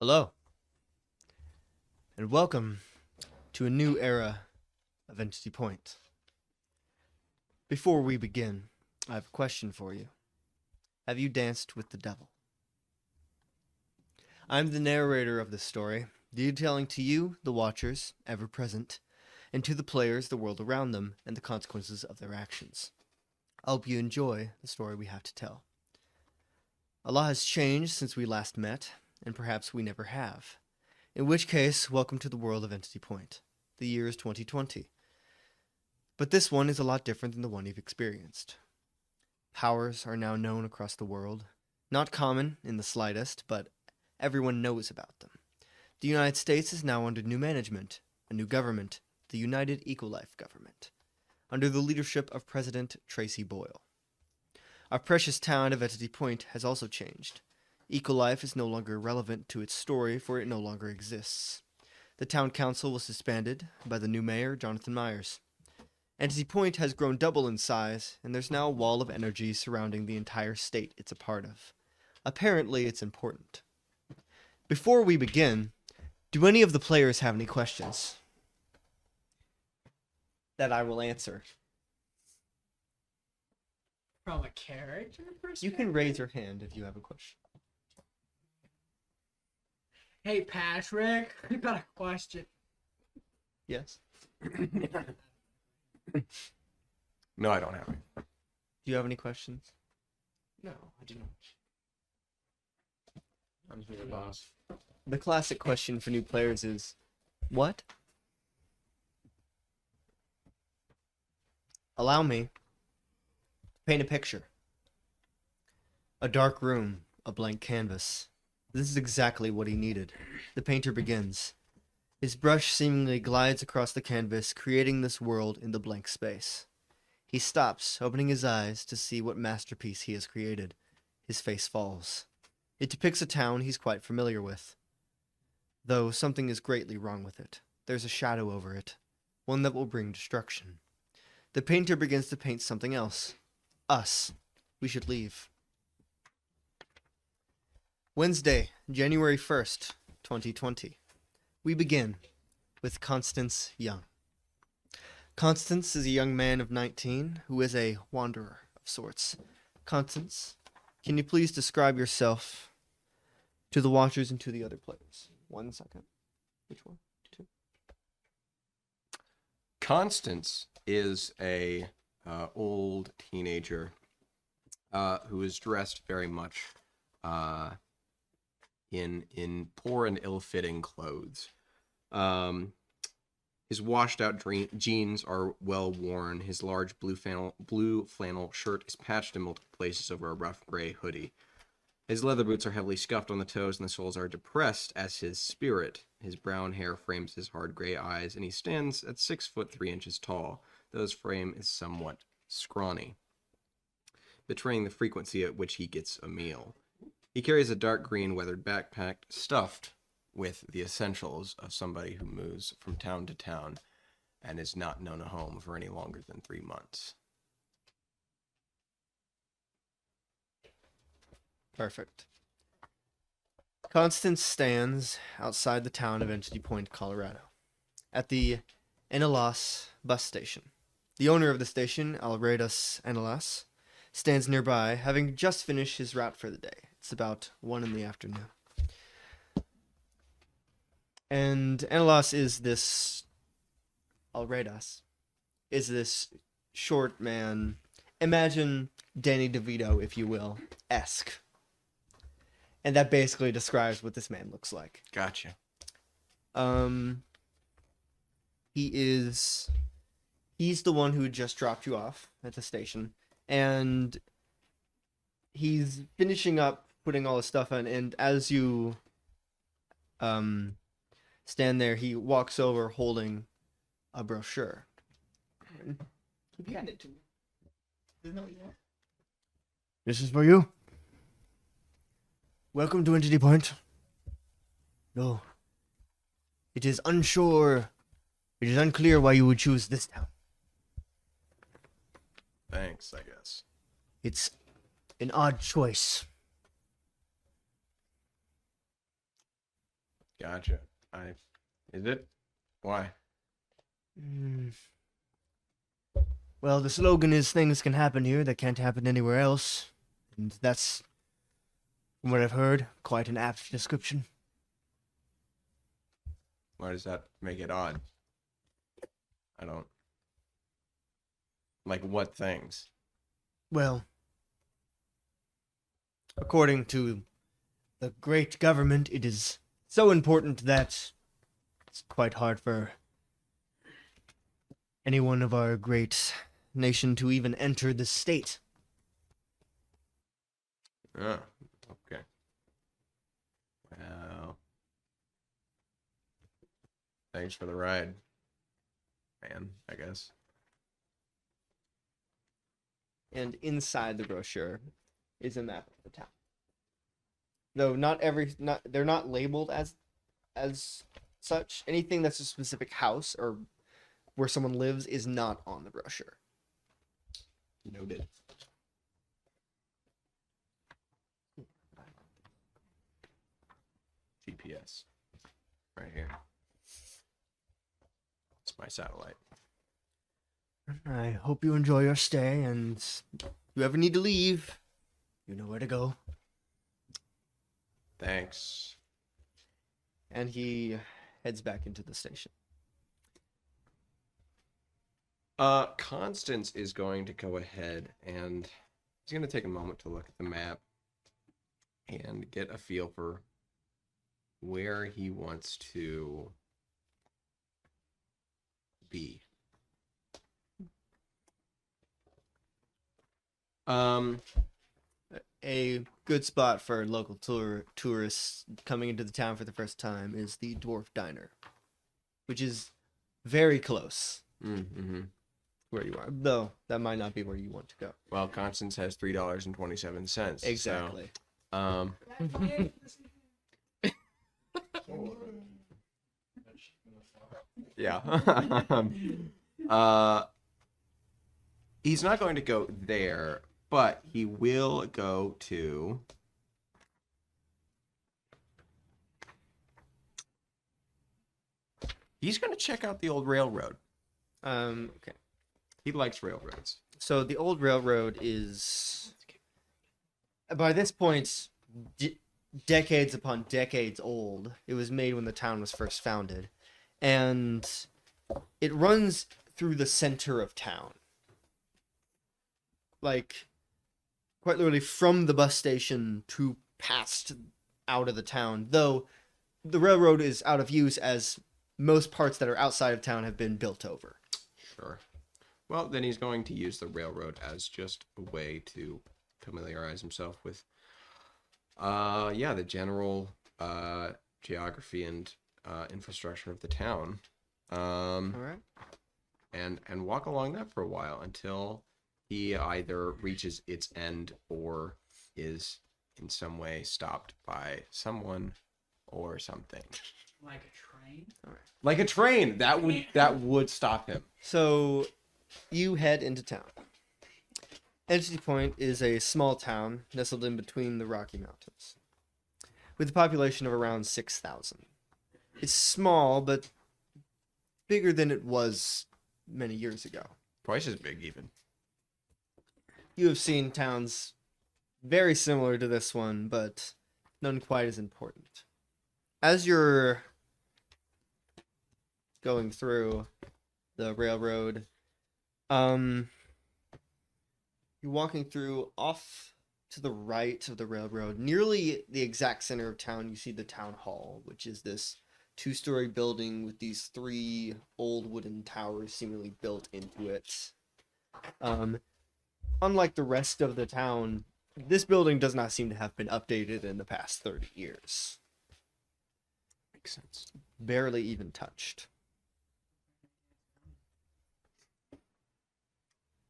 Hello, and welcome to a new era of Entity Point. Before we begin, I have a question for you. Have you danced with the devil? I'm the narrator of this story, detailing to you, the watchers, ever present, and to the players, the world around them, and the consequences of their actions. I hope you enjoy the story we have to tell. A lot has changed since we last met, and perhaps we never have. In which case, welcome to the world of Entity Point. The year is 2020. But this one is a lot different than the one you've experienced. Powers are now known across the world. Not common in the slightest, but everyone knows about them. The United States is now under new management, a new government, the United Ecolife government, under the leadership of President Tracy Boyle. Our precious town of Entity Point has also changed. Ecolife is no longer relevant to its story, for it no longer exists. The town council was disbanded by the new mayor, Jonathan Myers. Entity Point has grown double in size, and there's now a wall of energy surrounding the entire state it's a part of. Apparently, it's important. Before we begin, do any of the players have any questions that I will answer? From a character perspective? You can raise your hand if you have a question. Hey, Patrick, I got a question. Yes? No, I don't have any. Do you have any questions? No, I do not. I'm here, boss. The classic question for new players is, what? Allow me to paint a picture. A dark room, a blank canvas. This is exactly what he needed. The painter begins. His brush seemingly glides across the canvas, creating this world in the blank space. He stops, opening his eyes to see what masterpiece he has created. His face falls. It depicts a town he's quite familiar with. Though something is greatly wrong with it. There's a shadow over it, one that will bring destruction. The painter begins to paint something else. Us. We should leave. Wednesday, January 1st, 2020. We begin with Constance Young. Constance is a young man of 19 who is a wanderer of sorts. Constance, can you please describe yourself to the watchers and to the other players? 1 second. Which one? 2. Constance is a old teenager who is dressed very much in poor and ill-fitting clothes. His washed-out jeans are well worn. His large blue flannel shirt is patched in multiple places over a rough gray hoodie. His leather boots are heavily scuffed on the toes, and the soles are depressed as his spirit. His brown hair frames his hard gray eyes, and he stands at 6 foot 3 inches tall, though his frame is somewhat scrawny, betraying the frequency at which he gets a meal. He carries a dark green weathered backpack stuffed with the essentials of somebody who moves from town to town and is not known a home for any longer than 3 months. Perfect. Constance stands outside the town of Entity Point, Colorado, at the Enelas bus station. The owner of the station, Alredas Enelas, stands nearby, having just finished his route for the day. It's about 1 in the afternoon. And Enelas is this... Alredas is this short man. Imagine Danny DeVito, if you will, esque. And that basically describes what this man looks like. Gotcha. He's the one who just dropped you off at the station, and he's finishing up putting all his stuff on, and as you stand there, he walks over holding a brochure. Keep handing it to me. Isn't that what you want? This is for you. Welcome to Entity Point. No. It is unclear why you would choose this town. Thanks, I guess. It's an odd choice. Gotcha. Is it? Why? Mm. Well, the slogan is things can happen here that can't happen anywhere else. And that's, from what I've heard, quite an apt description. Why does that make it odd? I don't. Like what things? Well, according to the great government, it is so important that it's quite hard for anyone of our great nation to even enter the state. Oh, okay. Well, thanks for the ride, man, I guess. And inside the brochure is a map of the town. Though they're not labeled as such. Anything that's a specific house or where someone lives is not on the brochure. Noted. GPS. Right here. It's my satellite. I hope you enjoy your stay, and if you ever need to leave, you know where to go. Thanks. And he heads back into the station. Constance is going to go ahead and he's going to take a moment to look at the map and get a feel for where he wants to be. A good spot for local tourists coming into the town for the first time is the Dwarf Diner, which is very close Mm-hmm. where you are, though that might not be where you want to go. Well, Constance has $3.27. Exactly. So, yeah. He's not going to go there, but he will go to he's going to check out the old railroad. Okay. He likes railroads. So the old railroad is, by this point, decades upon decades old. It was made when the town was first founded, and it runs through the center of town. Like, quite literally from the bus station to past out of the town, though the railroad is out of use as most parts that are outside of town have been built over. Sure. Well, then he's going to use the railroad as just a way to familiarize himself with, the general geography and infrastructure of the town. All right. And walk along that for a while until he either reaches its end or is in some way stopped by someone or something. Like a train? Like a train. That would stop him. So you head into town. Entity Point is a small town nestled in between the Rocky Mountains, with a population of around 6,000. It's small, but bigger than it was many years ago. Twice as big, even. You have seen towns very similar to this one, but none quite as important. As you're going through the railroad, you're walking through off to the right of the railroad, nearly the exact center of town. You see the town hall, which is this two-story building with these three old wooden towers seemingly built into it. Unlike the rest of the town, this building does not seem to have been updated in the past 30 years. Makes sense. Barely even touched.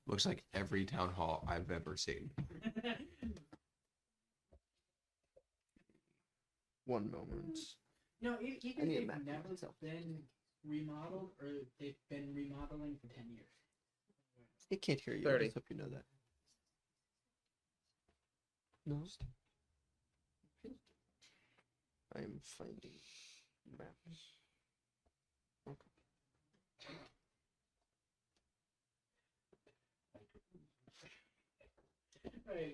Looks like every town hall I've ever seen. One moment. No, either I need a they've map never myself. been remodeled or they've been remodeling for 10 years. It can't hear you. 30. I just hope you know that. No. I am finding. I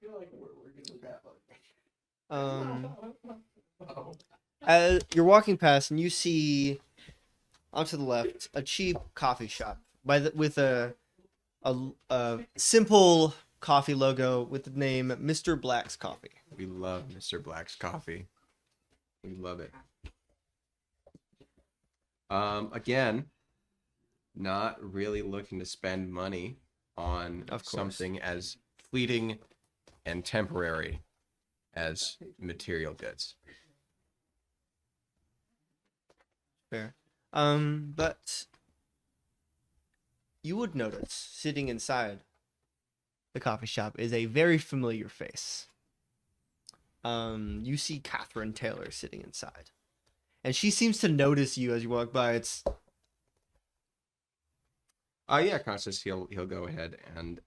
feel like we're gonna wrap up. As you're walking past and you see onto the left a cheap coffee shop with a simple coffee logo with the name Mr. Black's Coffee. We love Mr. Black's coffee. We love it. Again, not really looking to spend money on Of course. something as fleeting and temporary as material goods. Fair. But you would notice sitting inside the coffee shop is a very familiar face. You see Catherine Taylor sitting inside, and she seems to notice you as you walk by. It's Yeah, Constance, he'll go ahead and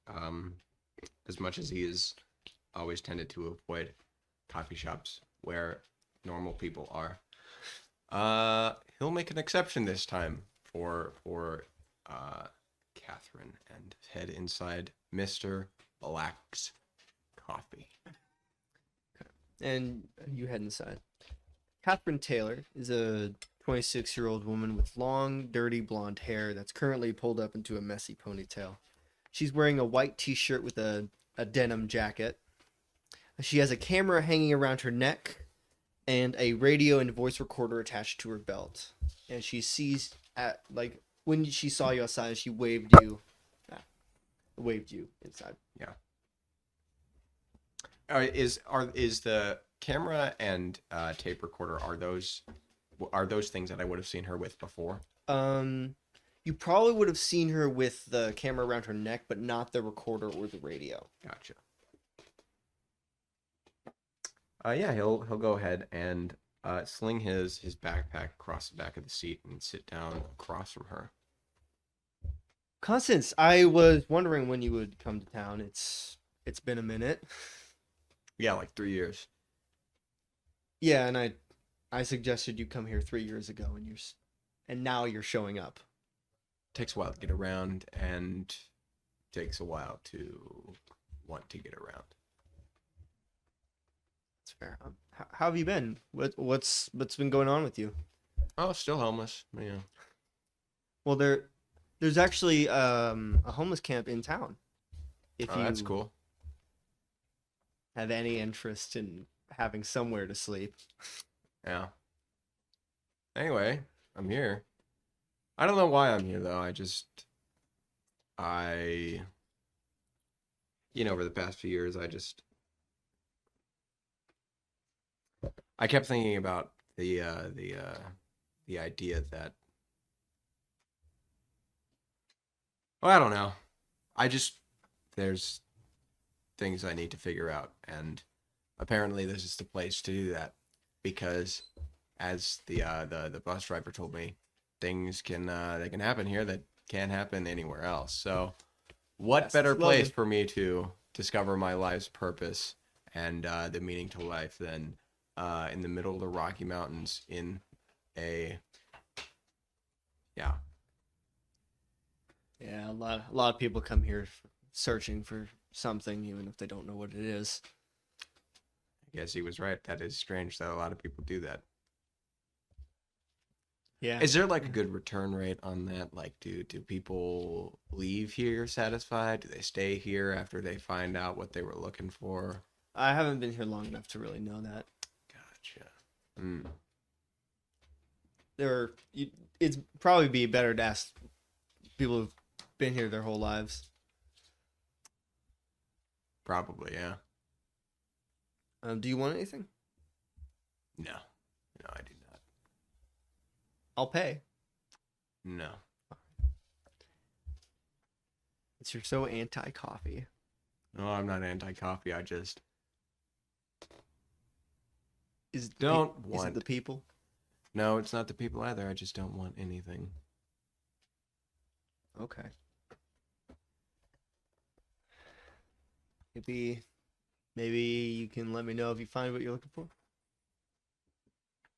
as much as he is always tended to avoid coffee shops where normal people are, he'll make an exception this time for Catherine and head inside Mr. Black's Coffee. and you head inside. Catherine Taylor is a 26-year-old woman with long, dirty blonde hair that's currently pulled up into a messy ponytail. She's wearing a white t-shirt with a denim jacket. She has a camera hanging around her neck and a radio and voice recorder attached to her belt. And she sees when she saw you outside, she waved you inside. Yeah. Is the camera and tape recorder, are those things that I would have seen her with before? You probably would have seen her with the camera around her neck, but not the recorder or the radio. Gotcha. Yeah, he'll go ahead and sling his backpack across the back of the seat and sit down across from her. Constance, I was wondering when you would come to town. It's been a minute. Yeah, like 3 years. Yeah, and I suggested you come here 3 years ago, and now you're showing up. Takes a while to get around, and takes a while to want to get around. That's fair. How have you been? What's been going on with you? Oh, still homeless. Yeah. Well, there's actually a homeless camp in town. If Oh, you that's cool. have any interest in having somewhere to sleep. Yeah. Anyway, I'm here. I don't know why I'm here though. Over the past few years, I kept thinking about the idea that, well, I don't know. There's things I need to figure out, and apparently this is the place to do that, because as the bus driver told me, things can happen here that can't happen anywhere else. So what Yes, better slogan. place for me to discover my life's purpose and the meaning to life than in the middle of the Rocky Mountains in a Yeah, a lot of people come here searching for something, even if they don't know what it is. I guess he was right. That is strange that a lot of people do that. Yeah. Is there like a good return rate on that? Like, do people leave here satisfied? Do they stay here after they find out what they were looking for? I haven't been here long enough to really know that. Gotcha. Mm. It's probably be better to ask people who've been here their whole lives. Probably, yeah. Do you want anything? No, I do not. I'll pay. No. It's you're so anti-coffee. No, I'm not anti-coffee. I just Is it don't Is it want. the people? No, it's not the people either. I just don't want anything. Okay. Maybe you can let me know if you find what you're looking for.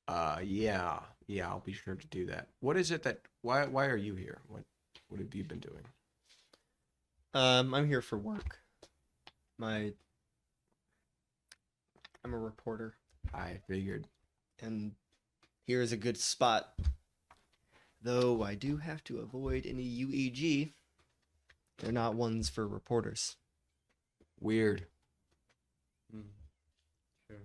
Yeah, I'll be sure to do that. What is it that? Why are you here? What have you been doing? I'm here for work. My I'm a reporter, I figured. and here is a good spot. Though I do have to avoid any UEG. They're not ones for reporters. Weird. Sure.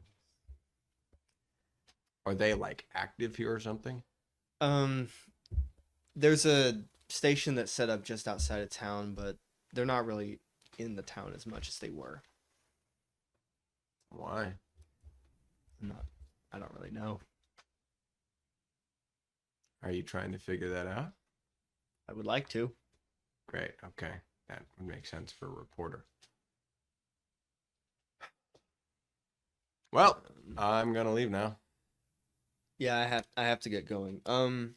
Are they like active here or something? Um, there's a station that's set up just outside of town, but they're not really in the town as much as they were. Why? I don't really know. Are you trying to figure that out? I would like to. Great. Okay. That would make sense for a reporter. Well, I'm gonna leave now. Yeah, I have to get going. I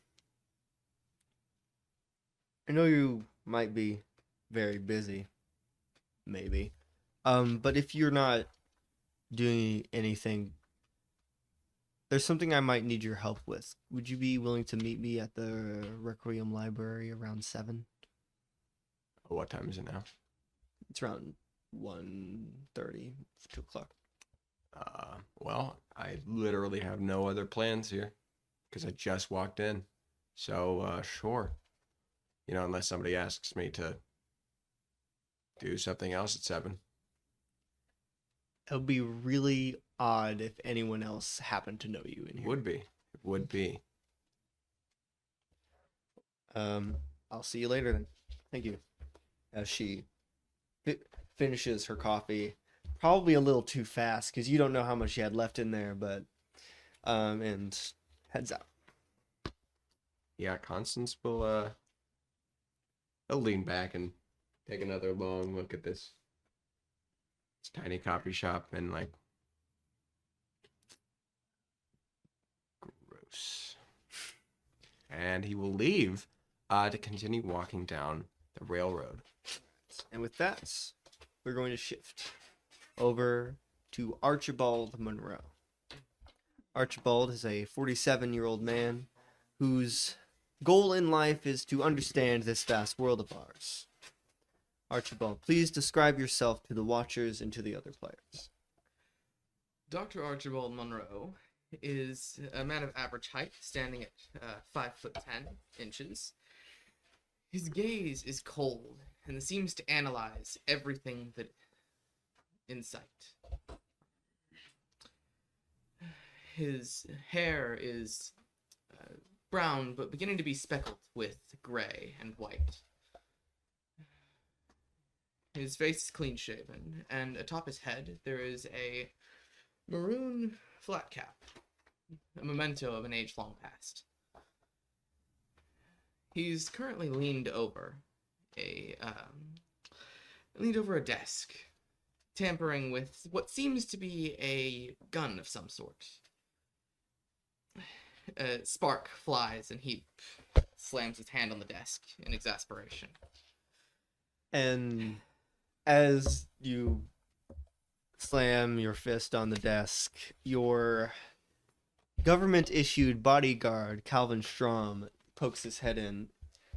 know you might be very busy, maybe. But if you're not doing anything, there's something I might need your help with. Would you be willing to meet me at the Requiem Library around 7? What time is it now? It's around 1:30, 2 o'clock. Well, I literally have no other plans here because I just walked in. So, sure. Unless somebody asks me to do something else at 7. It would be really odd if anyone else happened to know you in It here. would be. It would be. I'll see you later then. Thank you. As she finishes her coffee, probably a little too fast because you don't know how much she had left in there, but and heads out. Yeah, Constance will he'll lean back and take another long look at this tiny coffee shop and like gross. And he will leave to continue walking down the railroad. And with that, we're going to shift over to Archibald Monroe. Archibald is a 47-year-old man whose goal in life is to understand this vast world of ours. Archibald, please describe yourself to the watchers and to the other players. Dr. Archibald Monroe is a man of average height, standing at 5'10" His gaze is cold and seems to analyze everything that in sight. His hair is brown, but beginning to be speckled with gray and white. His face is clean shaven, and atop his head there is a maroon flat cap, a memento of an age long past. He's currently leaned over a desk, tampering with what seems to be a gun of some sort. A spark flies, and he slams his hand on the desk in exasperation. And as you slam your fist on the desk, your government-issued bodyguard, Calvin Strom, pokes his head in.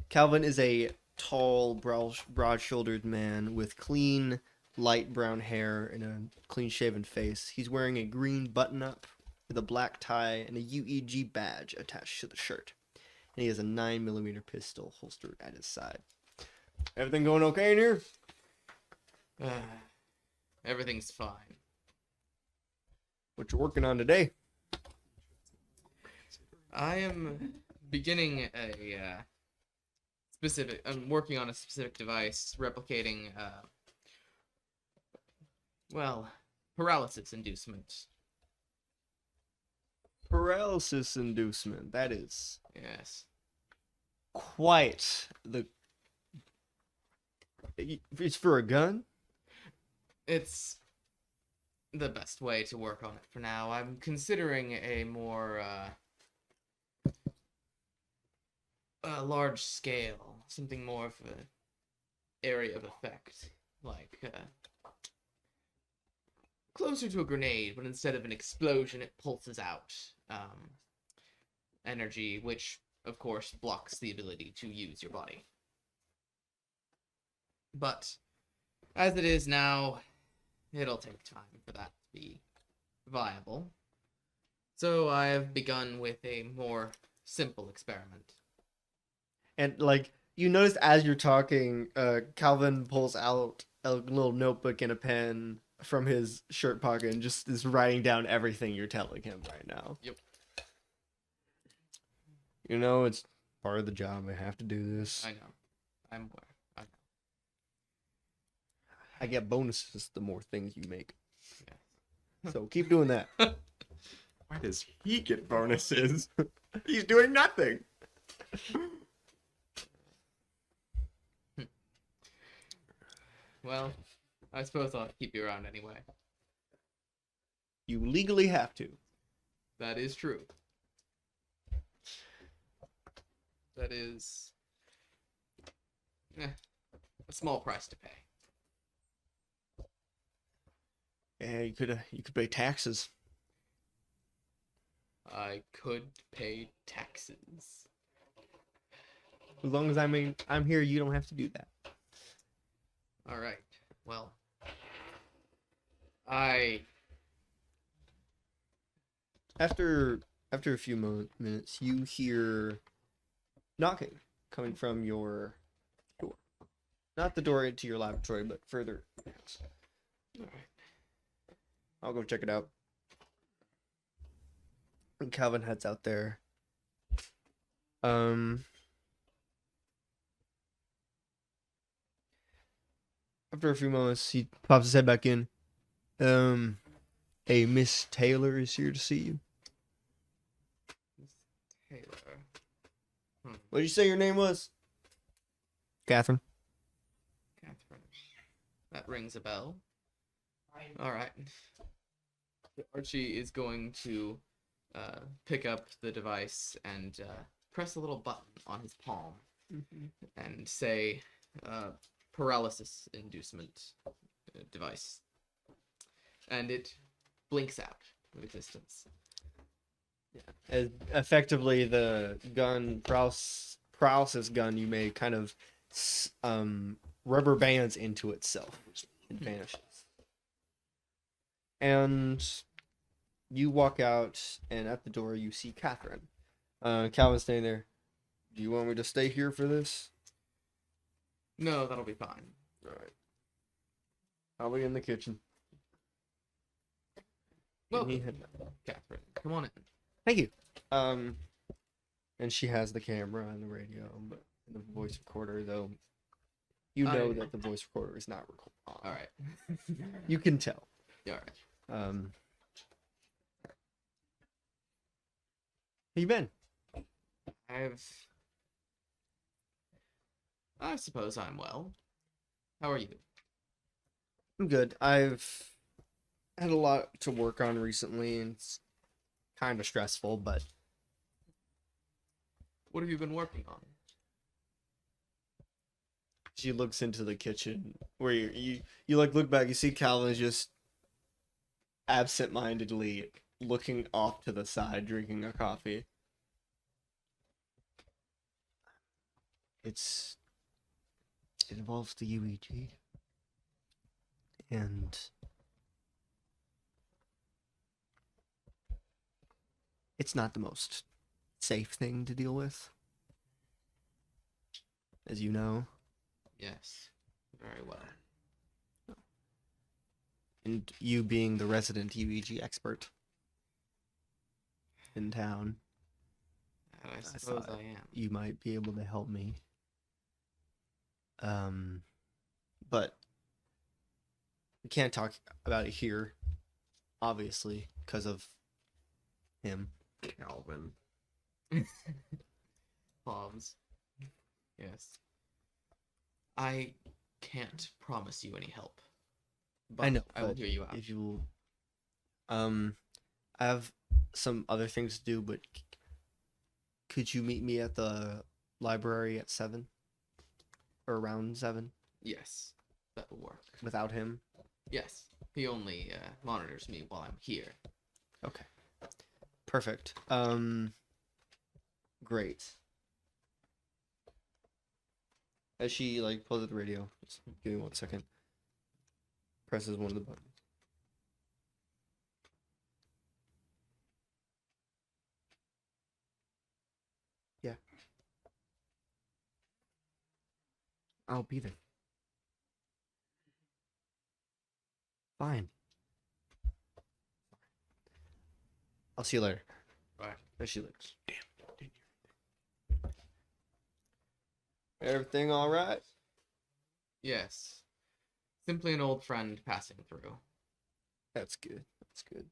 Calvin is a tall, broad-shouldered man with clean, light brown hair and a clean-shaven face. He's wearing a green button-up with a black tie and a UEG badge attached to the shirt. And he has a 9mm pistol holstered at his side. Everything going okay in here? Everything's fine. What you working on today? I am beginning a I'm working on a specific device replicating, paralysis inducement. Paralysis inducement. That is Yes. quite the... It's for a gun? It's the best way to work on it for now. I'm considering a more, large scale, something more of a area of effect, like, closer to a grenade, but instead of an explosion, it pulses out, energy, which of course blocks the ability to use your body. But as it is now, it'll take time for that to be viable. So I have begun with a more simple experiment. And like you notice as you're talking, Calvin pulls out a little notebook and a pen from his shirt pocket and just is writing down everything you're telling him right now. Yep. You know, it's part of the job. I have to do this. I know. I'm aware. I know. I get bonuses the more things you make. Yeah. So keep doing that. Why does he get bonuses? He's doing nothing. Well, I suppose I'll keep you around anyway. You legally have to. That is true. That is a small price to pay. Yeah, you could pay taxes. I could pay taxes. As long as I'm here, you don't have to do that. All right. Well, I After a few minutes, you hear knocking coming from your door. Not the door into your laboratory, but further. all right. I'll go check it out. And Calvin heads out there. After a few moments, he pops his head back in. A Miss Taylor is here to see you. Taylor. What did you say your name was? Catherine. Catherine. That rings a bell. All right. Archie is going to pick up the device and press a little button on his palm and say, paralysis inducement device. And it blinks out of existence. As effectively, the gun, paralysis gun you made kind of rubber bands into itself. It vanishes. And you walk out, and at the door you see Catherine. Calvin's standing there. Do you want me to stay here for this? No, that'll be fine. All right. I'll be in the kitchen. Well, And he had- Catherine, come on in. Thank you. And she has the camera and the radio, but the voice recorder, though. You know that the voice recorder is not recorded. All right. You can tell. Yeah, all right. How you been? I suppose I'm well. How are you? I'm good. I've had a lot to work on recently, and it's kind of stressful, but What have you been working on? she looks into the kitchen where you like look back, you see Calvin just absent-mindedly looking off to the side, drinking a coffee. It involves the UEG. And it's not the most safe thing to deal with, as you know. Yes, very well. And you being the resident UEG expert in town, And I suppose thought I am. you might be able to help me. But we can't talk about it here, obviously, because of him. Calvin. Palms. Yes. I can't promise you any help. But I know, I will but hear you out. if you, I have some other things to do, but could you meet me at the library at 7? Or around 7? Yes, that will work. Without him? Yes, he only monitors me while I'm here. Okay. Perfect. Great. As she like pulls at the radio, just give me 1 second. Presses one of the buttons. Yeah. I'll be there. Fine. I'll see you later. Bye. There she lives. Everything all right? Yes. Simply an old friend passing through. That's good. That's good.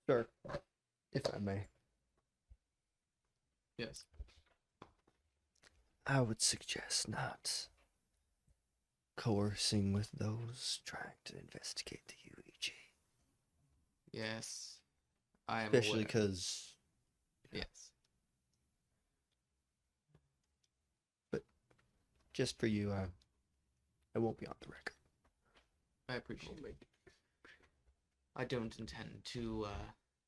Sure. If I may. Yes. I would suggest not coercing with those trying to investigate the UEG. Yes. I am Especially aware. because Yes. just for you, I won't be on the record. I appreciate it. I don't intend to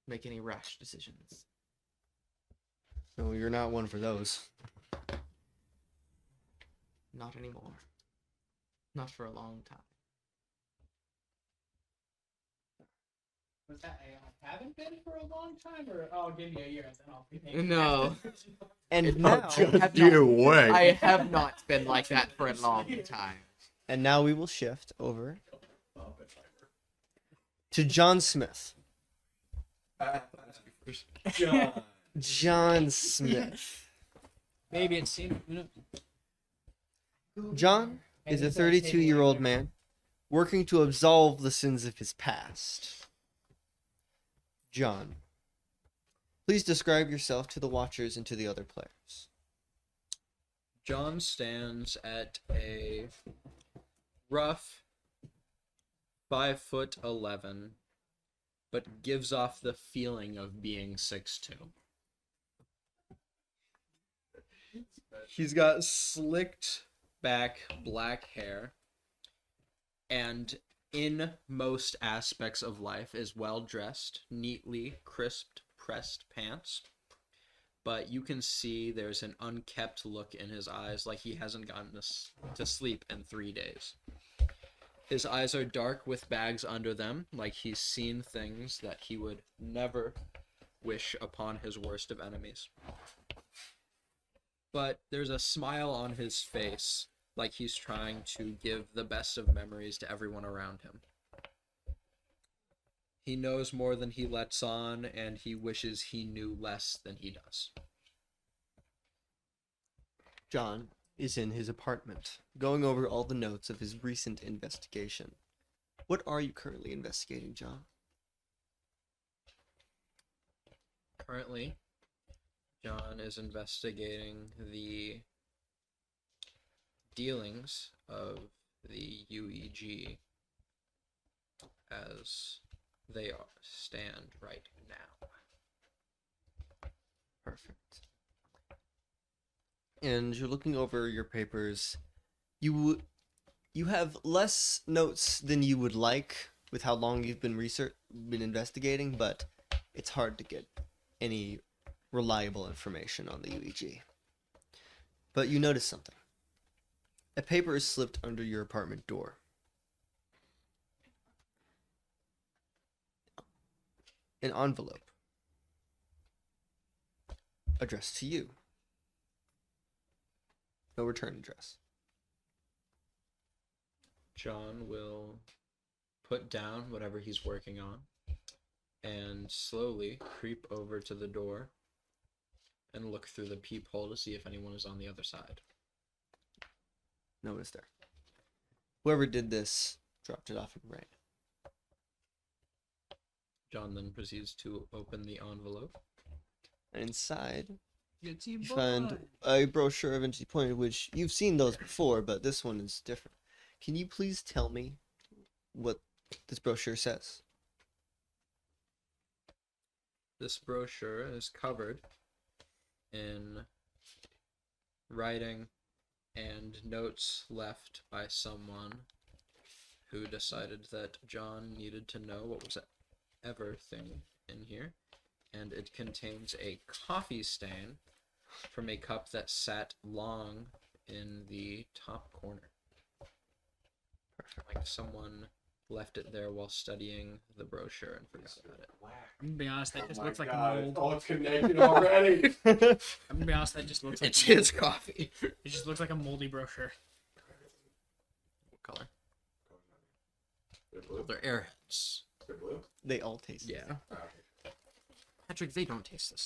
make any rash decisions. No, you're not one for those. Not anymore. Not for a long time. Was that I haven't been for a long time, or oh, give me a year and then I'll be making No. And now, I have not been like that for a long time. and now we will shift over to John Smith. John Smith. Maybe it seemed. John is a 32-year-old man working to absolve the sins of his past. John, please describe yourself to the watchers and to the other players. John stands at a rough 5'11", but gives off the feeling of being 6'2". He's got slicked back black hair, and in most aspects of life is well dressed, neatly crisped, pressed pants. But you can see there's an unkept look in his eyes, like he hasn't gotten to sleep in 3 days. His eyes are dark with bags under them, like he's seen things that he would never wish upon his worst of enemies. But there's a smile on his face, like he's trying to give the best of memories to everyone around him. He knows more than he lets on, and he wishes he knew less than he does. John is in his apartment, going over all the notes of his recent investigation. What are you currently investigating, John? Currently, John is investigating the dealings of the UEG as they stand right now. Perfect. And you're looking over your papers. You have less notes than you would like with how long you've been investigating, but it's hard to get any reliable information on the UEG. But you notice something. A paper is slipped under your apartment door. An envelope addressed to you. No return address. John will put down whatever he's working on and slowly creep over to the door and look through the peephole to see if anyone is on the other side. No one is there. Whoever did this dropped it off in rain. John then proceeds to open the envelope. And inside, You you find a brochure of Entity Point, which you've seen those before, but this one is different. Can you please tell me what this brochure says? This brochure is covered in writing and notes left by someone who decided that John needed to know what was everything in here. and it contains a coffee stain from a cup that sat long in the top corner. Like someone left it there while studying the brochure and forgot about it. I'm gonna be honest, that just looks like a mold. Oh, it's connected already. I'm gonna be honest, that just looks like It's a mold. his coffee. It just looks like a moldy brochure. What color? They're airheads. They all taste. Yeah. Patrick, they don't taste the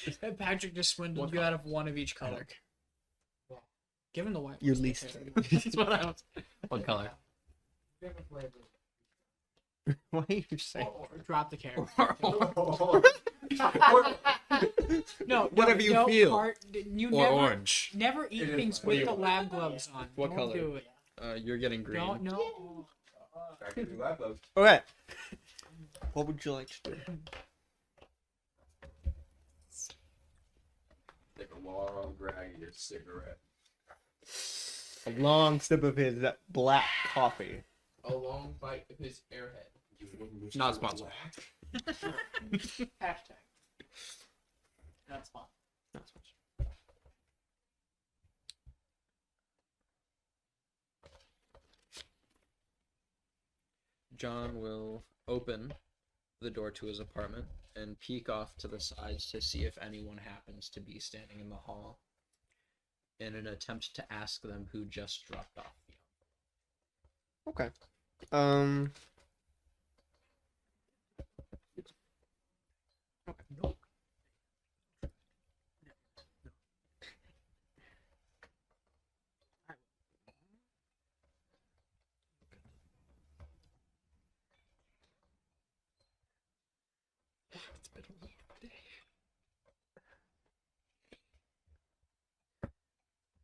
same. Patrick just swindled you out of one of each color. Give him the white. Your ones, least okay. That's what I was. What color? Why are you saying? Drop the carrot. No, Whatever you feel. You Or never, orange. never eat things with the lab gloves on. What Don't color? do it. You're getting green. Don't, no. Okay. What would you like to do? Take a long drag of your cigarette. A long sip of his black coffee. A long bite of his airhead. Not sponsored. Hashtag. That's fun. Not so much. John will open the door to his apartment and peek off to the sides to see if anyone happens to be standing in the hall in an attempt to ask them who just dropped off. Okay.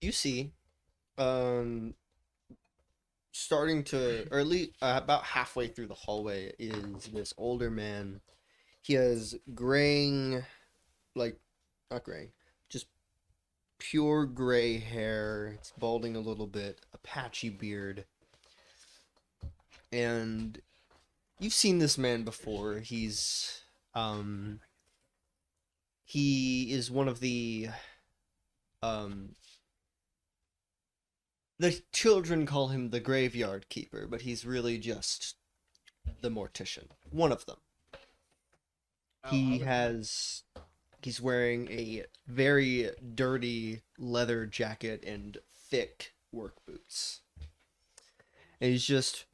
You see, starting to, or at least about halfway through the hallway is this older man. He has graying, like, not graying, just pure gray hair. It's balding a little bit, a patchy beard. And you've seen this man before. He is one of the children call him the graveyard keeper, but he's really just the mortician. One of them. He's wearing a very dirty leather jacket and thick work boots. And you're just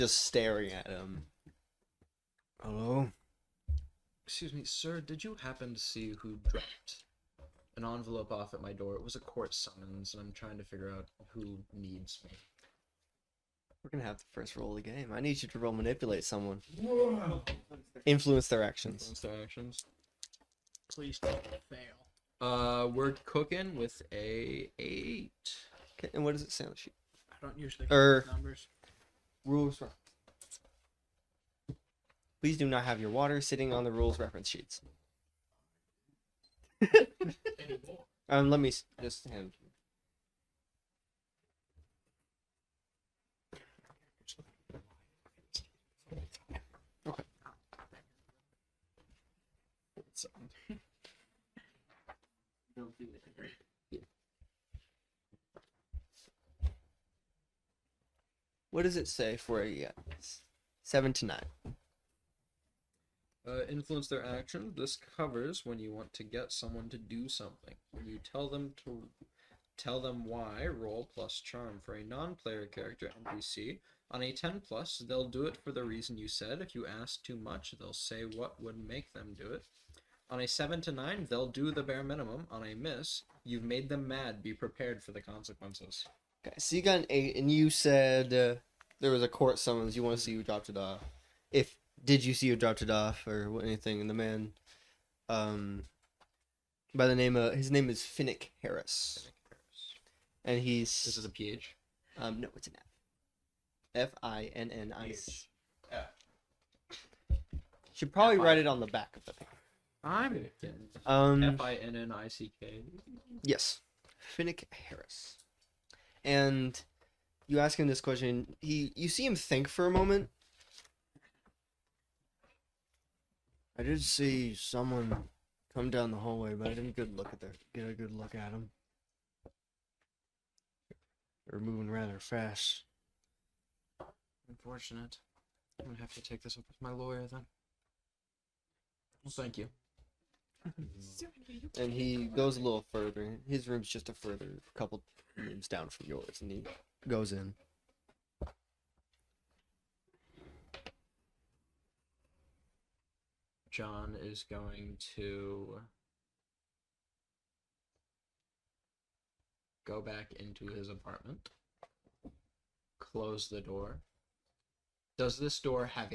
staring at him. Hello? Excuse me, sir, did you happen to see who dropped an envelope off at my door? It was a court summons, and I'm trying to figure out who needs me. We're gonna have the first roll of the game. I need you to roll manipulate someone. Influence their actions. Influence their actions. Please don't fail. We're cooking with a 8. Okay, and what does it say on the sheet? I don't usually Er. get numbers. Rules. Please do not have your water sitting on the rules reference sheets. Let me just hand. Okay. What does it say for a 7 to 9? Influence their action. This covers when you want to get someone to do something. When you tell them why, roll plus charm. For a non-player character NPC, on a 10 plus, they'll do it for the reason you said. If you ask too much, they'll say what would make them do it. On a 7 to 9, they'll do the bare minimum. On a miss, you've made them mad. Be prepared for the consequences. Okay, so you got an 8, and you said there was a court summons. You want to see who dropped it off. Did you see who dropped it off or anything? And the man, by the name of, his name is Finnick Harris. And he's... This is a PH? No, it's an F. F-I-N-N-I-C. F. Should probably write it on the back of the thing. I'm Finnick. Yes. Finnick Harris. And you ask him this question, you see him think for a moment, I did see someone come down the hallway, but I didn't get a good look at him. They're moving rather fast. Unfortunate. I'm gonna have to take this up with my lawyer then. Well, thank you. And he goes a little further. His room's just a further couple rooms down from yours, and he goes in. John is going to go back into his apartment, close the door. Does this door have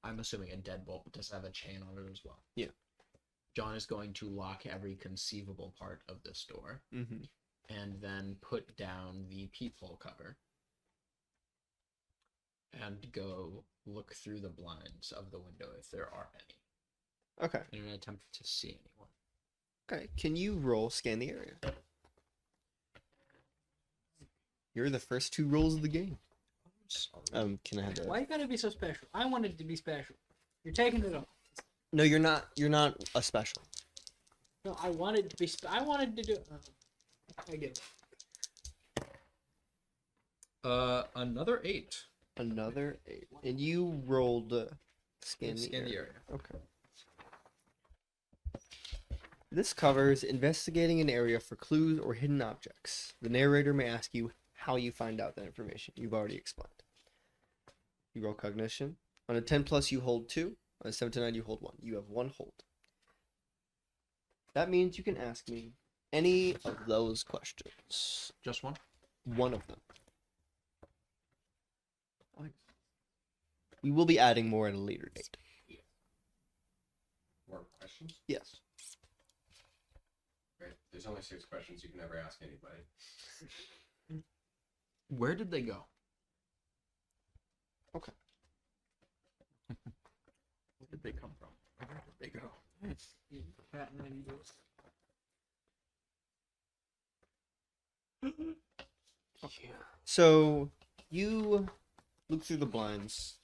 I'm assuming a deadbolt, but does it have a chain on it as well? Yeah. John is going to lock every conceivable part of this door Mm-hmm. and then put down the peephole cover and go look through the blinds of the window if there are any, Okay. in an attempt to see anyone. Okay. Can you roll scan the area? You're the first 2 rolls of the game. Can I have that? Why you gotta be so special? I wanted to be special. You're taking it off. No, you're not. You're not a special. No, I wanted to be. I wanted to do. I get it. Another 8. Another 8, and you rolled scan the Scan the area. area. Okay. This covers investigating an area for clues or hidden objects. The narrator may ask you how you find out that information. You've already explained. You roll cognition. On a 10 plus, you hold 2. On a 7 to 9, you hold 1. You have 1 hold. That means you can ask me any of those questions. Just one? One of them. We will be adding more at a later date. More questions? Yes. Right. There's only 6 questions. You can never ask anybody. Where did they go? Okay. Where did they come from? Where did they go? So you look through the blinds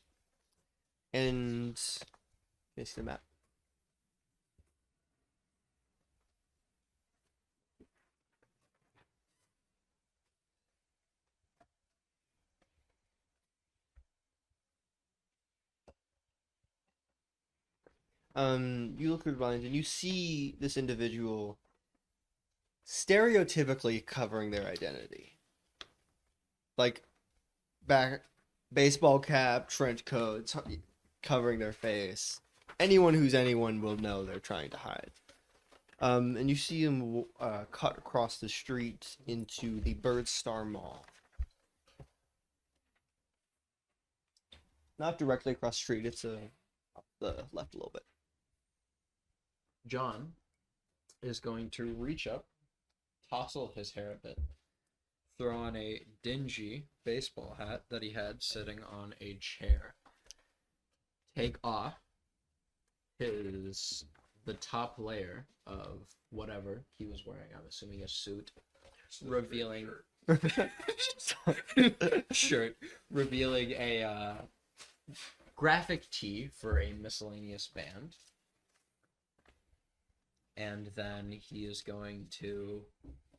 and can you see the map? You look through the blinds and you see this individual stereotypically covering their identity. Like baseball cap, trench coats, covering their face. Anyone who's anyone will know they're trying to hide. And you see him cut across the street into the Bird Star Mall. Not directly across the street, it's up the left a little bit. John is going to reach up, tousle his hair a bit, throw on a dingy baseball hat that he had sitting on a chair, take off the top layer of whatever he was wearing, I'm assuming a suit, revealing shirt, revealing a graphic tee for a miscellaneous band. And then he is going to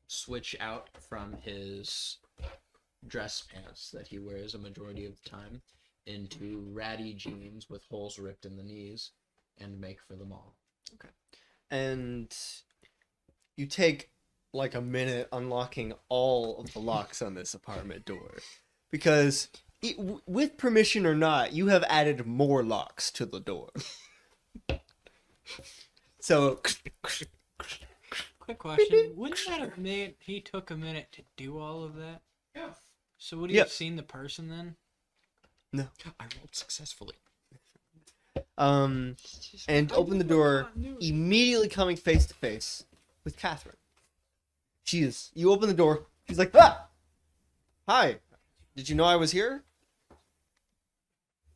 switch out from his dress pants that he wears a majority of the time into ratty jeans with holes ripped in the knees and make for the mall. Okay. And you take like a minute unlocking all of the locks on this apartment door. Because with permission or not, you have added more locks to the door. So, Quick question: wouldn't that have made he took a minute to do all of that? Yeah. So would he Yep. have seen the person then? no. I rolled successfully. And open the door, immediately coming face to face with Catherine. You open the door, she's like, ah! Hi, did you know I was here?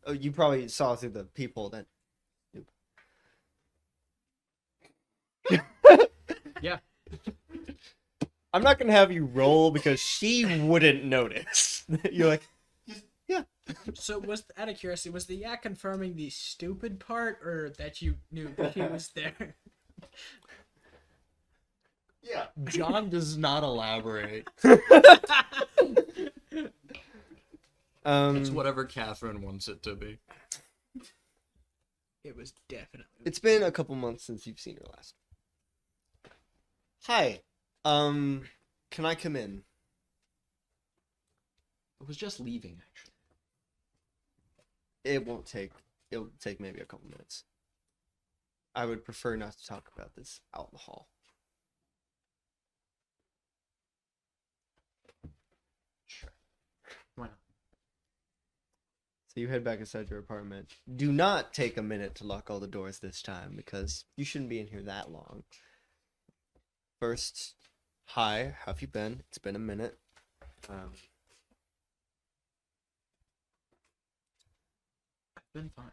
Oh, you probably saw through the peephole then. Yeah. I'm not gonna have you roll because she wouldn't notice. You're like, yeah. So was out of curiosity, was the yak confirming the stupid part, or that you knew he was there? Yeah. John does not elaborate. It's whatever Catherine wants it to be. It was definitely. It's been a couple months since you've seen her last. Hi. Can I come in? It was just leaving, actually. It'll take maybe a couple minutes. I would prefer not to talk about this out in the hall. Sure. Why not? So you head back inside your apartment. Do not take a minute to lock all the doors this time, because you shouldn't be in here that long. First, hi, how have you been? It's been a minute. I've been fine.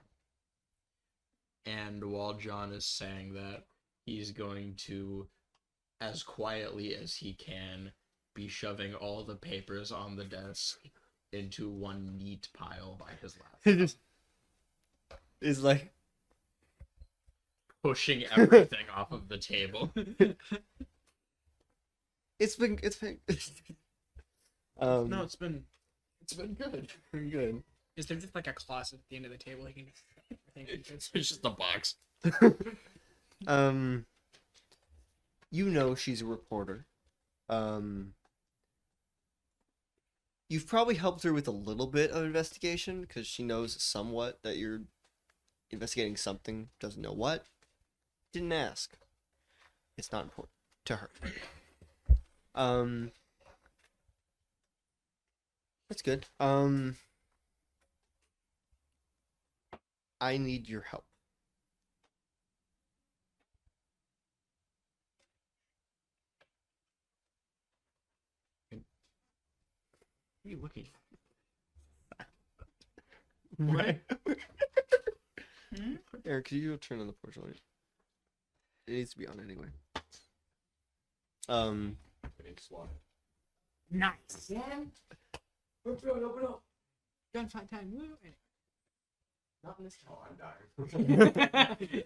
And while John is saying that, he's going to, as quietly as he can, be shoving all the papers on the desk into one neat pile by his lap. It's like, Pushing everything off of the table. it's been No, it's been good. good. Is there just like a closet at the end of the table? He can It's just a box. You know she's a reporter. You've probably helped her with a little bit of investigation because she knows somewhat that you're investigating something, doesn't know what. Didn't ask. It's not important to her. That's good. I need your help. What are you looking at? Right. Eric, could you turn on the porch light? It needs to be on anyway. Nice. Open up. Gunfight time. Woo. Not in this Oh, I'm dying.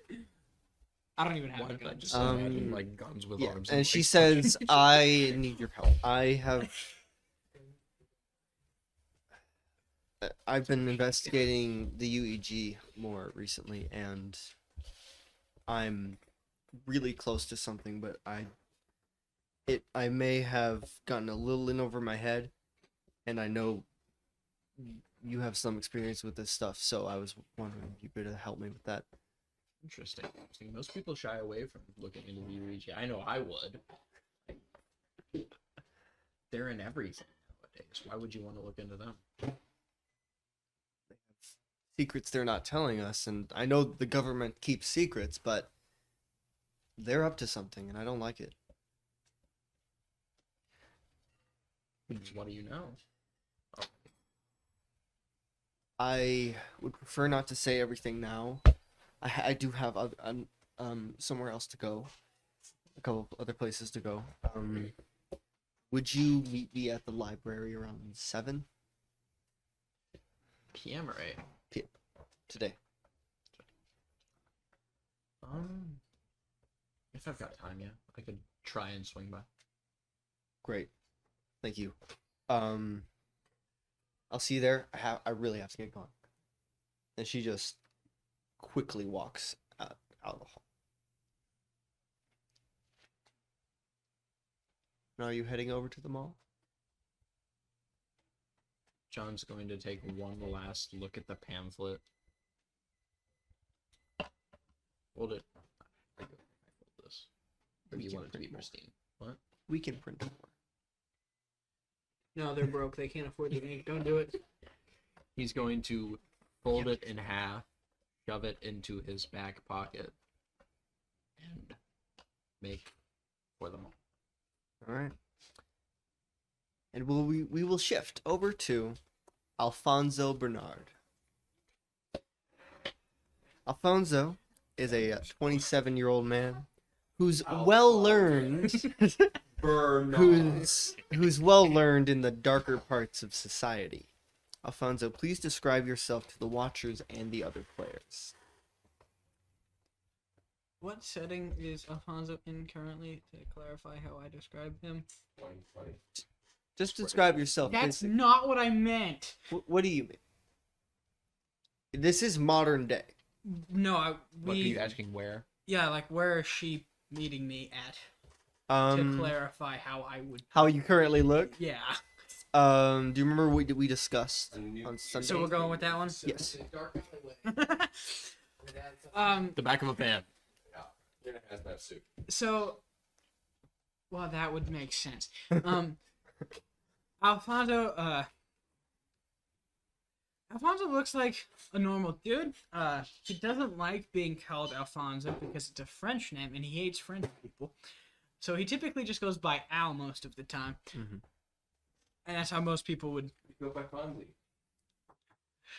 I don't even have Why a did I gun. just imagine like guns with Yeah, arms? and she legs? says, I need your help. I've been investigating the UEG more recently, and I'm really close to something, but I may have gotten a little in over my head, and I know you have some experience with this stuff, so I was wondering if you could help me with that. Interesting. Most people shy away from looking into the UEG. I know I would. They're in everything nowadays. Why would you want to look into them? Secrets they're not telling us, and I know the government keeps secrets, but they're up to something, and I don't like it. What do you know? Oh, I would prefer not to say everything now. I do have somewhere else to go, a couple other places to go. Would you meet me at the library around 7 PM or 8? today? If I've got time, yeah, I could try and swing by. Great, thank you. I'll see you there. I really have to get going. And she just quickly walks out of the hall. Now, are you heading over to the mall? John's going to take one last look at the pamphlet. Hold it. I fold this. Or do you want it to be pristine? What? We can print more. No, they're broke. They can't afford the ink. Don't do it. He's going to fold it in half, shove it into his back pocket, and make for the mall. All right. And we will shift over to Alfonso Bernard. Alfonso is a 27-year-old man who's well learned, who's well learned in the darker parts of society. Alfonso, please describe yourself to the watchers and the other players. What setting is Alfonso in currently, to clarify how I describe him? Just describe yourself. That's basic. not what I meant. What do you mean? This is modern day. No, What are you asking? Where? Yeah, like where is she meeting me at? To clarify how I would. How you currently look. Yeah. Do you remember what we discussed on Sunday? So we're going with that one. Yes. The back of a van. In a hazmat suit. So, well, that would make sense. Alfonso looks like a normal dude. He doesn't like being called Alfonso because it's a French name and he hates French people. So he typically just goes by Al most of the time. Mhm. And that's how most people would. Go by Fonzie.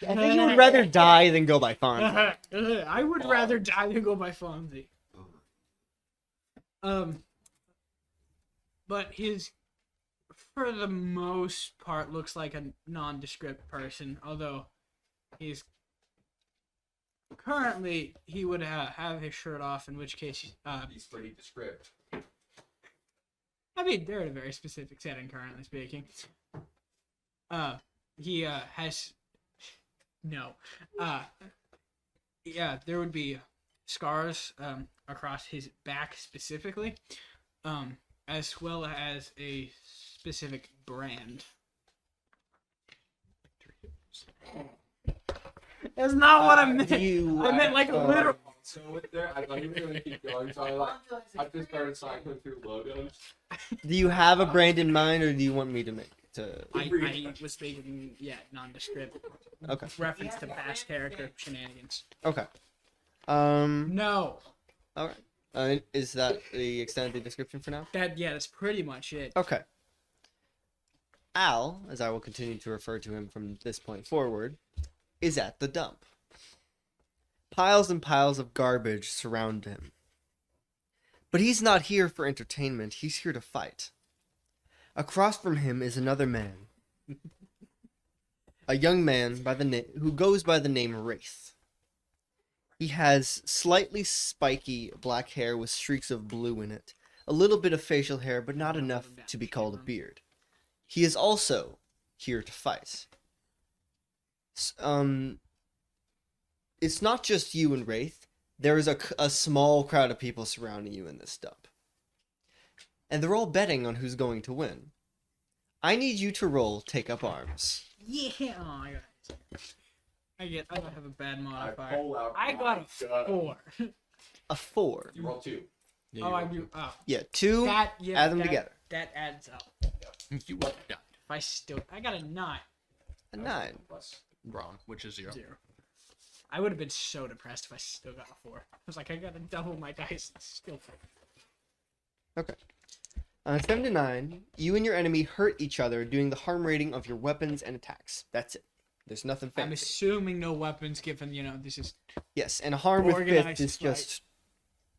I think you would rather die than go by Fonzie. I would rather die than go by Fonzie. But he's, for the most part, looks like a nondescript person. Although he's currently he would have his shirt off, in which case, He's pretty descript. I mean, they're in a very specific setting, currently speaking. He has no. Yeah, there would be scars across his back specifically, as well as a specific brand. That's not what I meant. I meant like a literal. So with there, I thought you were gonna keep going. So I just started cycling through logos. Do you have a brand in mind, or do you want me to make I was speaking, nondescript. Okay. Reference to past character shenanigans. Okay. No. All right. Is that the extent of the description for now? That's pretty much it. Okay. Al, as I will continue to refer to him from this point forward, is at the dump. Piles and piles of garbage surround him. But he's not here for entertainment, he's here to fight. Across from him is another man. A young man who goes by the name Wraith. He has slightly spiky black hair with streaks of blue in it, a little bit of facial hair, but not enough to be called a beard. He is also here to fight. It's not just you and Wraith. There is a small crowd of people surrounding you in this dump. And they're all betting on who's going to win. I need you to roll Take Up Arms. Yeah. Oh, I don't have a bad modifier. pull out I got a 4. A 4. You roll 2. Oh, I do. Oh. Yeah, 2. Add them together. That adds up. You would have died. I got a 9. A 9. Wrong, which is 0. 0. I would have been so depressed if I still got a 4. I was like, I gotta double my dice. It's still 4. Okay. On a 7 to 9, you and your enemy hurt each other doing the harm rating of your weapons and attacks. That's it. There's nothing I'm fancy. assuming no weapons, given this is Yes, and a harm with fifth organized is fight. just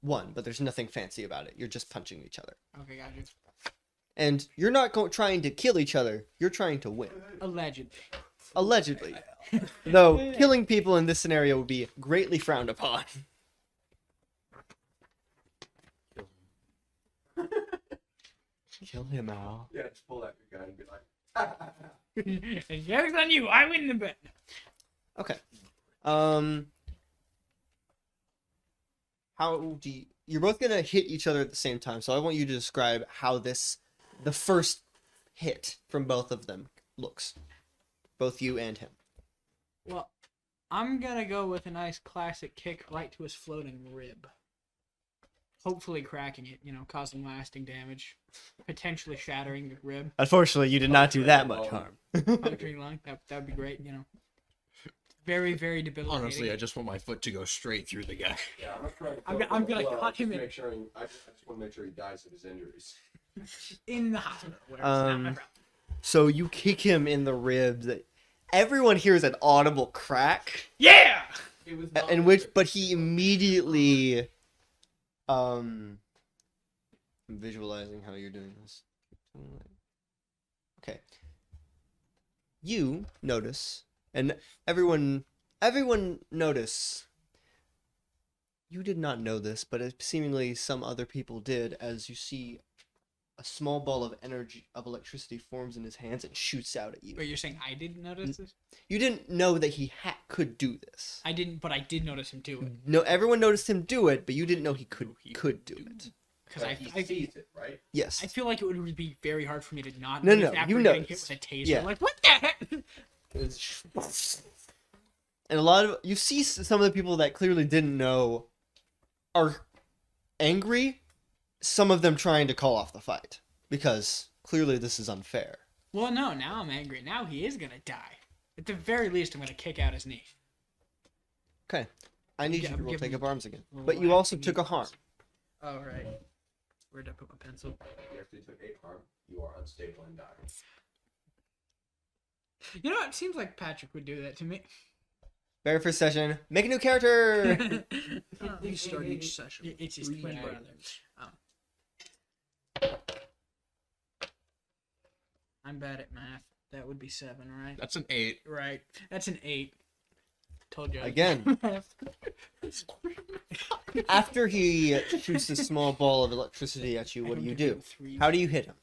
1, but there's nothing fancy about it. You're just punching each other. okay. Got you. And you're not trying to kill each other. You're trying to win. Allegedly. Allegedly. Though killing people in this scenario would be greatly frowned upon. Kill him, Al. Yeah, just pull out your gun and be like, Joke's on you. I win the bet. Okay. How do you're both gonna hit each other at the same time, so I want you to describe how the first hit from both of them looks. Both you and him. Well, I'm gonna go with a nice classic kick right to his floating rib. Hopefully cracking it, causing lasting damage. Potentially shattering the rib. Unfortunately, you did not do that much harm. Puncturing lung. That'd be great, Very, very debilitating. Honestly, I just want my foot to go straight through the guy. yeah, I'm not trying to I'm gonna cut him in. I just want to make sure he dies of his injuries. In the hospital. Where it's not my problem. So you kick him in the ribs. Everyone hears an audible crack, Yeah! but he immediately, I'm visualizing how you're doing this. Okay. you notice, and everyone notice. You did not know this, but seemingly some other people did, as you see a small ball of electricity forms in his hands and shoots out at you. But you're saying I didn't notice this? You didn't know that he could do this. I didn't, but I did notice him do it. No, everyone noticed him do it, but you didn't know he could do it. Because I sees it, right? Yes. I feel like it would be very hard for me to not No, notice no, after you getting hit noticed. with a taser. Yeah. Like, what the heck? And a lot of you see some of the people that clearly didn't know are angry. Some of them trying to call off the fight because clearly this is unfair. Well, no, now I'm angry. Now he is gonna die. At the very least, I'm gonna kick out his knee. Okay, I need Yeah, you I'm to roll giving take up arms again. a But you also whacking took a you. harm. Oh, right. Where'd I put my pencil? You actually took 8 harm. You are unstable and die. You know, it seems like Patrick would do that to me. Very first session, make a new character. You start each session. It's his Three twin brother. items. I'm bad at math. That would be 7, right? That's an 8. Right. That's an 8. Told you. I was Again. bad at math. After he shoots a small ball of electricity at you, I what do don't you give do? him 3. How do you hit him?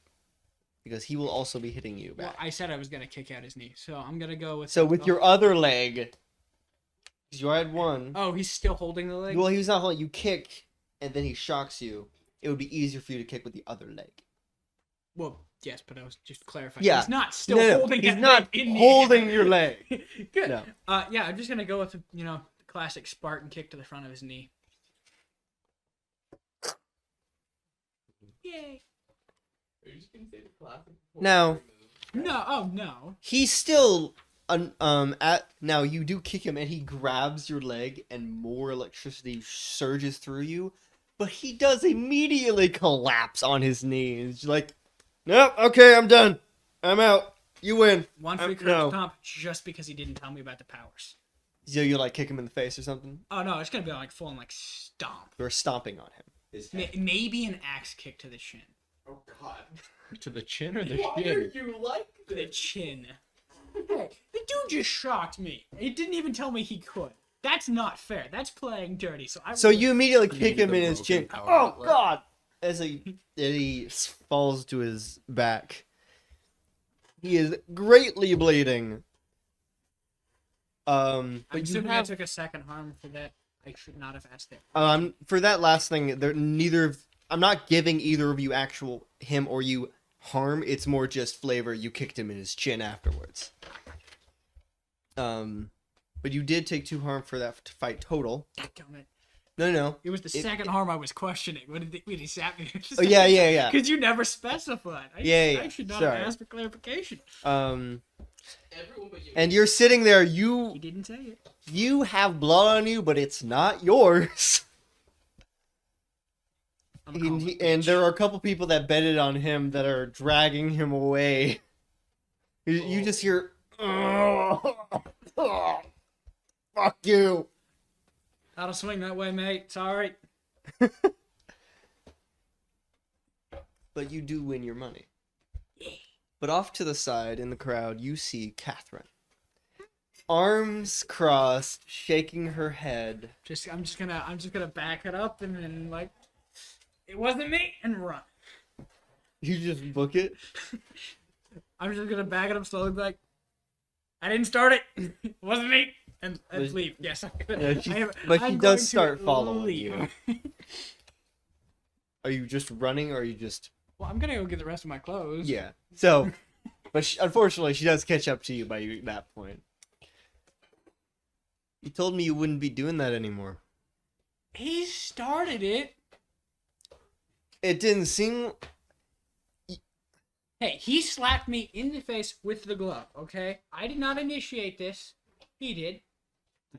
Because he will also be hitting you Well, back. I said I was gonna kick out his knee, so I'm gonna go with. So with your other leg, 'cause you had one. Oh, he's still holding the leg. Well, he was not holding. You kick, and then he shocks you. It would be easier for you to kick with the other leg. Well, yes, but I was just clarifying. Yeah. He's not still No, holding. he's that not leg in the holding air. your leg. Good. No. Yeah, I'm just gonna go with the classic Spartan kick to the front of his knee. Yay. Are you just gonna say the classic? No. No, oh no. He's still now you do kick him and he grabs your leg and more electricity surges through you, but he does immediately collapse on his knees. Like, nope, okay, I'm done. I'm out. You win. One free curb no. stomp just because he didn't tell me about the powers. So you like kick him in the face or something? Oh no, it's gonna be like full on like stomp. Or stomping on him. His Maybe an axe kick to the shin. Oh God. To the chin or the Why are shin? you like The this? chin. Hey, the dude just shocked me. He didn't even tell me he could. That's not fair. That's playing dirty. So you immediately kick needed him the in his broken chin. power Oh outlet. God! As he falls to his back, he is greatly bleeding. But I'm you assuming have I took a second harm for that. I should not have asked that. for that last thing. I'm not giving either of you actual him or you harm. It's more just flavor. You kicked him in his chin afterwards. But you did take 2 harm for that fight total. Dadgummit. No. It was the second harm I was questioning when he sat me. Oh yeah. Because you never specified. Yeah. I should not Sorry. have asked for clarification. Everyone but you. And you're sitting there. He You didn't say it. you have blood on you, but it's not yours. I'm calling And, it, and bitch. there are a couple people that betted on him that are dragging him away. You just hear, fuck you. I'll swing that way, mate. Sorry. But you do win your money. But off to the side in the crowd, you see Catherine. Arms crossed, shaking her head. I'm just gonna back it up and then like, it wasn't me, and run. You just book it. I'm just gonna back it up slowly, be like, I didn't start it. It wasn't me, and But- leave. Yes, I'm Yeah, gonna. she- I am, but she I'm does going to start following leave. you. Are you just running or are you just... Well, I'm gonna go get the rest of my clothes. Yeah. So, but unfortunately, she does catch up to you by that point. You told me you wouldn't be doing that anymore. He started it. It didn't seem... Hey, he slapped me in the face with the glove. Okay, I did not initiate this. He did.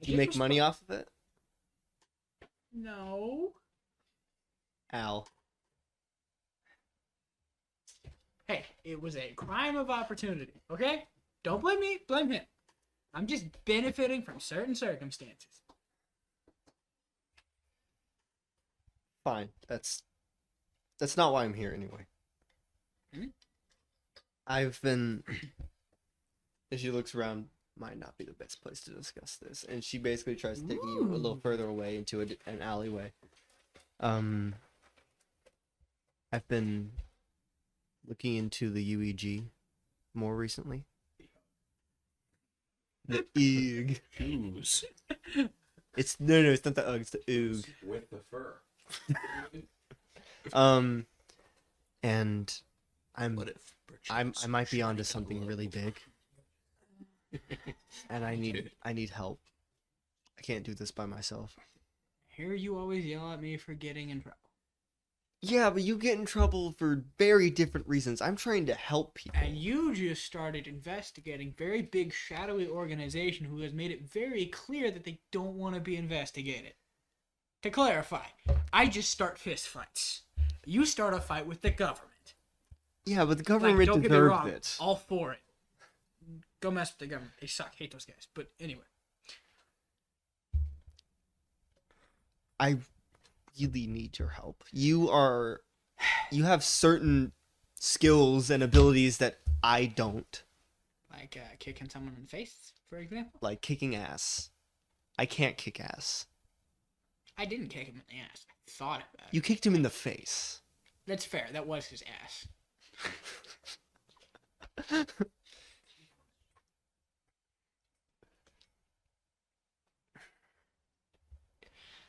Did you make money off of it? No. Al. Hey, it was a crime of opportunity. Okay, don't blame me. Blame him. I'm just benefiting from certain circumstances. Fine. That's not why I'm here anyway. Hmm? I've been And she looks around. Might not be the best place to discuss this. And she basically tries taking you a little further away into an alleyway. I've been looking into the UEG more recently. The Oog. Shoes. It's it's not the Ugg, it's the Oog. With the fur. And What if I perchance might be onto shining something glove? really big. And I need help. I can't do this by myself. Hear you always yell at me for getting in trouble. Yeah, but you get in trouble for very different reasons. I'm trying to help people. And you just started investigating very big shadowy organization who has made it very clear that they don't want to be investigated. To clarify, I just start fist fights. You start a fight with the government. Yeah, but the Like, government don't get me deserved wrong, it. all for it. Go mess with the government. They suck. Hate those guys. But anyway. I really need your help. You have certain skills and abilities that I don't, Like kicking someone in the face, for example. like kicking ass. I can't kick ass. I didn't kick him in the ass. I thought about it. You kicked him in the face. That's fair. That was his ass.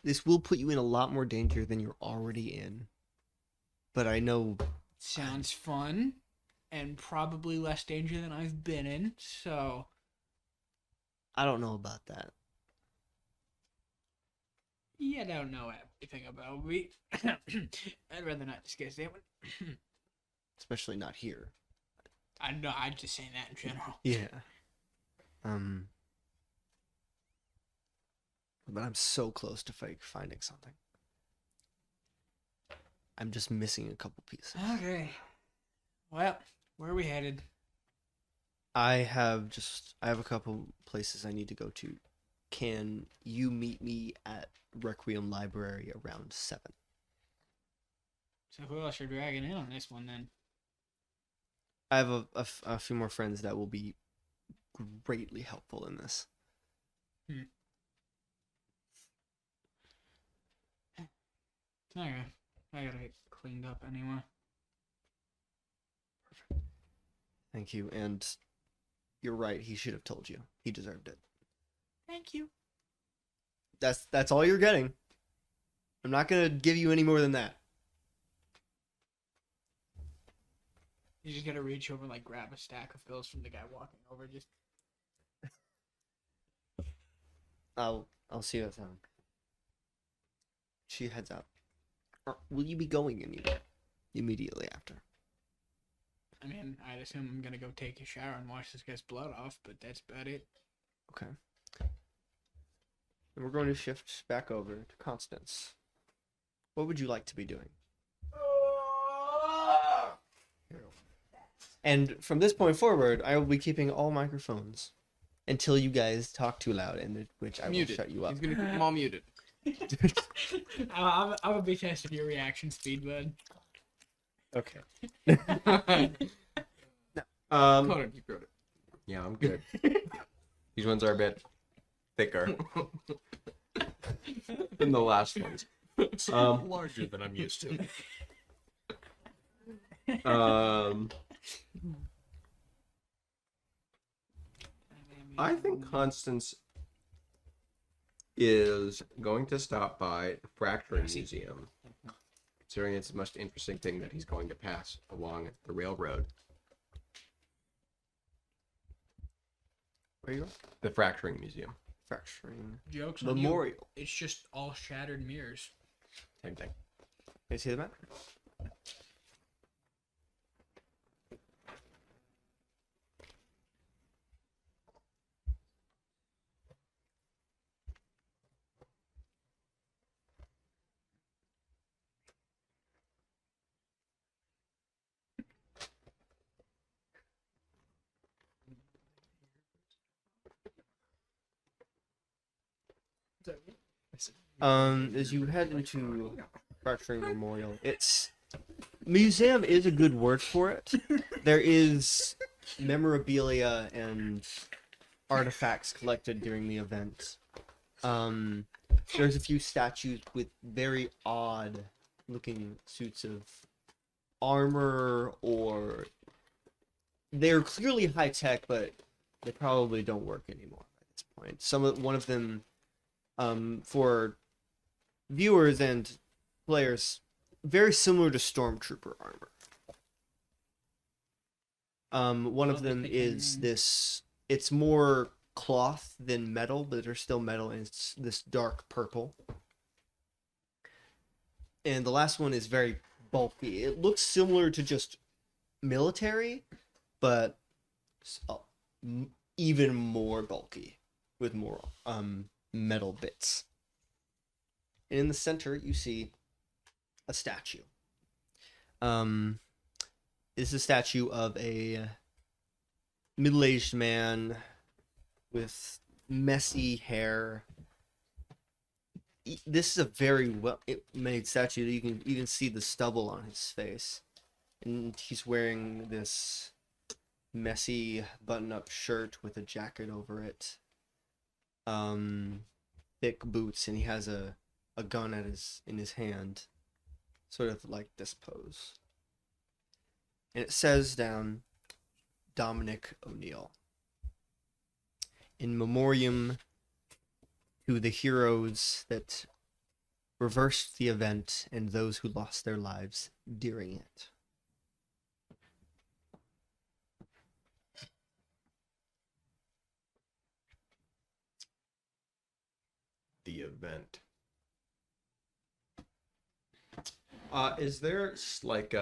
This will put you in a lot more danger than you're already in. But I know Sounds fun. And probably less danger than I've been in. So, I don't know about that. you don't know everything about me. I'd rather not discuss that one. Especially not here. I know. I'm just saying that in general. Yeah. But I'm so close to finding something. I'm just missing a couple pieces. Okay. Well, where are we headed? I have a couple places I need to go to. Can you meet me at Requiem Library around 7? So who else you're dragging in on this one then? I have a few more friends that will be greatly helpful in this. Okay. I gotta get cleaned up anyway. Thank you. And you're right, he should have told you. He deserved it. Thank you. That's all you're getting. I'm not gonna give you any more than that. You just gotta reach over and like grab a stack of bills from the guy walking over. Just I'll see you at 7. She heads out. Will you be going anywhere immediately after? I mean, I'd assume I'm gonna go take a shower and wash this guy's blood off, but that's about it. Okay. And we're going to shift back over to Constance. What would you like to be doing? And from this point forward, I will be keeping all microphones until you guys talk too loud, and which I Muted. will shut you up. He's gonna keep them all muted. I'm gonna be testing your reaction speed, bud. Okay. Connor, you wrote it. Yeah, I'm good. These ones are a bit thicker than the last ones. Larger than I'm used to. I think Constance is going to stop by the Fracturing Museum, considering it's the most interesting thing that he's going to pass along the railroad. Where are you going? The Fracturing Museum. Fracturing Jokes on you. Memorial. It's just all shattered mirrors. Same thing. Can you see the map? As you head into Fracturing Memorial, museum is a good word for it. There is memorabilia and artifacts collected during the event. There's a few statues with very odd looking suits of armor, or they're clearly high tech, but they probably don't work anymore at this point. One of them, for viewers and players, very similar to stormtrooper armor. One of Lovely them thinking. is this. It's more cloth than metal, but they're still metal, and it's this dark purple. And the last one is very bulky. It looks similar to just military, but even more bulky with more metal bits. And in the center, you see a statue. It's a statue of a middle-aged man with messy hair. This is a very well-made statue. You can even see the stubble on his face. And he's wearing this messy button-up shirt with a jacket over it. Thick boots, and he has a gun in his hand. Sort of like this pose. And it says down, Dominic O'Neill. In memoriam to the heroes that reversed the event and those who lost their lives during it. The event. Is there like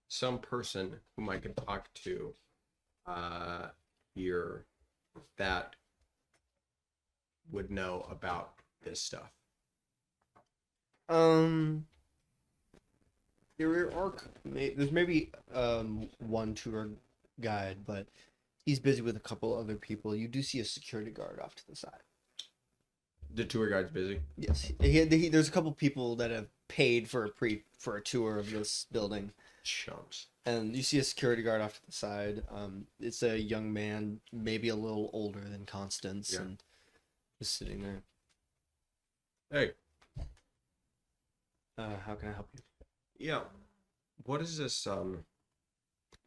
some person whom I could talk to here that would know about this stuff? There's maybe one tour guide, but he's busy with a couple other people. You do see a security guard off to the side. The tour guide's busy. Yes, there's a couple people that have paid for a tour of this building. Chumps. And you see a security guard off to the side. It's a young man, maybe a little older than Constance, Yeah. and just sitting there. Hey. How can I help you? Yeah. What is this?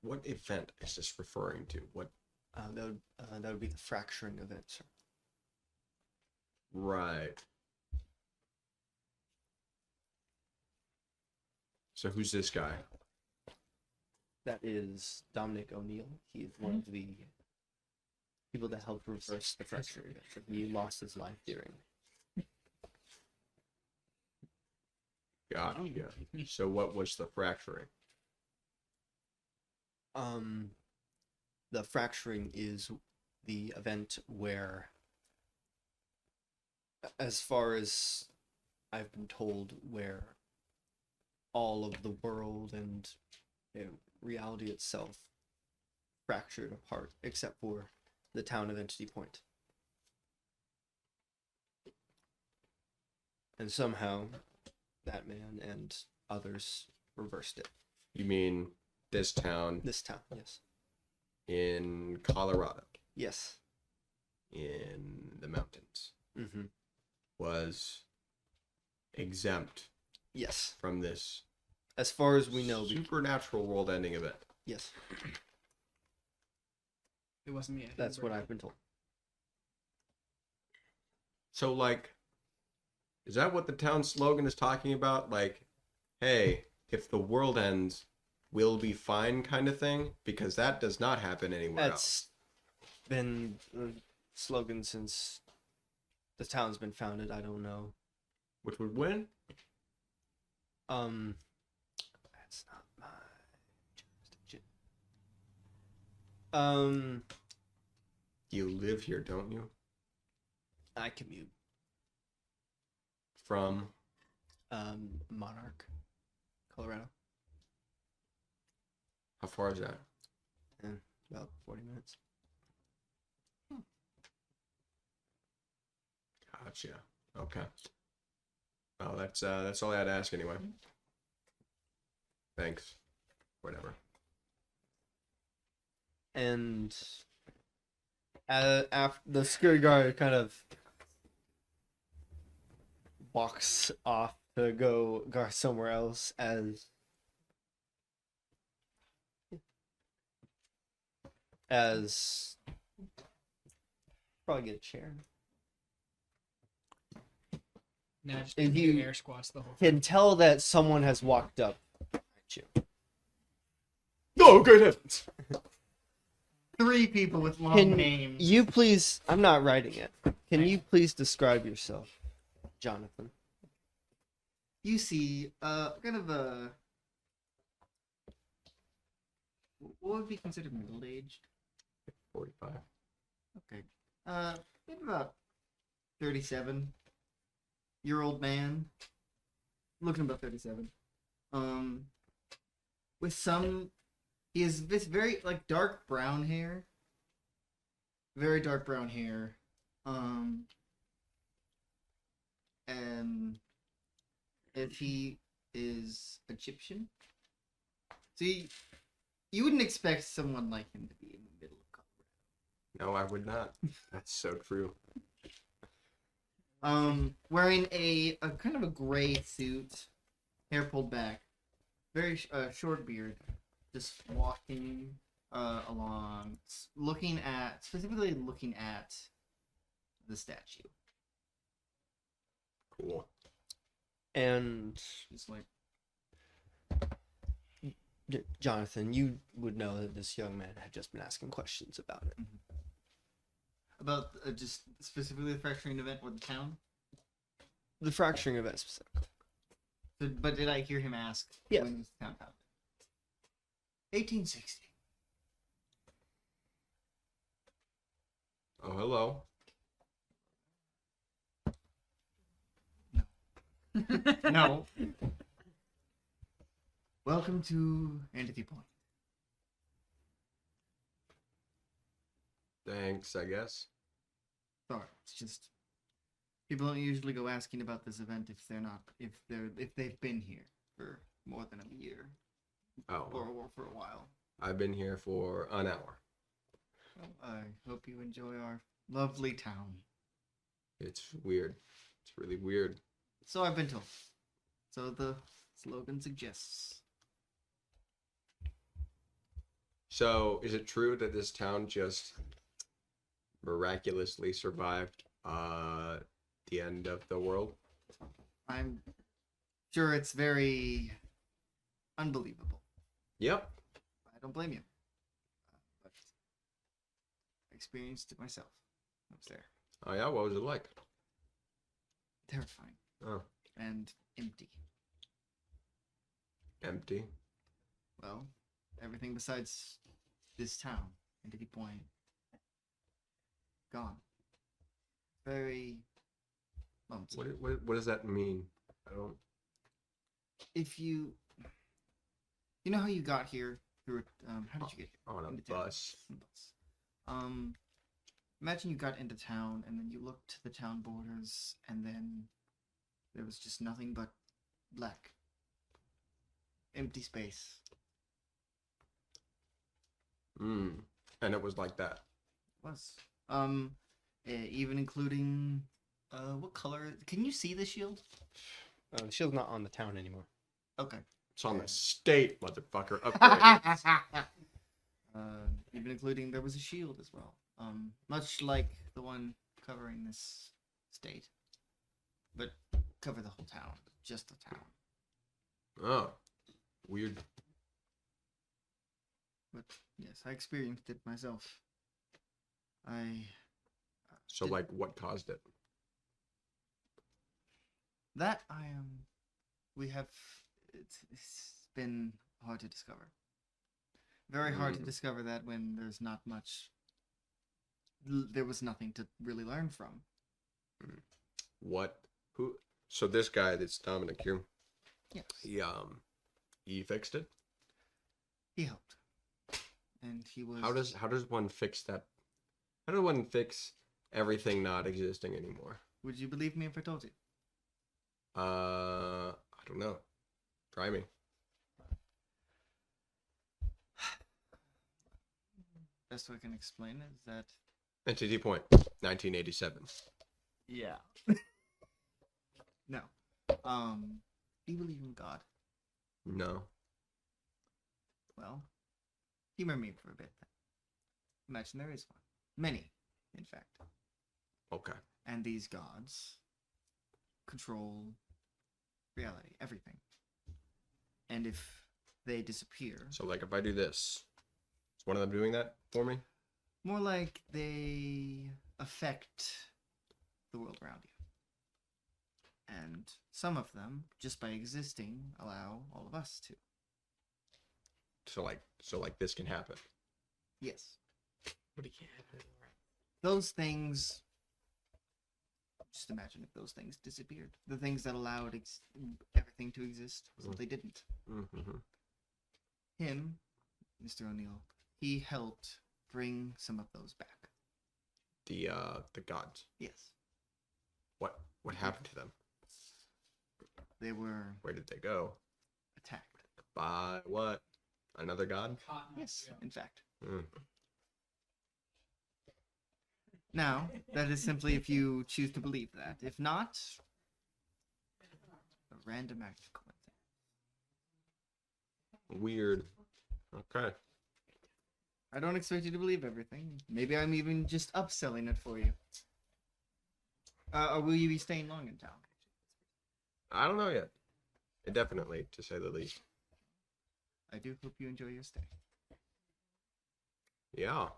What event is this referring to? What? That would be the fracturing event, sir. Right. So who's this guy? That is Dominic O'Neill. He is one of the people that helped reverse the fracture event. He lost his life during. Gotcha. So what was the fracturing? The fracturing is the event where, as far as I've been told, where all of the world and reality itself fractured apart, except for the town of Entity Point. And somehow, that man and others reversed it. You mean this town This town, yes. in Colorado, Yes. in the mountains, Mm-hmm. was exempt Yes. from this As far as we know, supernatural world-ending event? yes. It wasn't me. That's what I've been told. So, like, is that what the town slogan is talking about? Like, hey, if the world ends, we'll be fine kind of thing? Because that does not happen anywhere else. That's been the slogan since the town's been founded. I don't know. Which would win? That's not my jurisdiction. You live here, don't you? I commute. From Monarch, Colorado. how far is that? About 40 minutes. Gotcha. Okay. Oh, that's all I had to ask anyway. Thanks. Whatever. And after the security guard kind of walks off to go somewhere else as probably get a chair. Now just If do you air squats the whole time. can tell that someone has walked up at you. Oh, good heavens! 3 people with long Can names. you please? I'm not writing it. Can you please describe yourself, Jonathan? You see, kind of a. What would be considered middle-aged? 45. Okay. Maybe about 37-year-old man. Looking about 37. With some, he has this very like dark brown hair. Very dark brown hair. And if he is Egyptian, see, you wouldn't expect someone like him to be in the middle of Colorado. No, I would not. That's so true. Wearing a kind of a gray suit, hair pulled back, very short beard, just walking along, specifically looking at the statue. Cool. And Just like, Jonathan, you would know that this young man had just been asking questions about it. about just specifically the fracturing event or the town. The fracturing event specifically. But did I hear him ask Yes. when was the town founded? 1860. Oh, hello. No. Welcome to Entity Point. Thanks, I guess. Sorry, it's just people don't usually go asking about this event if they've been here for more than a year Oh, or for a while. I've been here for an hour. Well, I hope you enjoy our lovely town. It's weird. It's really weird. So I've been told. So the slogan suggests. So, is it true that this town just miraculously survived the end of the world? I'm sure it's very unbelievable. Yep. I don't blame you. But I experienced it myself. I was there. Oh yeah, what was it like? Terrifying. Oh, And empty. empty. Well, everything besides this town, Entity Point, gone. Very lonesome. What does that mean? I don't. If you know how you got here through how did you get here? On a Into town? bus. On a bus. Imagine you got into town and then you looked to the town borders and then there was just nothing but black. Empty space. And it was like that. It was. Even including what color? Can you see the shield? The shield's not on the town anymore. Okay. It's on the state, motherfucker. Upgrade. Even including there was a shield as well. Much like the one covering this state, but cover the whole town, just the town. Oh, weird. But yes, I experienced it myself. So, Did- like, what caused it? That we have. It's been hard to discover. Very hard to discover that when there's not much. There was nothing to really learn from. What? Who? So this guy that's Dominic here, Yes, he fixed it. he helped, and he was. How does one fix that? How does one fix everything not existing anymore? Would you believe me if I told you? I don't know. Try me. Best way I can explain it is that. Entity point. 1987. Yeah. No. Do you believe in God? No. Well, humor me for a bit then. Imagine there is one. Many, in fact. Okay. And these gods control reality, everything. And if they disappear, So like if I do this, is one of them doing that for me? more like they affect the world around you. And some of them, just by existing, allow all of us to. So like this can happen. Yes. What do you have? Those things. Just imagine if those things disappeared. The things that allowed everything to exist, so they didn't. Mm-hmm. Him, Mr. O'Neill, he helped bring some of those back. The gods. Yes. What happened to them? They were Where did they go? attacked. By what? Another god? Yes, in fact. Mm. Now, that is simply if you choose to believe that. If not, a random act of coincidence. Weird. Okay. I don't expect you to believe everything. Maybe I'm even just upselling it for you. Or will you be staying long in town? I don't know yet. Indefinitely, to say the least. I do hope you enjoy your stay. Yeah.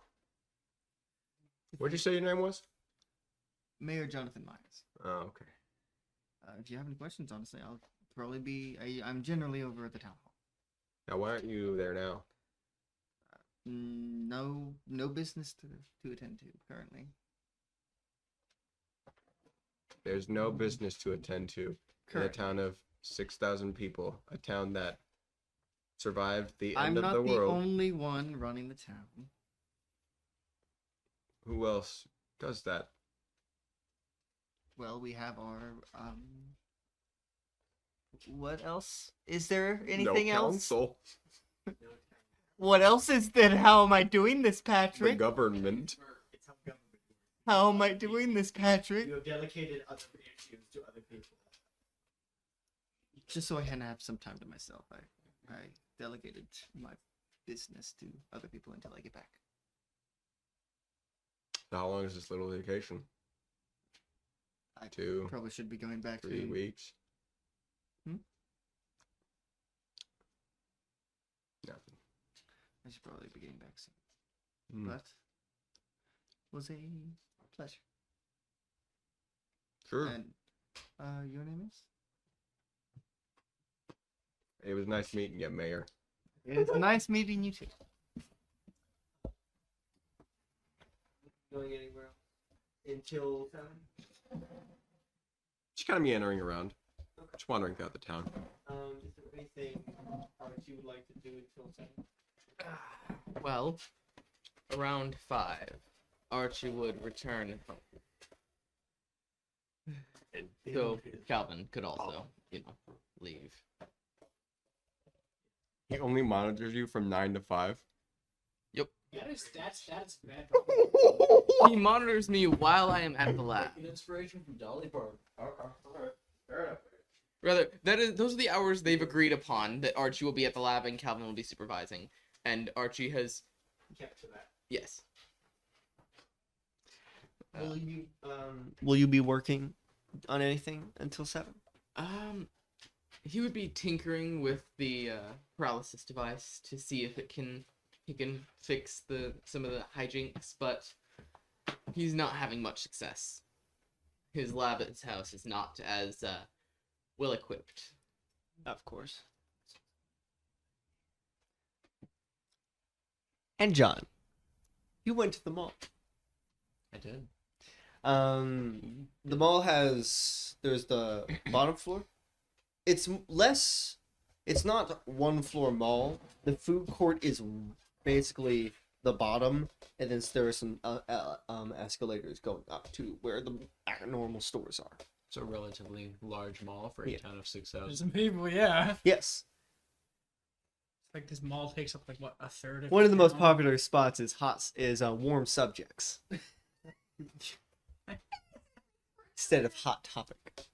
What'd you say your name was? Mayor Jonathan Myers. Oh, okay. If you have any questions, honestly, I'll probably be. I'm generally over at the town hall. Now, why aren't you there now? No business to attend to currently. There's no business to attend to in a Correct. town of 6,000 people, a town that survived the I'm end of not the the world. only one running the town. Who else does that? Well, we have our What else? Is there anything no else? council. What else is there? How am I doing this, The Patrick? government. It's how government works. How am I doing this, Patrick? You have delegated other issues to other people. Just so I can have some time to myself, I delegated my business to other people until I get back. How long is this little vacation? I 2, probably should be going back 3 soon. weeks? Hmm? Nothing. I should probably be getting back soon. Hmm. But was a pleasure. Sure. And your name is? It was nice meeting you, Mayor. It's nice meeting you too. Going anywhere else until 7? Just kind of meandering around. Just wandering throughout the town. Is there anything that you would like to do until 7? Well, around 5, Archie would return home. So Calvin could also, leave. He only monitors you from 9 to 5. That's bad. He monitors me while I am at the lab. An inspiration from Dolly Parton. Alright. Fair enough. Rather, those are the hours they've agreed upon that Archie will be at the lab and Calvin will be supervising. And Archie has, Kept to that. yes. Will you be working on anything until 7? He would be tinkering with the paralysis device to see if he can fix some of the hijinks, but he's not having much success. His lab at his house is not as well equipped. Of course. And John, you went to the mall. I did. The mall there's the bottom floor. It's not one floor mall. The food court is basically the bottom, and then there are some escalators going up to where the normal stores are. It's a relatively large mall for a Yeah. town of There's 6,000. some people, yeah. Yes. Like this mall takes up like what, a third of One of the most town? popular spots is warm subjects instead of hot topic.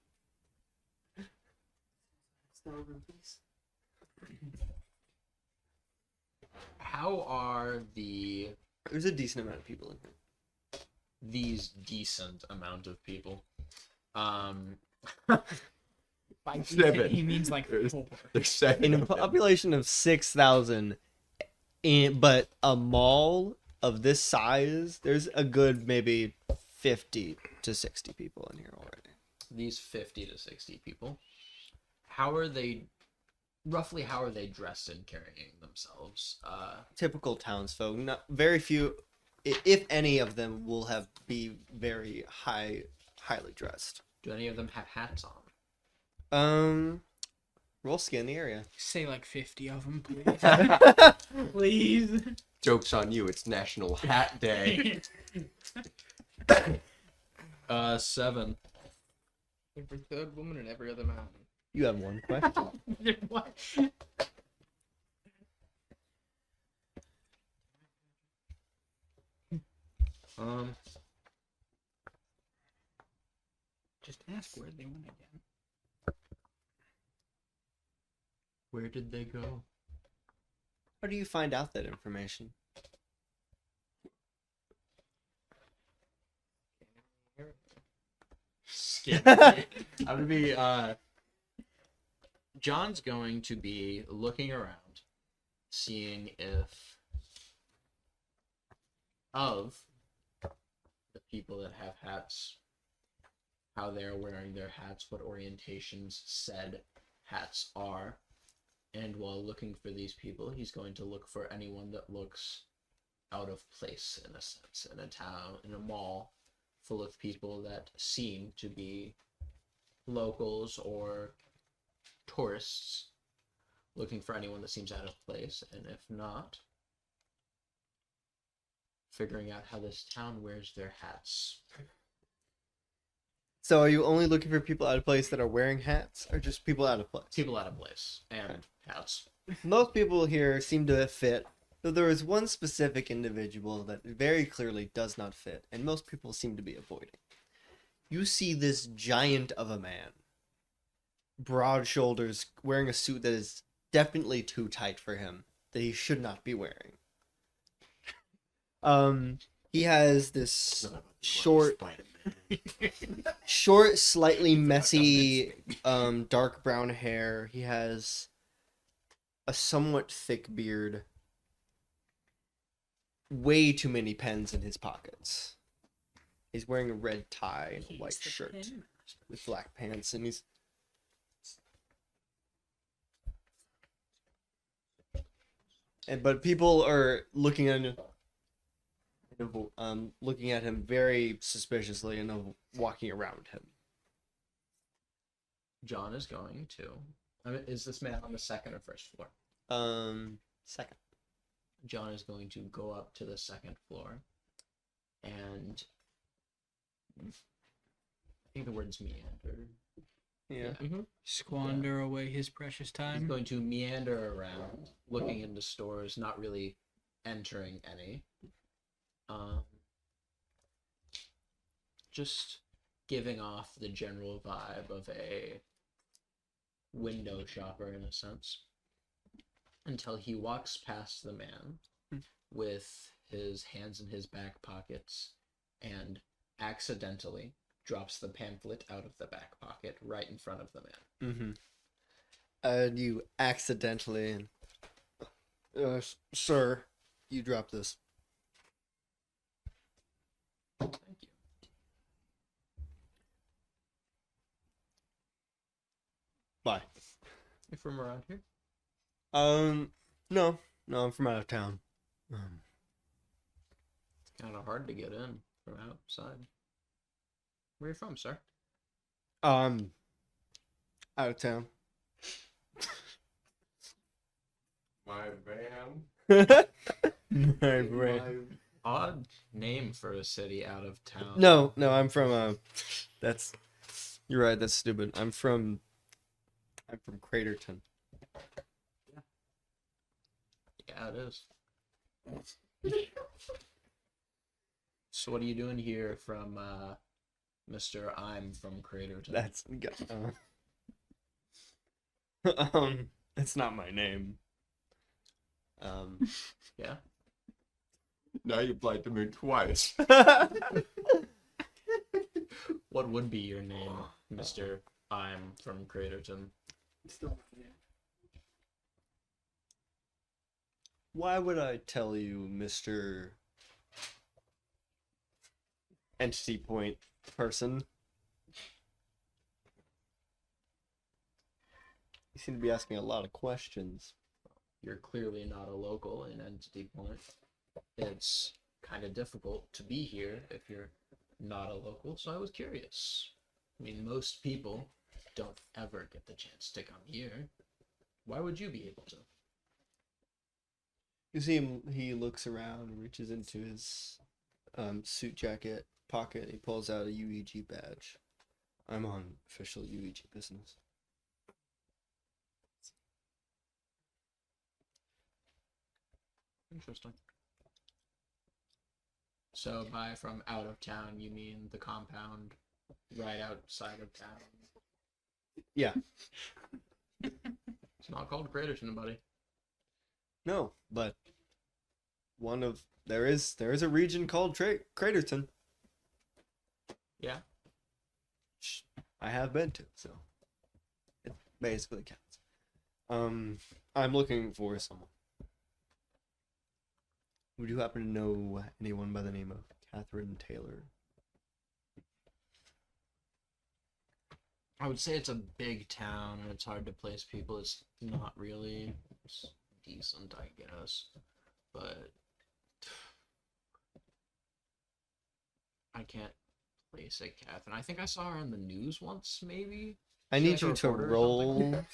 How are There's a decent amount of people in here. these decent amount of people? By Seven. he means like There's- 4. There's 7 In a of them. population of 6,000, but a mall of this size, there's a good maybe 50 to 60 people in here already. These 50 to 60 people, how are they dressed and carrying themselves? Typical townsfolk. Not very few, if any of them, will be very highly dressed. Do any of them have hats on? Roll scan the area. Say like 50 of them, please. Please. Joke's on you, it's National Hat Day. 7. Every third woman and every other man. You have one question. What? Just ask where they went again. Where did they go? How do you find out that information? I'm gonna be John's going to be looking around, seeing if of the people that have hats, how they're wearing their hats, what orientations said hats are. And while looking for these people, he's going to look for anyone that looks out of place, in a sense, in a town, in a mall full of people that seem to be locals or tourists, looking for anyone that seems out of place. And if not, figuring out how this town wears their hats. So are you only looking for people out of place that are wearing hats, or just people out of place? People out of place and hats. Most people here seem to fit, though there is one specific individual that very clearly does not fit, and most people seem to be avoiding. You see this giant of a man, broad shoulders, wearing a suit that is definitely too tight for him, that he should not be wearing. He has this short, slightly messy, dark brown hair. He has a somewhat thick beard. Way too many pens in his pockets. He's wearing a red tie and a white shirt with black pants, and but people are looking at him very suspiciously and walking around him. John is going to. I mean, is this man on the second or first floor? Second. John is going to go up to the second floor, and I think the word's meander. Yeah. Squander away his precious He's time. going to meander around, looking into stores, not really entering any. Just giving off the general vibe of a window shopper in a sense, until he walks past the man with his hands in his back pockets and accidentally drops the pamphlet out of the back pocket right in front of the man. Mm-hmm. And you accidentally, sir, you dropped this. Thank you. Bye. You from around here? No, I'm from out of town. It's kind of hard to get in from outside. Where are you from, sir? Out of town. My van. My brain. Odd name for a city out of town. No, I'm from that's you're right, that's stupid. I'm from Craterton. Yeah, it is. So what are you doing here from Mr. I'm from Craterton? That's it's not my name. Yeah. Now you lied to me twice. What would be your name, Mr. I'm from Craterton? Why would I tell you, Mr. Entity Point person? You seem to be asking a lot of questions. You're clearly not a local in Entity Point. It's kind of difficult to be here if you're not a local, so I was curious. I mean, most people don't ever get the chance to come here. Why would you be able to? You see him, he looks around, reaches into his suit jacket pocket, and he pulls out a UEG badge. I'm on official UEG business. Interesting. So by from out of town, you mean the compound right outside of town? Yeah. It's not called Craterton, buddy. No, but there is a region called Craterton. Yeah. Which I have been to, so it basically counts. I'm looking for someone. Would you happen to know anyone by the name of Catherine Taylor? I would say it's a big town and it's hard to place people. It's not really. It's decent, I guess. But I can't place a Catherine. I think I saw her on the news once, maybe. I Is she need like a you to reporter or roll. something?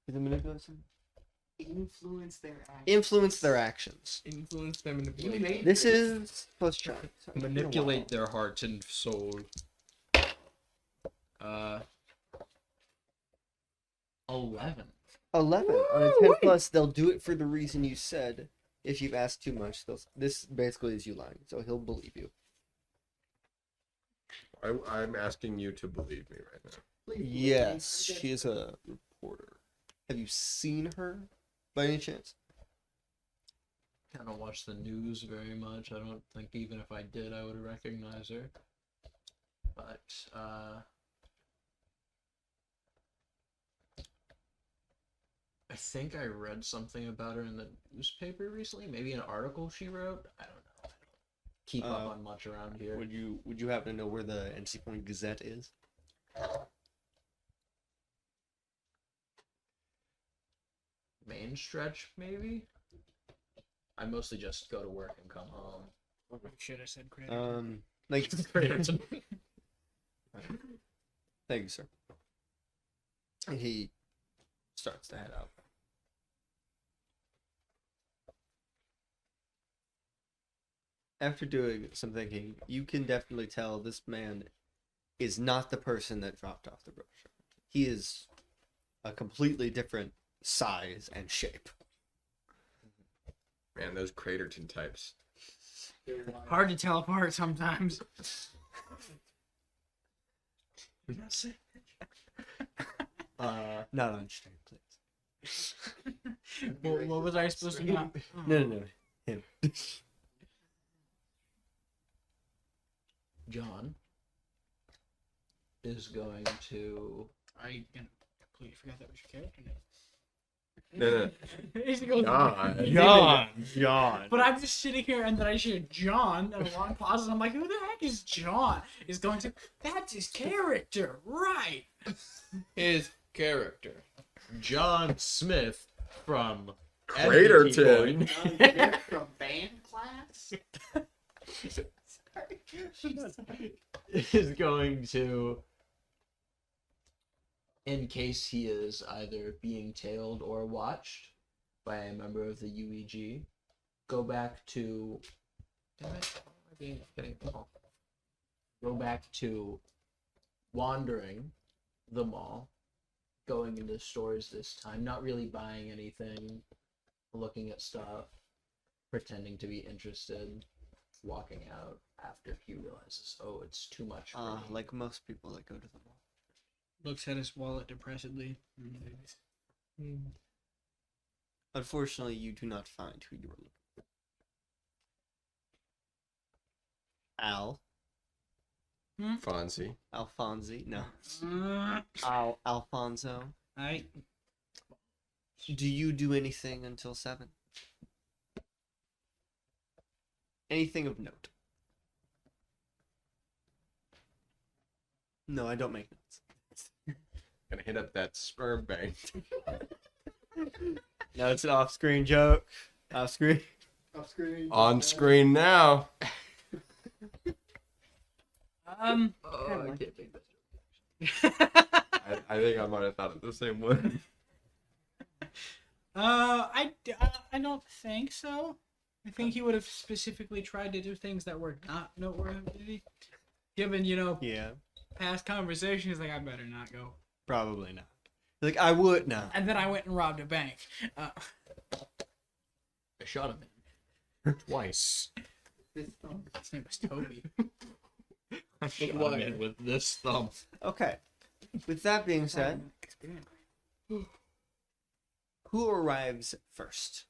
Is it manipulation? Influence their actions. Influence their actions. Influence them in You made This is plus chart. Manipulate their heart and soul. 11. 11 on a 10 plus. They'll do it for the reason you said. If you've asked too much, this basically is you lying, so he'll believe you. I'm asking you to believe me right now. Yes, she is a reporter. Have you seen her by any chance? I don't watch the news very much. I don't think even if I did, I would recognize her. But, I think I read something about her in the newspaper recently. Maybe an article she wrote. I don't know. I don't keep up on much around here. Would you happen to know where the NC Point Gazette is? Main stretch, maybe? I mostly just go to work and come home. Should have said Craterton. Like, Craterton. thank you, sir. And he starts to head out. After doing some thinking, you can definitely tell this man is not the person that dropped off the brochure. He is a completely different size and shape. Man, those Craterton types. Hard to tell apart sometimes. Not on stream, please. What was I supposed to know? No. Him. John is going to. I completely forgot that was your character name. No. He's going John. But I'm just sitting here and then I hear John and a long pause and I'm like, who the heck is John? He's going to. That's his character, right? His character, John Smith from Craterton. From band class? is going to, in case he is either being tailed or watched, by a member of the UEG. Go back to Damn it. Why am I getting a call? go back to wandering the mall, going into stores this time, not really buying anything, looking at stuff, pretending to be interested, walking out after he realizes, oh, it's too much for me. Like most people that go to the mall. Looks at his wallet depressedly. Unfortunately, you do not find who you are looking for. Fonzie. Alfonzi, no. Mm, Alfonso. I Do you do anything until 7? Anything of note? No, I don't make notes. Gonna hit up that sperm bank. No, it's an off-screen joke. Off-screen. Off screen. On screen now. Oh, I can't make that. I think I might have thought it the same way. I don't think so. I think he would have specifically tried to do things that were not noteworthy. Given, Yeah, past conversations, like, I better not go. probably not. Like, I would no. And then I went and robbed a bank. I shot a man. Twice. His name was Toby. I shot a man with this thumb. Okay. With that being said, who arrives first?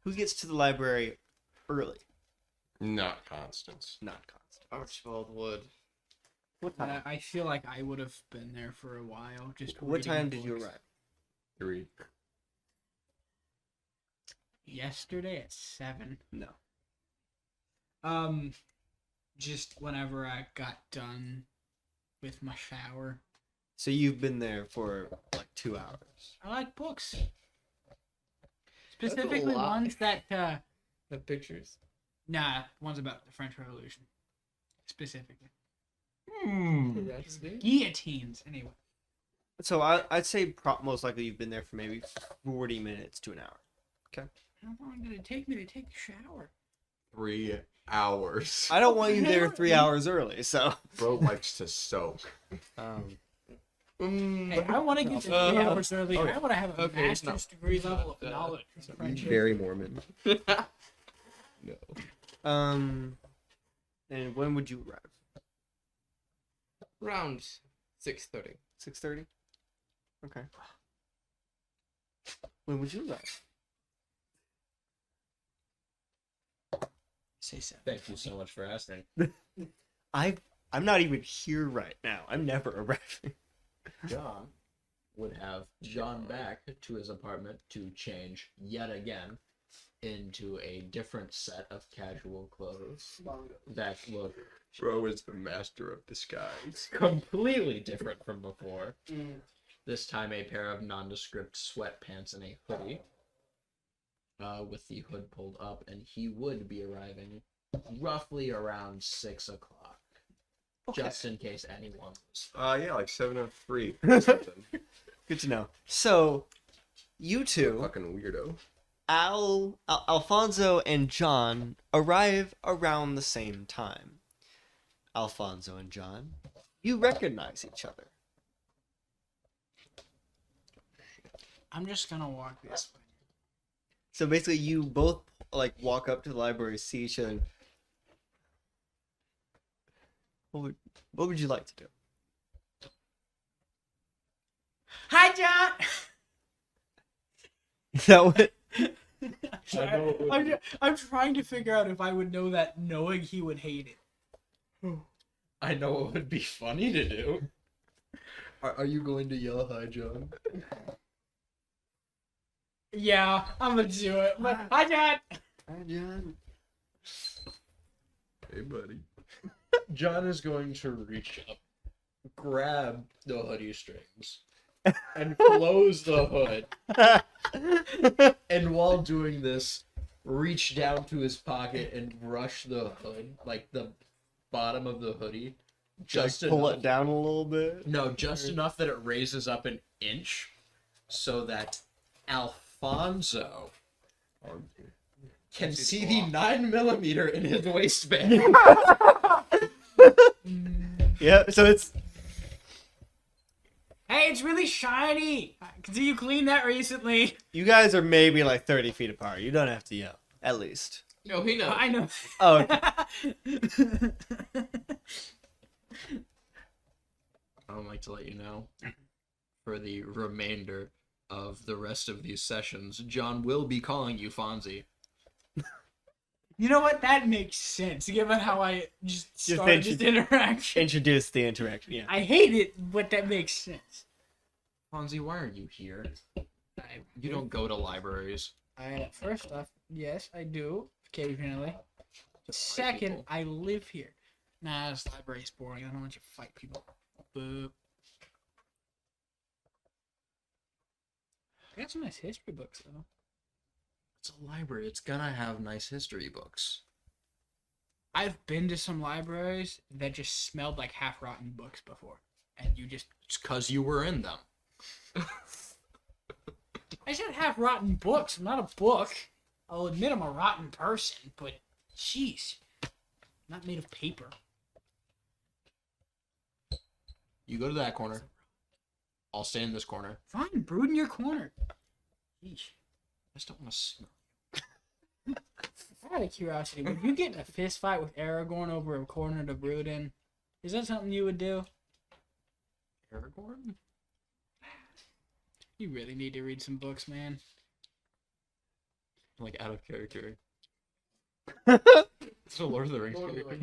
Who gets to the library early? Not Constance. Not Constance. Archibald Wood. What time? I feel like I would have been there for a while. Just What reading time did you books. arrive? 3. Yesterday at 7. No. Just whenever I got done with my shower. So you've been there for like 2 hours. I like books. That's a Specifically lot. ones that The pictures. ones about the French Revolution. Specifically. That's me. Guillotines, anyway. So I'd say most likely you've been there for maybe 40 minutes to an hour. How long did it take me to take a shower? 3 hours. I don't want you there 3 hours early, so. Bro likes to soak. Hey, I want to get to 3 hours early. okay. I want to have a Okay, it's master's degree level of knowledge of friendship. Very Mormon. No. And when would you arrive? Around 6:30. 6:30? Okay. When would you arrive? Say 7. Thank you so much for asking. I'm not even here right now. I'm never arriving. John would have gone back to his apartment to change yet again into a different set of casual clothes that look Bro is the master of disguise. completely different from before. This time a pair of nondescript sweatpants and a hoodie with the hood pulled up, and he would be arriving roughly around 6 o'clock. Okay. Just in case anyone was. Yeah, like 7:03 or something. Good to know. So, you two, Fucking weirdo. Alfonso and John arrive around the same time. Alfonso and John, you recognize each other. I'm just gonna walk this way. So basically, you both like walk up to the library, see each other. And... What would you like to do? Hi, John. Is that what? I'm trying to figure out if I would know that, knowing he would hate it. I know it would be funny to do. Are you going to yell hi, John? Yeah, I'm gonna do it. But hi, John. Hi, John. Hey, buddy. John is going to reach up, grab the hoodie strings, and close the hood. And while doing this, reach down to his pocket and brush the hood, like the bottom of the hoodie, just Like, pull enough. it down a little bit. No, just enough that it raises up an inch, so that Alfonso can see the 9mm in his waistband. Yeah, so it's Hey, it's really shiny. I can see you cleaned that recently. you guys are maybe like 30 feet apart. You don't have to yell, at least. No, he knows. I know. Oh, okay. I would like to let you know, for the remainder of the rest of these sessions, John will be calling you Fonzie. You know what? That makes sense, given how I just started this interaction. Introduce the interaction. Yeah. I hate it, but that makes sense. Fonzie, why are you here? You don't go to libraries. First off, yes, I do occasionally. Second, people. I live here. Nah, this library's boring. I don't want you to fight people. Boop. I got some nice history books though. It's a library. It's gonna have nice history books. I've been to some libraries that just smelled like half-rotten books before, and you just. It's because you were in them. I said half-rotten books. I'm not a book. I'll admit I'm a rotten person, but jeez, I'm not made of paper. You go to that corner. I'll stay in this corner. Fine, brood in your corner. Yeesh. I just don't want to smell. Out of curiosity, would you get in a fist fight with Aragorn over a corner to brood in? Is that something you would do? Aragorn? You really need to read some books, man. Like, out of character. It's a Lord of the Rings character.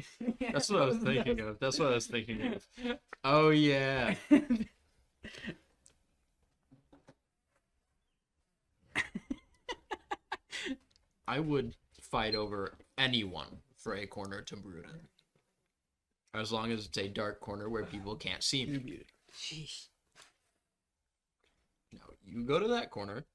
That's what I was thinking of. That's what I was thinking of. Oh, yeah. I would fight over anyone for a corner to brood in. As long as it's a dark corner where people can't see me. Jeez. No, you go to that corner,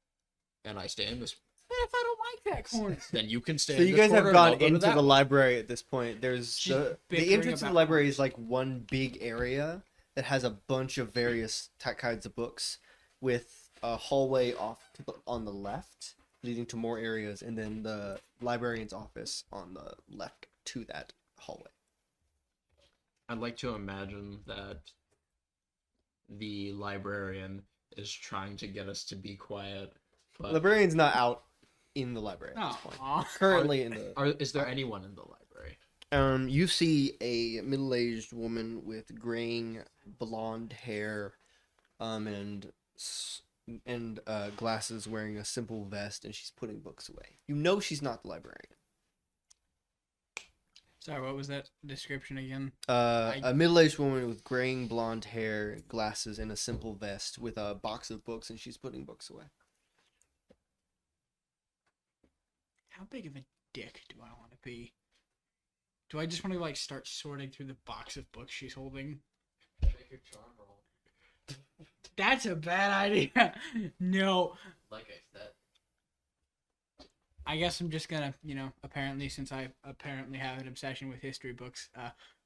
and I stay in this. What if I don't like that corner? Then you can stay So in you this guys corner, have and I'll gone go to into that the one. library at this point. There's Just the bickering entrance to the about library books. is like one big area that has a bunch of various kinds of books, with a hallway off to on the left leading to more areas, and then the librarian's office on the left to that hallway. I'd like to imagine that the librarian is trying to get us to be quiet. But Librarian's not out in the library at this point. Aw. Currently in the is there anyone in the library? you see a middle-aged woman with graying blonde hair, and glasses, wearing a simple vest, and she's putting books away. You know she's not the librarian. Sorry, what was that description again? A middle-aged woman with graying blonde hair, glasses, and a simple vest with a box of books, and she's putting books away. How big of a dick do I want to be? Do I just want to like start sorting through the box of books she's holding? Make your charm roll. That's a bad idea. No. Like I said. I guess I'm just gonna, apparently, since I apparently have an obsession with history books,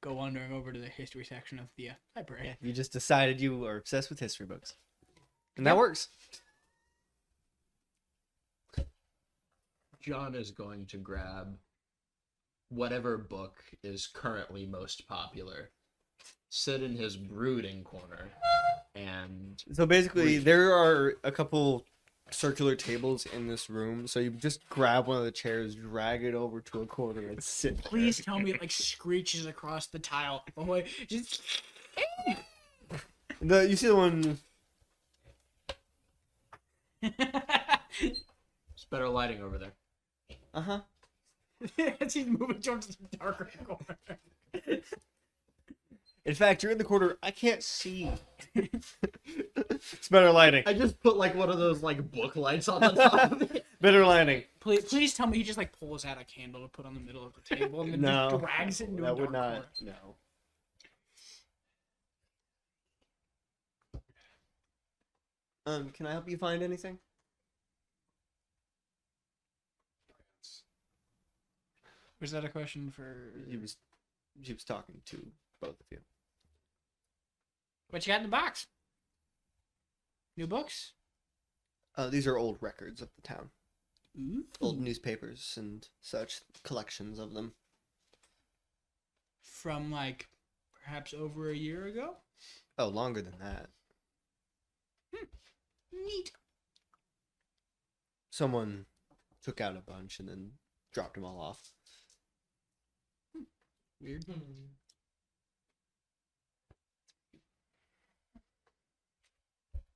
go wandering over to the history section of the library. You just decided you are obsessed with history books, and that works. John is going to grab whatever book is currently most popular, sit in his brooding corner, and So basically, Reach. there are a couple circular tables in this room. So you just grab one of the chairs, drag it over to a corner, and sit. Please tell me it like screeches across the tile. Oh wait, just You see the one. it's better lighting over there. Uh-huh. as he's moving towards the darker corner. In fact, you're in the corner. I can't see. It's better lighting. I just put like one of those like book lights on the top of it. Better lighting. Please tell me he just like pulls out a candle to put on the middle of the table and then No. just drags it into a That dark would not. corner. No. Can I help you find anything? Was that a question for She was talking to both of you. what you got in the box? New books? These are old records of the town. Ooh. Old newspapers and such, collections of them. From like perhaps over a year ago. Oh, longer than that. Neat. Someone took out a bunch and then dropped them all off. Weird.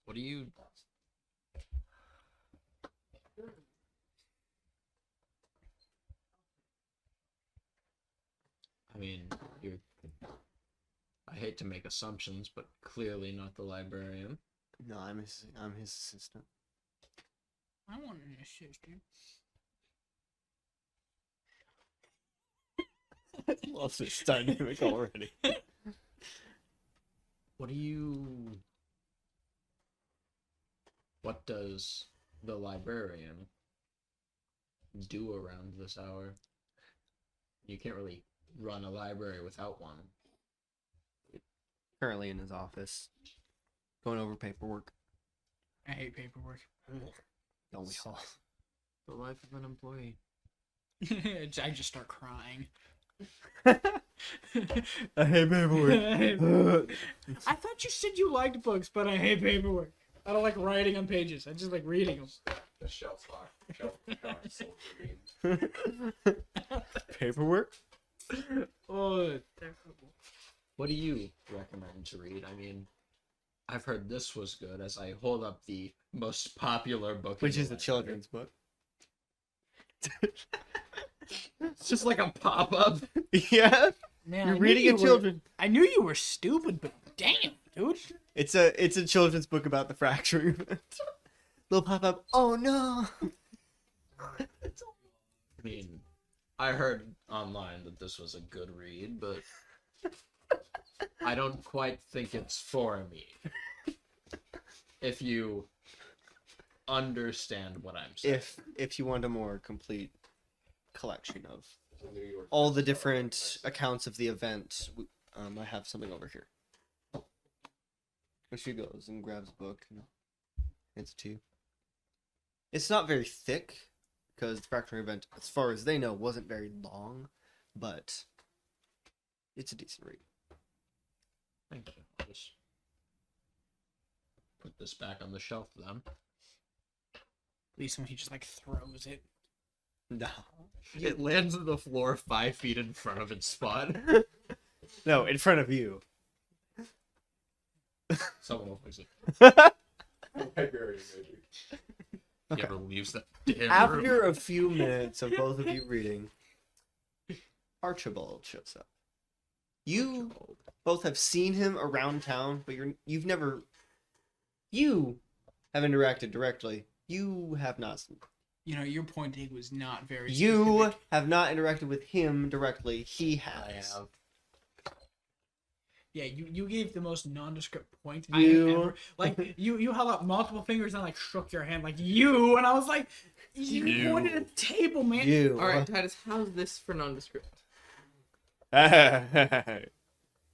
What do you? I mean, you're. I hate to make assumptions, but clearly not the librarian. No, I'm his assistant. I want an assistant. Lost this dynamic already. What do you? What does the librarian do around this hour? You can't really run a library without one. Currently in his office, going over paperwork. I hate paperwork. Don't we all? The life of an employee. I just start crying. I hate paperwork. I thought you said you liked books, but I hate paperwork. I don't like writing on pages. I just like reading them. The shelf lock. Paperwork? Oh, terrible. What do you recommend to read? I mean, I've heard this was good as I hold up the most popular book. Which in is a library. children's book. It's just like a pop-up. Yeah, Man, you're I knew reading you a were- children. I knew you were stupid, but damn, dude. It's a children's book about the fracturing event. Little pop up. Oh no. I mean, I heard online that this was a good read, but I don't quite think it's for me. If you understand what I'm saying. If you want a more complete collection of all the different accounts of the event, I have something over here. She goes and grabs a book and hands it to you. It's not very thick because the fracturing event, as far as they know, wasn't very long, but it's a decent read. Thank you. I'll just put this back on the shelf then. At least when he just like throws it. No, It lands on the floor 5 feet in front of its spot. no, in front of you. Someone will fix it. Librarian magic. Okay. Never leaves that damn room. After a few minutes of both of you reading, Archibald shows up. You both have seen him around town, but you have interacted directly. You have not. You know, your pointing was not very You specific. have not interacted with him directly. He I has. have. Yeah, you gave the most nondescript point You- I have ever. Like you held up multiple fingers and like shook your hand like you, and I was like, you pointed at the table, man. You. All right, Titus, how's this for nondescript?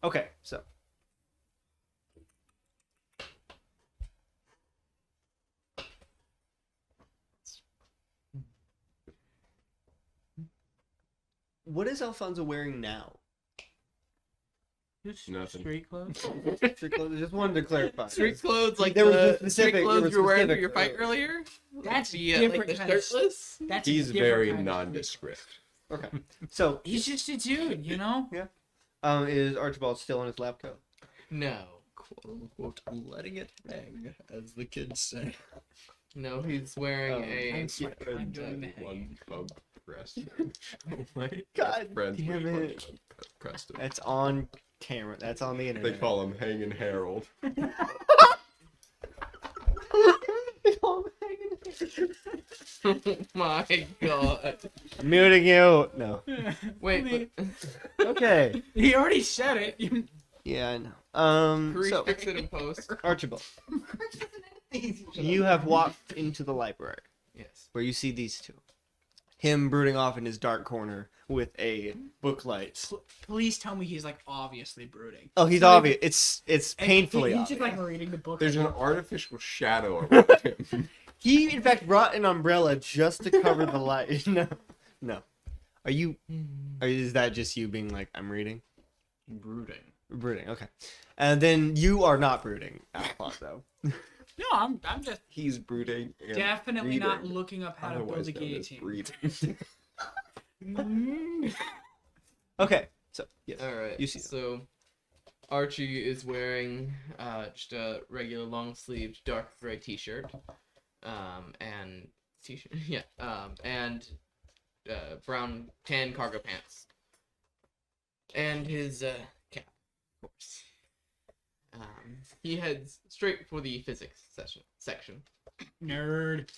Okay, so. What is Alfonso wearing now? Just Nothing. street clothes. Just wanted to clarify. Street clothes, like There was the a specific- street clothes there was you were wearing for specific- your fight earlier. That's the, different like the kind of- shirtless. That's a He's different very kind of- nondescript. Okay, so He's just a dude, you know. is Archibald still in his lab coat? No, Quote unquote, letting it hang, as the kids say. no, he's wearing Oh, a. I'm doing the One pub press. Oh my God Friends damn with it! Preston. That's on camera. That's on the They internet. call him Hanging Harold. They call him Hanging Oh my god! I'm muting you. No. Wait, but Okay. He already said it. Yeah, I know. Kareem So fix it in post. Archibald, you have walked into the library Yes. where you see these two. Him brooding off in his dark corner with a book light. Please tell me he's like obviously brooding. Oh, he's So, like, obvious. It's painfully He's obvious. just like reading the book. There's an artificial shadow around him. He, in fact, brought an umbrella just to cover the light. No. No. Are you... is that just you being like, I'm reading? Brooding. Brooding, okay. And then you are not brooding, Alfonso. No, I'm just He's brooding. and definitely not reading, looking up how to build otherwise a known as guillotine. breathing. Okay, so, yes. All right. You see So Archie is wearing just a regular long-sleeved dark gray t-shirt, and t-shirt, yeah, and brown tan cargo pants, and his cap, of course. He heads straight for the physics section. Nerd.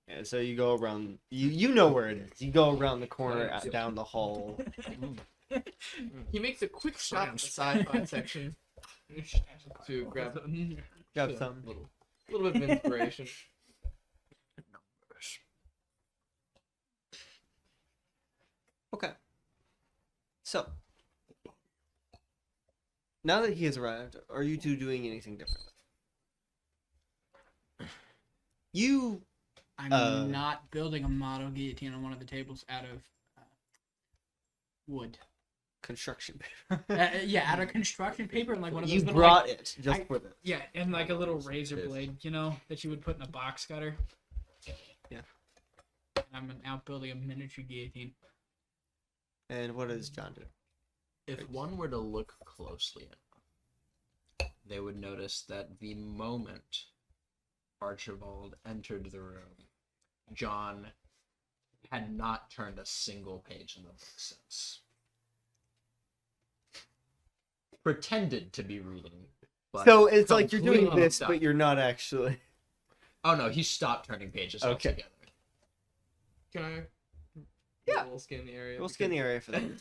Yeah, so you go around... You know where it is. You go around the corner, down the hall. He makes a quick stop at the sci-fi section to grab Got some. little bit of inspiration. Okay. So, now that he has arrived, are you two doing anything differently? You... I'm not building a model guillotine on one of the tables out of wood. construction paper. Yeah, out of construction paper and like one of those You little, brought like, it just for this. yeah, and like a little razor Yes. blade, you know, that you would put in a box cutter. Yeah. And I'm out building a miniature guillotine. And what does John do? If one were to look closely enough, they would notice that the moment Archibald entered the room, John had not turned a single page in the book since. Pretended to be reading. But So it's like you're doing completely this, stopped. but you're not actually. Oh no, he stopped turning pages Okay. altogether. Can I? Yeah. Roll skin the area. Roll skin the area for that. And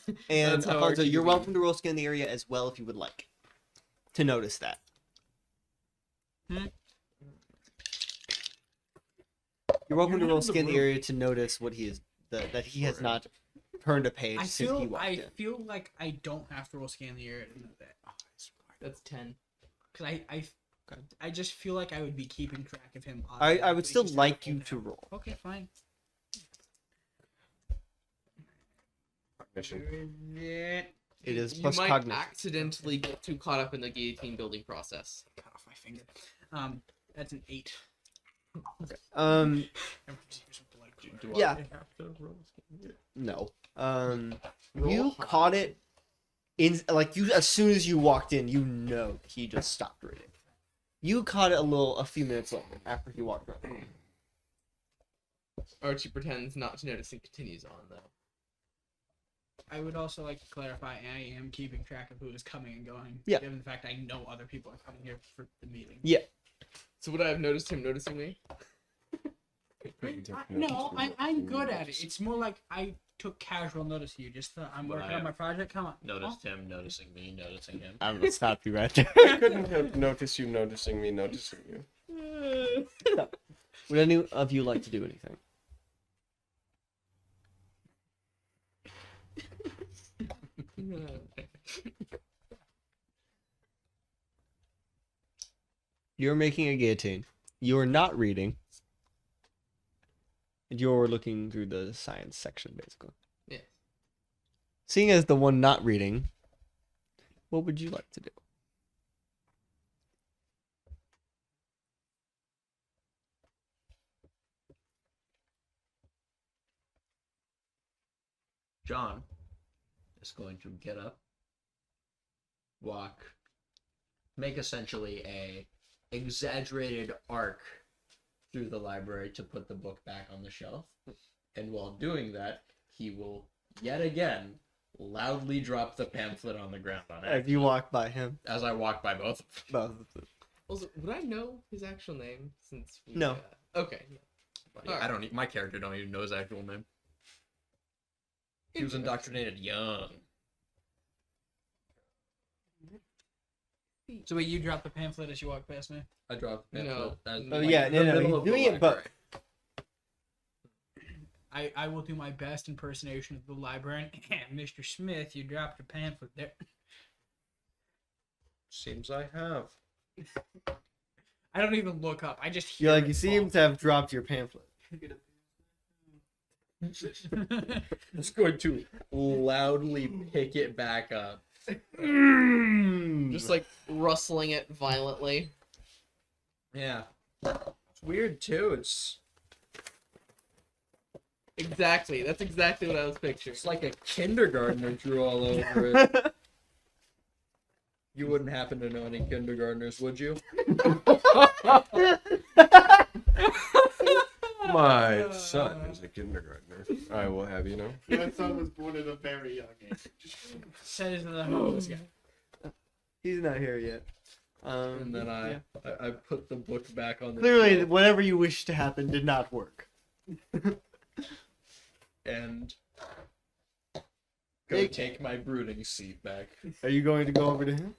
That's how Alfonso, Archie you're would be. welcome to roll skin the area as well if you would like to notice that. You're welcome to roll skin the area to notice what he is that he has not turned a page I since he walked in. feel like I don't have to roll scan the area to know that. That's 10. Because I just feel like I would be keeping track of him. I would automatically still just like to you hold to down. roll. Okay, fine. It is You plus might cognition. accidentally get too caught up in the guillotine building process. Cut off my finger. That's an 8. Um, Do Yeah. I have to roll skin the area? no. Roll You high. caught it in like you as soon as you walked in. You know he just stopped reading. You caught it a few minutes later after he walked around. Archie pretends not to notice and continues on, though. I would also like to clarify I am keeping track of who is coming and going. Yeah. Given the fact I know other people are coming here for the meeting. Yeah. So would I have noticed him noticing me? No, I'm good at it. It's more like I took casual notice of you. Just I'm Well, working I on my project. Come on. Noticed him noticing me, noticing him. I'm gonna stop you right there. I couldn't have noticed you noticing me noticing you. Would any of you like to do anything? You're making a guillotine. You're not reading. And you're looking through the science section, basically. Yes. Seeing as the one not reading, what would you like to do? John is going to get up, walk, make essentially a exaggerated arc through the library to put the book back on the shelf. And while doing that, he will yet again loudly drop the pamphlet on the ground on If it you walk by him, as I walk by both of them. both of them. Also, would I know his actual name since we, No. Okay. I don't. My character don't even know his actual name. He was indoctrinated young. So wait, you dropped the pamphlet as you walked past me. I dropped the No. pamphlet. Oh, yeah, no, he's doing it, but I will do my best impersonation of the librarian. Mr. Smith, you dropped a pamphlet there. Seems I have. I don't even look up. I just hear. You're like, it you seem to have dropped your pamphlet. fall. Just going to loudly pick it back up. Just like rustling it violently. Yeah. It's weird too. It's Exactly. That's exactly what I was picturing. like a kindergartner drew all over it. You wouldn't happen to know any kindergartners, would you? My son is a kindergartner. I will have you know. My son was born at a very young age. Says the homeless guy. He's not here yet. And then I put the book back on the Clearly, shelf whatever you wished to happen did not work. and go Hey. take my brooding seat back. Are you going to go over to him?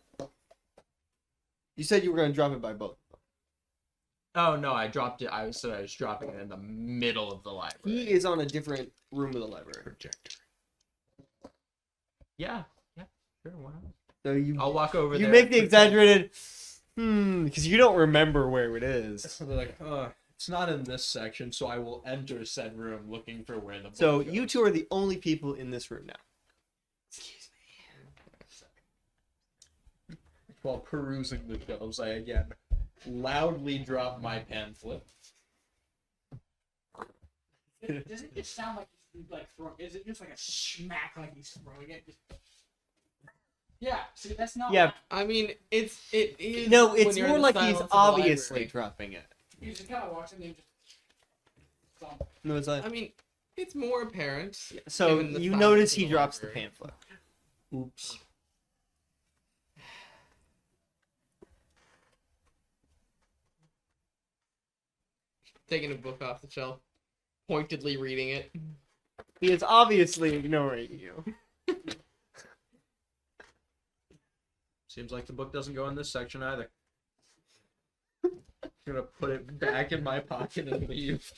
You said you were going to drop it by boat. Oh no, I dropped it. I was dropping it in the middle of the library. He is on a different room of the library. Projector. Yeah, sure. Why not? So you I'll walk over there. make the exaggerated, because you don't remember where it is. So they're like, it's not in this section, so I will enter said room looking for where the book So goes. you two are the only people in this room now. While perusing the shelves, I again loudly drop my pamphlet. Does it just sound like he's like throwing? Is it just like a smack like he's throwing it? Yeah. See, that's not. Yeah. I mean, it is. No, when it's you're in more the like he's silence of the obviously library. dropping it. You just kind of watch and then just. Thump. No, it's like I mean, it's more apparent. so given the you silence notice of he the drops the library. pamphlet. Oops. Taking a book off the shelf, pointedly reading it. He is obviously ignoring you. Seems like the book doesn't go in this section either. I'm gonna put it back in my pocket and leave.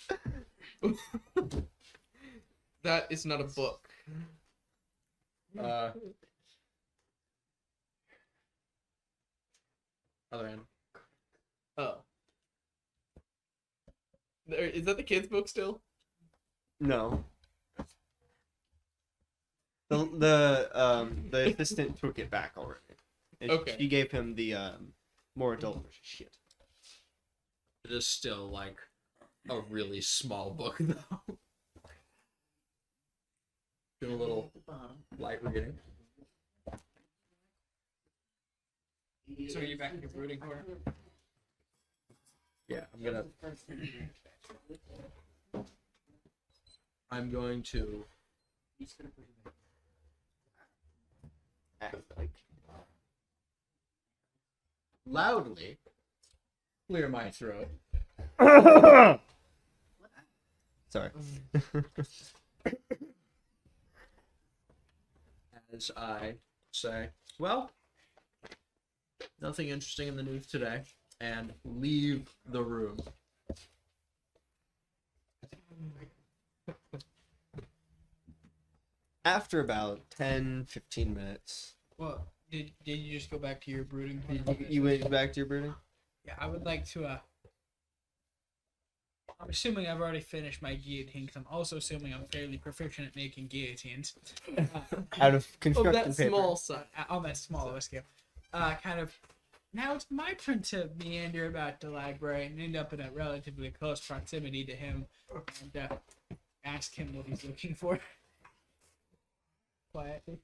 That is not a book. Other hand. Oh. Is that the kid's book still? No. The assistant took it back already. And Okay. She gave him the more adult version. Shit. It is still like a really small book though. Do a little light reading. So you're back in your brooding corner. Yeah, I'm going to Act like. loudly clear my throat Sorry. as I say, well, nothing interesting in the news today, and leave the room. After about 10-15 minutes, Well, did you just go back to your brooding corner? you went back to your brooding? Yeah, I would like to. I'm assuming I've already finished my guillotine because I'm also assuming I'm fairly proficient at making guillotines. Out of Of construction that paper. small size. On that small of a scale. Kind of. Now it's my turn to meander about the library and end up in a relatively close proximity to him and ask him what he's looking for. Quietly.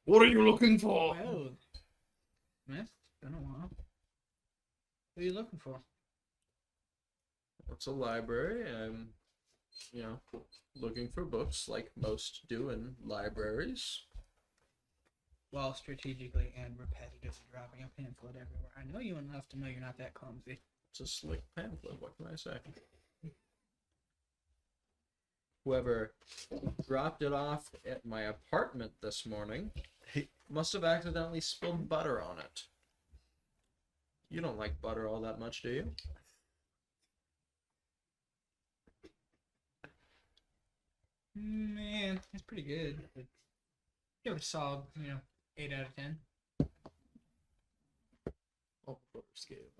What are you looking for? Well, Smith, been a while. What are you looking for? It's a library. I'm, looking for books like most do in libraries. While strategically and repetitively dropping a pamphlet everywhere. I know you enough to know you're not that clumsy. It's a slick pamphlet. What can I say? Whoever dropped it off at my apartment this morning must have accidentally spilled butter on it. You don't like butter all that much, do you? Man, it's pretty good. Give it a solid, 8 out of 10. Oh, quarter scale.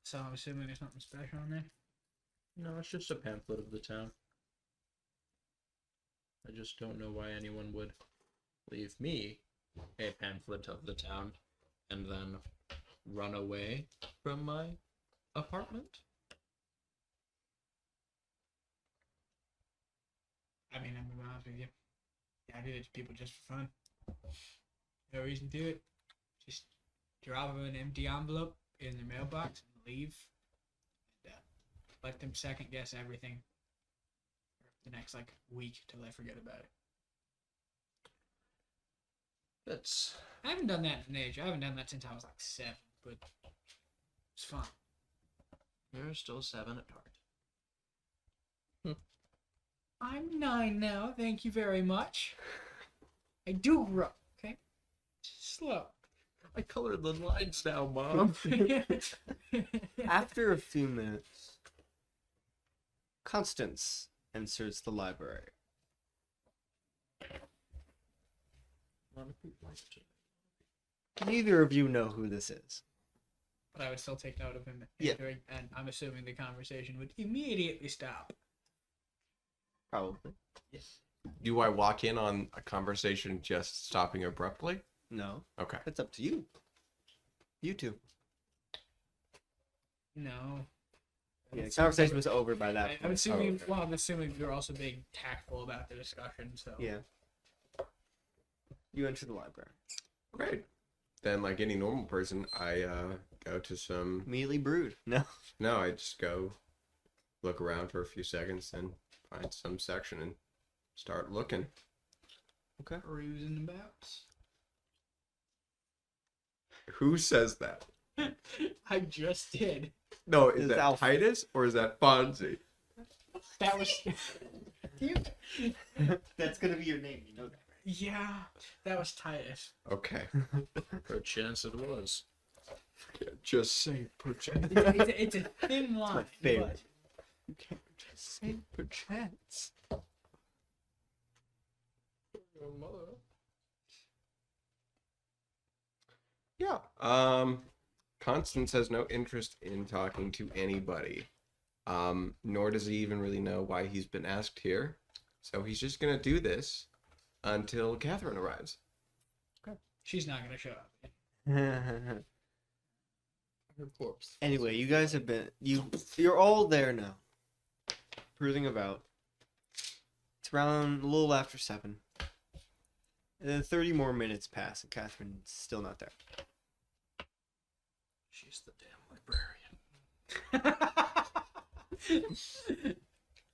So I'm assuming there's nothing special on there. No, it's just a pamphlet of the town. I just don't know why anyone would leave me a pamphlet of the town and then run away from my apartment. I mean, I'm gonna be honest with you. Yeah, I do it to people just for fun. No reason to do it. Just drop them an empty envelope in their mailbox and leave. And, let them second guess everything for the next like week till they forget about it. That's I haven't done that in an age. I haven't done that since I was like 7, but it's fun. you're still 7 at heart. I'm 9 now. Thank you very much. I do grow. Okay, slow. I colored the lines now, Mom. After a few minutes, Constance enters the library. Neither of you know who this is. But I would still take note of him Yeah. entering, and I'm assuming the conversation would immediately stop. Probably. Do I walk in on a conversation just stopping abruptly? No. Okay. That's up to you. You two. No. Yeah, the conversation was over by that I'm point. assuming. okay. Well, I'm assuming you're also being tactful about the discussion. So Yeah. You enter the library. Great. Then, like any normal person, I go to some. Immediately brewed. No. No, I just go look around for a few seconds and find some section and start looking. cruising about. Who says that? I just did. No, is It's that Alpha. Titus or is that Fonzie? That was. You- That's gonna be your name. You know that. yeah, that was Titus. Okay. Perchance it was. Just say perchance. It's a thin line. my favorite. but- You can't just say perchance. Yeah. Constance has no interest in talking to anybody. Nor does he even really know why he's been asked here. So he's just gonna do this until Catherine arrives. She's not gonna show up. Her corpse. Anyway, you guys have been you're all there now. Cruising about. It's around a little after 7. 30 more minutes pass and Catherine's still not there. She's the damn librarian.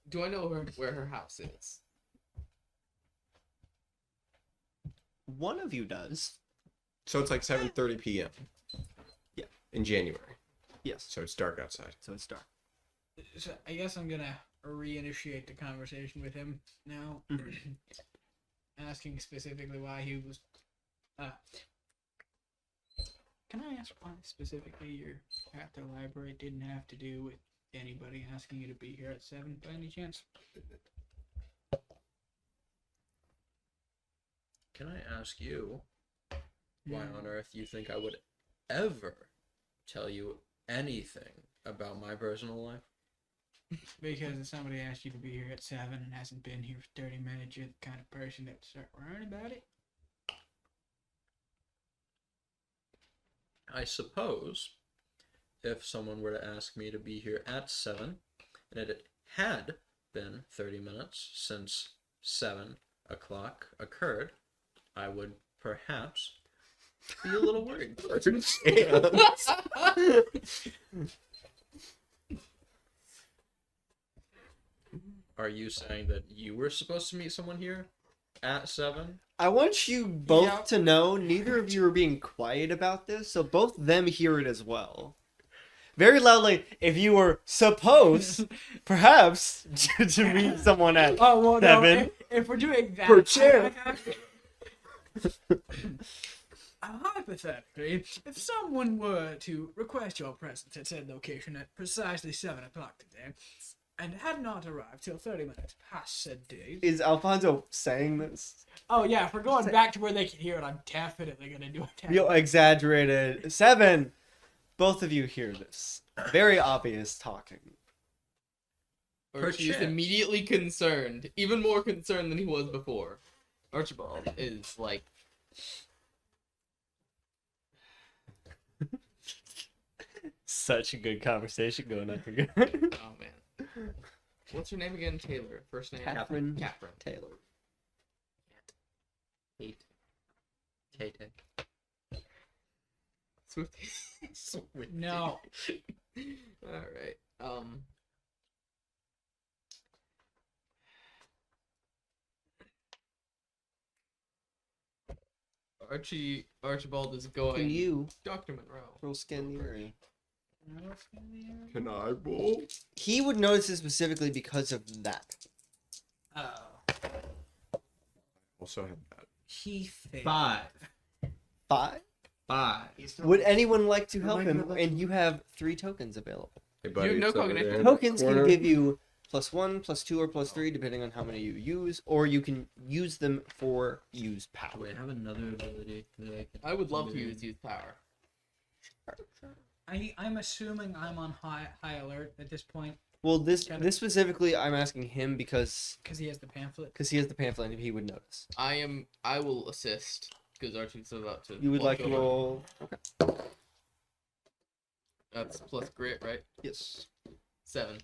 Do I know where her house is? One of you does. So it's like 7:30 p.m. Yeah. In January. Yes. So it's dark outside. So it's dark. So I guess I'm gonna reinitiate the conversation with him now, asking specifically why he was. Can I ask why specifically you're at the library didn't have to do with anybody asking you to be here at 7 by any chance? Can I ask you why on earth you think I would ever tell you anything about my personal life? Because if somebody asked you to be here at 7 and hasn't been here for 30 minutes, you're the kind of person that start worrying about it. I suppose if someone were to ask me to be here at 7 and it had been 30 minutes since 7 o'clock occurred, I would perhaps be a little worried. Are you saying that you were supposed to meet someone here at 7? I want you both Yeah. to know neither of you are being quiet about this, so both them hear it as well. Very loudly, if you were supposed, perhaps, to meet someone at Oh, well, no, 7. if we're doing that, Per chair. Hypothetically, if someone were to request your presence at said location at precisely 7 o'clock today, and had not arrived till 30 minutes past said date. Is Alfonso saying this? Oh, yeah, if we're going back to where they can hear it, I'm definitely going to do it. Real exaggerated. 7. Both of you hear this. Very obvious talking. Archie is Perchance. immediately concerned, even more concerned than he was before. Archibald is like, Such a good conversation going on here. oh man. What's her name again? Taylor. First name? Catherine Catherine. Taylor. Tate. Swifty. No. Alright. Archibald is going. Can you Dr. Monroe. roll scan the area? Can I roll? He would notice it specifically because of that. Oh. Also have that. He failed. 5. 5? He's Would anyone like to help Am I him? gonna let And you have 3 tokens available. Hey, You have no it's over cognition. there in the Tokens can corner. give you +1, +2, or +3, depending on how many you use, or you can use them for use power. Wait, I have another ability that I can. I would love to use power. I'm assuming I'm on high alert at this point Well, this Can I- this specifically, I'm asking him because because he has the pamphlet. he has the pamphlet and he would notice. I will assist because Archie's about to. You would walk like to over. roll? Okay. That's plus grit, right? Yes. 7.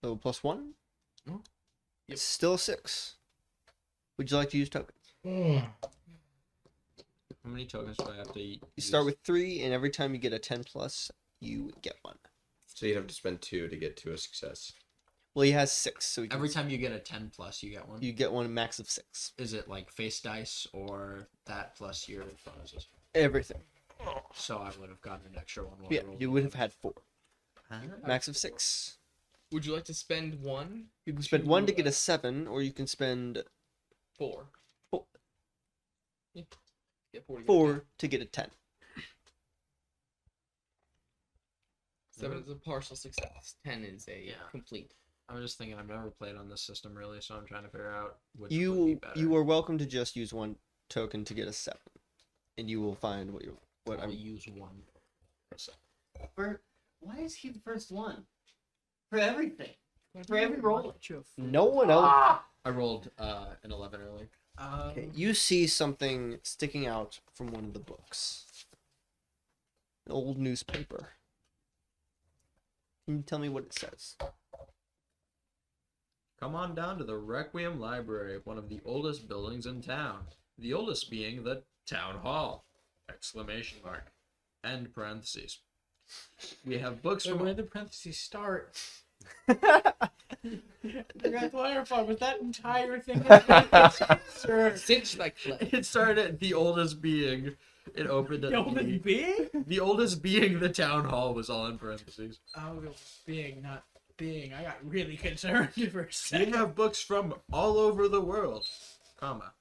So +1. Mhm. Yep. It's still a 6. Would you like to use tokens? How many tokens do I have to use? You start with 3, and every time you get a 10+, you get 1. So you'd have to spend 2 to get to a success. Well, he has 6, so he can, Every time you get a 10 plus, you get one. you get one max of 6. Is it like face dice or that plus your bonuses? Everything. So I would have gotten an extra one. While Yeah, I rolled you would have had 4. Huh? Max of 6. Would you like to spend 1? You can spend 1 to get a 7, or you can spend 4. Four. Yeah. Get 40. 4 to get a 10. 7 is a partial success. 10 is a Yeah. complete. I'm just thinking I've never played on this system really, so I'm trying to figure out which would be You better. you are welcome to just use 1 token to get a 7, and you will find what I'll I'm. use one. Why is he the first one? For everything. For every roll. No one else. I rolled an 11 earlier. Okay, you see something sticking out from one of the books. An old newspaper. Can you tell me what it says? Come on down to the Requiem Library, one of the oldest buildings in town. The oldest being the Town Hall! Exclamation mark. End parentheses. We have books Wait, from where the parentheses start? You got to clarify, was that entire thing? Sure. Cinch like flesh. It started at the oldest being. It opened at The oldest being? the oldest being the town hall was all in parentheses. Oh, being, not being. I got really concerned for a We second. have books from all over the world, comma,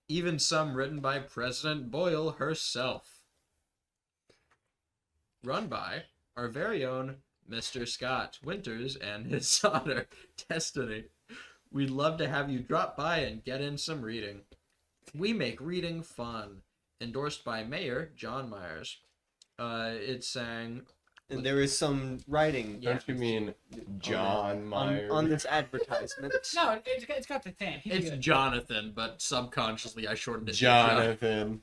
even some written by President Boyle herself. Run by our very own Mr. Scott Winters and his daughter, Destiny. We'd love to have you drop by and get in some reading. We make reading fun. Endorsed by Mayor John Myers. It's saying And there is some writing Don't you mean John Myers? on this advertisement. No, it's got the thing. He's it's good. Jonathan, but subconsciously I shortened it to John. Jonathan.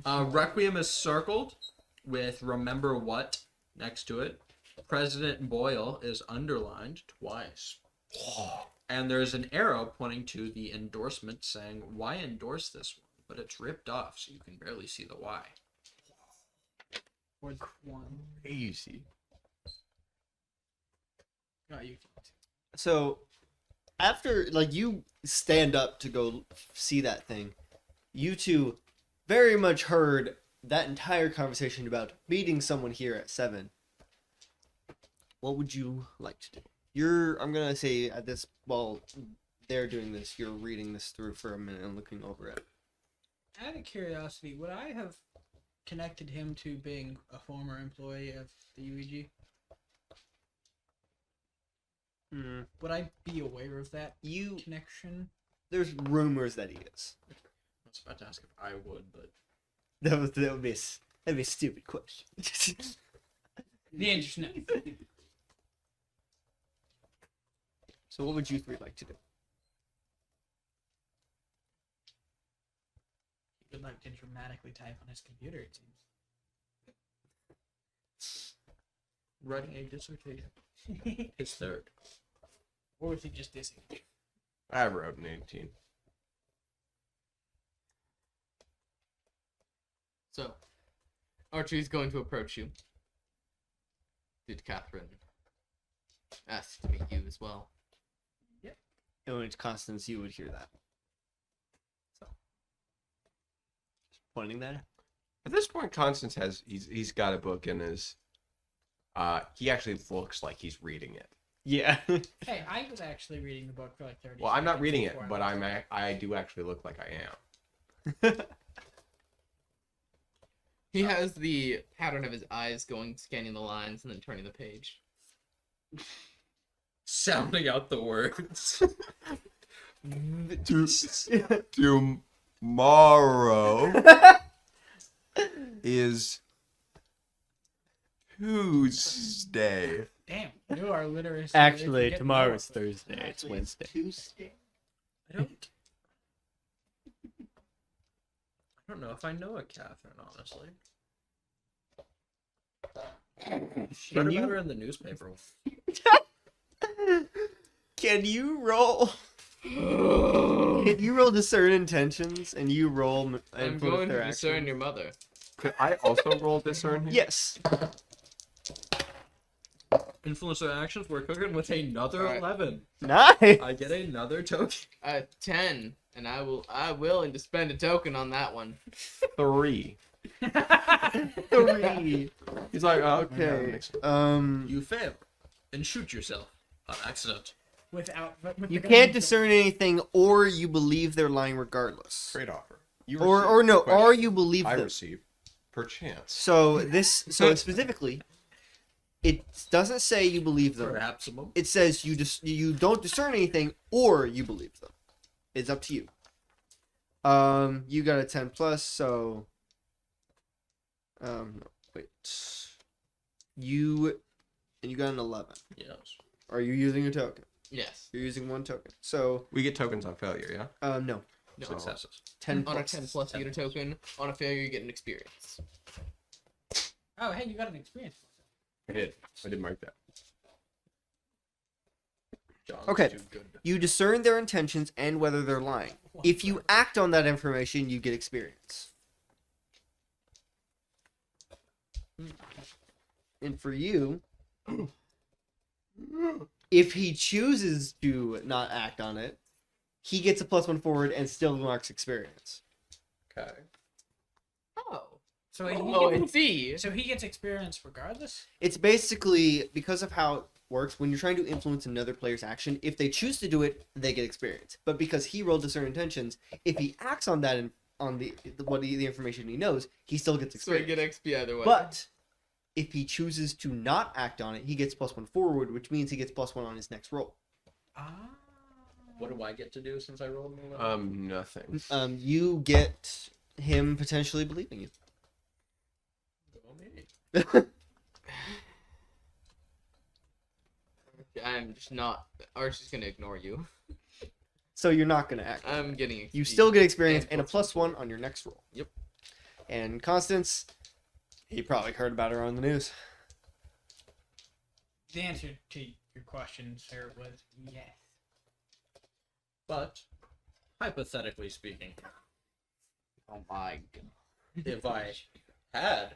Requiem is circled with remember what next to it. President Boyle is underlined twice. And there's an arrow pointing to the endorsement saying, why endorse this one? But it's ripped off, so you can barely see the why. Or one. Crazy. Oh, you. So, after you stand up to go see that thing, you two very much heard that entire conversation about meeting someone here at 7. What would you like to do? I'm gonna say at this, while they're doing this, you're reading this through for a minute and looking over it. Out of curiosity, would I have connected him to being a former employee of the UEG? Would I be aware of that connection? There's rumors that he is. I was about to ask if I would, but That'd be a stupid question. The answer's no. So what would you three like to do? He would like to dramatically type on his computer, it seems. Writing a dissertation. His third. Or is he just dissing? I wrote an 18. So, Archie's going to approach you. Did Catherine ask to meet you as well? And when it's Constance, you would hear that. So, just pointing that out. At this point, Constance he's got a book in his. He actually looks like he's reading it. Yeah. Hey, I was actually reading the book for like 30 Well, I'm not seconds reading it, before but left. I do actually look like I am. He has the pattern of his eyes going, scanning the lines, and then turning the page. Sounding out the words. Tomorrow is Tuesday. Damn, you are literacy. Actually, Get tomorrow's lower. Thursday. It's Wednesday. I don't know if I know a Catherine, honestly. Read you- about her in the newspaper. Can you roll? Can you roll discern intentions and you roll I'm influence going their to discern actions? your mother. Could I also roll discern? Yes. Influence their actions. We're cooking with another Alright. 11. Nice. I get another token. 10, and I willing to spend a token on that one. 3. 3. He's like, oh, Okay. You fail and shoot yourself on accident. Without, with You the can't gun- discern anything, or you believe they're lying regardless. Great offer. You Or receive no, question. or you believe I them. receive perchance. So specifically, it doesn't say you believe them. Perhaps a moment. It says you don't discern anything, or you believe them. It's up to you. You got a 10 plus, so no, wait. You got an 11. Yes. Are you using a token? Yes. You're using one token. So We get tokens on failure, yeah? no. No. Successes. 10 On a plus. 10 plus, you get a token. On a failure, you get an experience. Oh, hey, you got an experience. I did. I did mark that. John's Okay. too good. You discern their intentions and whether they're lying. If you act on that information, you get experience. And for you, if he chooses to not act on it, he gets a +1 forward and still marks experience. Okay. Oh. So he, Oh, I see. so he gets experience regardless? It's basically because of how it works when you're trying to influence another player's action. If they choose to do it, they get experience. But because he rolled discern intentions, if he acts on that the information he knows, he still gets So I experience. get XP either way. But if he chooses to not act on it, he gets +1 forward, which means he gets +1 on his next roll. Ah. What do I get to do since I rolled an 11? Nothing. You get him potentially believing you. Go me. I'm just not. Archie's gonna ignore you. So you're not gonna act. I'm getting XP. You still get experience and a plus +1 on your next roll. Yep. And Constance, he probably heard about her on the news. The answer to your question, sir, was yes. But, hypothetically speaking, Oh my god. if I had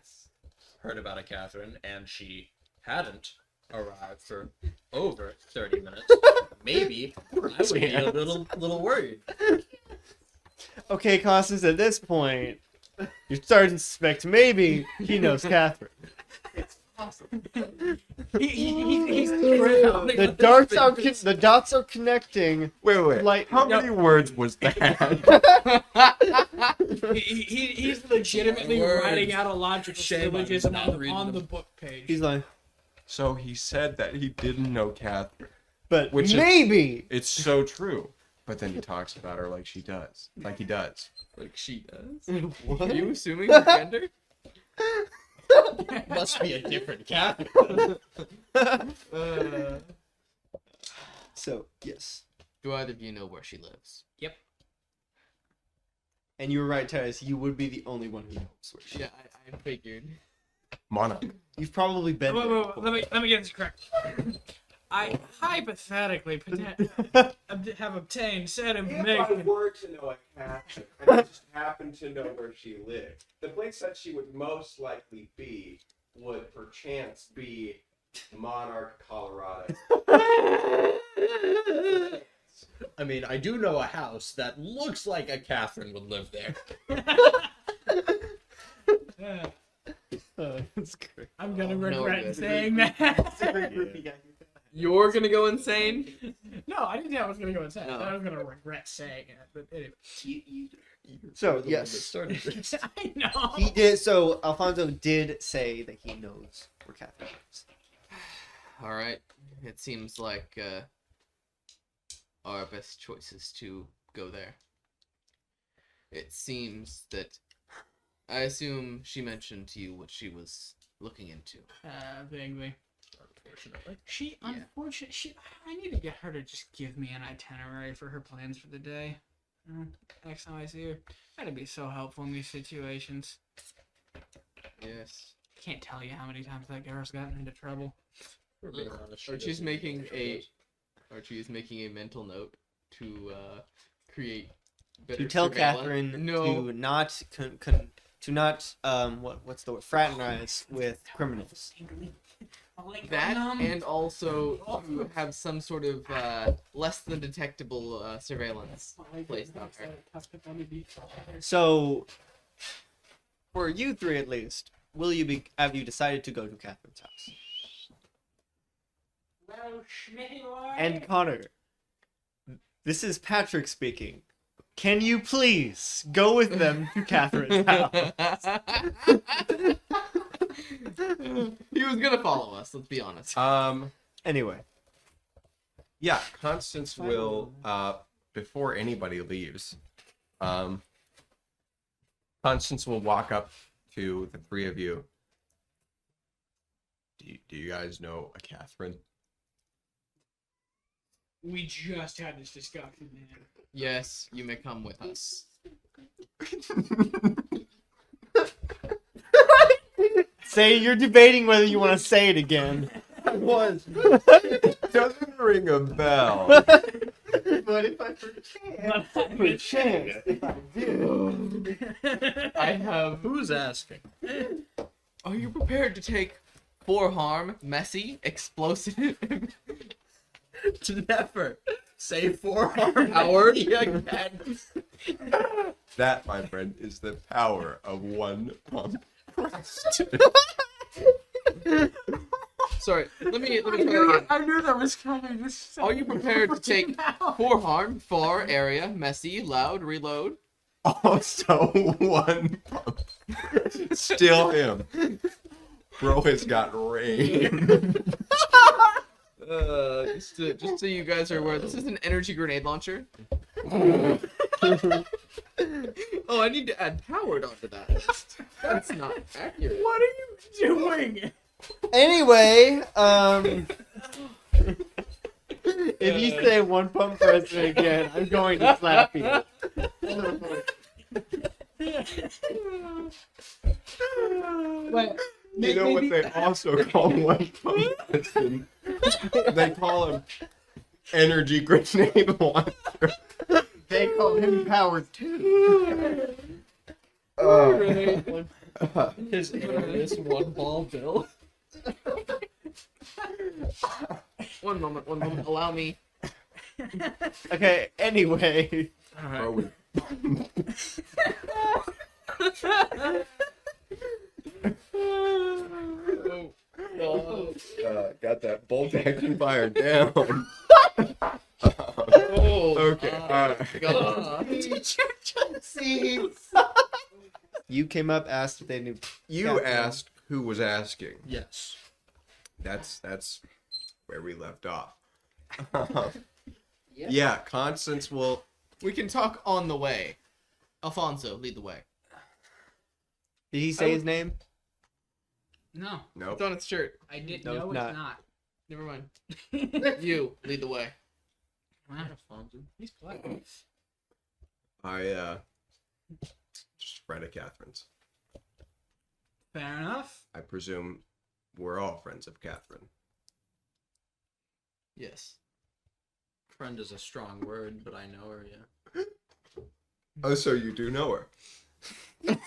heard about a Catherine and she hadn't arrived for over 30 minutes, maybe I would be a little worried. Okay, Constance, at this point, you're starting to suspect maybe he knows Catherine. He's The dots are connecting. Wait. Like, How no. many words was that? he's legitimately Words. writing out a logical Shame I'm syllogism not on reading the them. book page. He's like, So he said that he didn't know Catherine. but Which is- maybe. It's so true. But then he talks about her like she does. Like he does. Like she does. What? Are you assuming her gender? Must be a different Catherine. So, yes. Do either of you know where she lives? And you were right, Titus. You would be the only one who knows where she Yeah, I figured. Monarch. You've probably been Wait, there wait, before. wait, let me get this correct. I hypothetically have obtained said If I information. were to know a Catherine, and I just happened to know where she lived, the place that she would most likely be would perchance be Monarch, Colorado. I mean, I do know a house that looks like a Catherine would live there. That's great. I'm gonna No, regret good. saying that. You're gonna go insane? No, I didn't think I was gonna go insane. No. I was gonna regret saying it. But anyway. So, The one that yes. started this. I know. He did. So, Alfonso did say that he knows where Catherine lives. All right. It seems like our best choice is to go there. It seems that I assume she mentioned to you what she was looking into. Vaguely. Unfortunately. She, Yeah. unfortunately, I need to get her to just give me an itinerary for her plans for the day. Next time I see her, that'd be so helpful in these situations. Yes. Can't tell you how many times that girl's gotten into trouble. We're being honest, she Archie's doesn't making make a choices. Archie is making a mental note to create To better tell surveillance. Catherine No. to not what's the word, fraternize with criminals. That and also to have some sort of less than detectable surveillance placed on her. So, for you three at least, have you decided to go to Catherine's house? And Connor, this is Patrick speaking. Can you please go with them to Catherine's house? He was gonna follow us, let's be honest. Anyway, Yeah, Constance will, before anybody leaves, Constance will walk up to the three of you. Do you guys know a Catherine? We just had this discussion, man. Yes, you may come with us. say you're debating whether you want to say it again. Was doesn't ring a bell. But if I perchance, if I do. I have. Who's asking? Are you prepared to take forearm, messy, explosive? To never say forearm Howard again. That, my friend, is the power of one pump. Sorry, let me try that again. I knew that was coming. Are you prepared to take forearm, far, area, messy, loud, reload? Also, one pump. Still him. Bro has got rain. Just so you guys are aware, this is an energy grenade launcher. Oh, I need to add powered onto that. That's not accurate. What are you doing? Anyway, if you say one pump president again, I'm going to slap you. Wait, You know what they also call one pump person? They call him energy grenade launcher. They call him powered too. His alias, one ball bill. One moment, allow me. Okay, anyway. Bro, we- got that bolt action fire down. Okay. You came up, asked if they knew. You Catherine. asked who was asking. Yes. That's where we left off. Yeah, Constance will. We can talk on the way. Alfonso, lead the way. Did he say his name? No, Nope. It's on its shirt. I didn't. No, No, it's it's not. Never mind. You lead the way. Wow, he's polite. I just friend of Catherine's. Fair enough. I presume we're all friends of Catherine. Yes. Friend is a strong word, but I know her, yeah. Oh, so you do know her?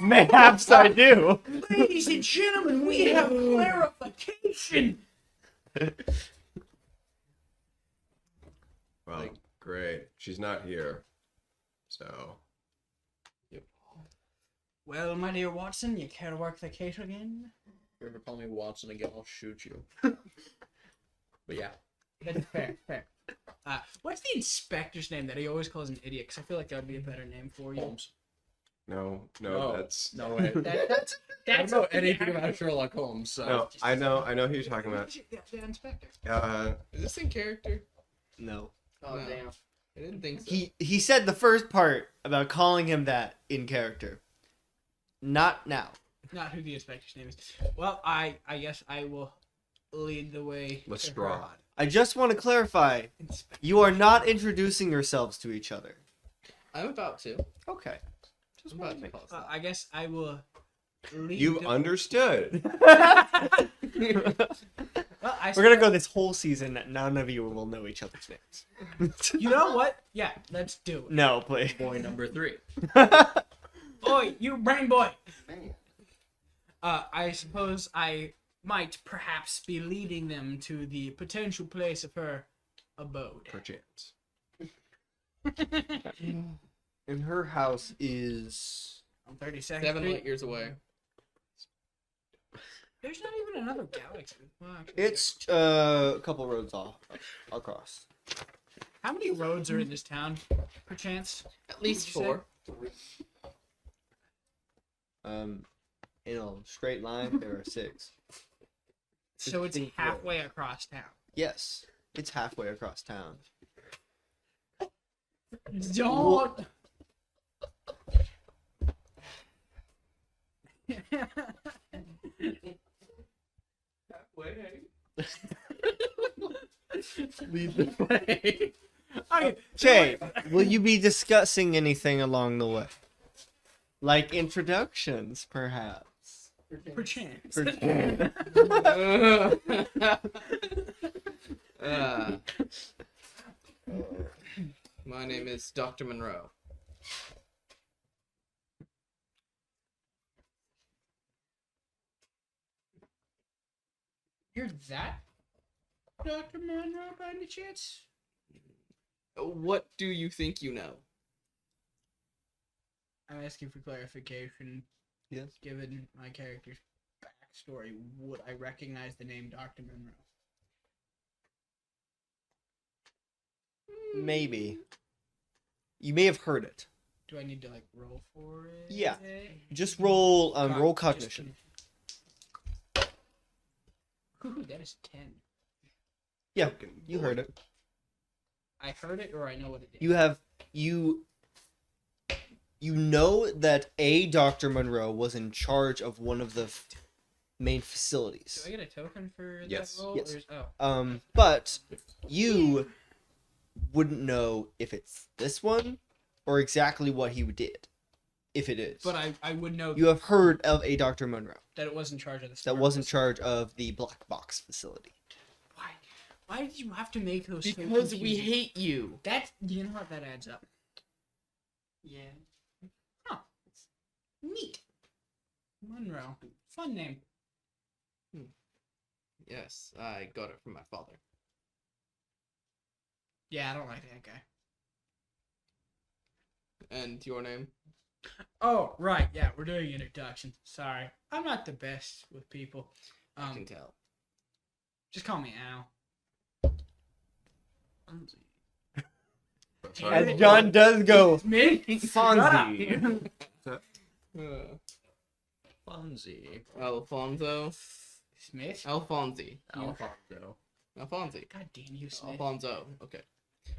Mayhaps I do. Ladies and gentlemen, we have clarification. Well, great. She's not here. So, Well, my dear Watson, you care to work the case again? If you ever call me Watson again, I'll shoot you. But yeah. That's fair, fair. What's the inspector's name that he always calls an idiot? Because I feel like that would be a better name for you. Holmes. no, No. that's... No way. That's I don't know anything about Sherlock Holmes, so. No, I know who you're talking about. The inspector. Is this in character? No. Oh, No. damn. I didn't think so. He said the first part about calling him that in character. Not now. Not who the inspector's name is. Well, I guess I will lead the way. to Lestrade. her. I just want to clarify, you are not introducing yourselves to each other. I'm about to. Okay. I'm about to pause that. I guess I will lead You the... understood. Well, I We're gonna go this whole season that none of you will know each other's names. You know what? Yeah, let's do it. No, please. Boy number 3. Oi, you brain boy! Man. I suppose I might perhaps be leading them to the potential place of her abode. Perchance. And her house is... On 32nd 7 Street. light years away. There's not even another galaxy. Well, actually, It's a couple roads off across. how many roads are in this town, perchance? At least Would you 4. In a straight line, there are 6. So it's Distinct halfway across town. Yes, it's halfway across town. Don't. Lead the way. Okay, Jay, will you be discussing anything along the way? Like introductions, perhaps? perchance. Uh, my name is Dr. Monroe. You're that Dr. Monroe by any chance? What do you think you know? I'm asking for clarification. Yes. Given my character's backstory, would I recognize the name Dr. Monroe? Maybe. You may have heard it. Do I need to like roll for it? Yeah. Just roll roll Just- cognition. Ooh, that is 10. Yeah, you heard it. I heard it or I know what it is. You have you know that a Dr. Monroe was in charge of one of the main Do facilities. I get a token for Yes. that roll? Yes. Or is, oh. But you wouldn't know if it's this one or exactly what he did. If it is. But I would know You have heard of a Dr. Monroe that it was in charge of the that smart was in facility. charge of the black box facility. Why? Why did you have to make those so Because we confusing? hate you. That, you know what, that adds up. Yeah. Huh. Neat. Monroe. Fun name. Yes, I got it from my father. Yeah, I don't like that guy. And your name? Oh, right. Yeah, we're doing introduction. Sorry. I'm not the best with people. I can tell. Just call me Al. As John does go, Me? Fonzie. Fonzie. Alfonso? Smith? Alfonsi. Alfonso. Alfonsi. God damn you, Smith. Alfonso. Okay.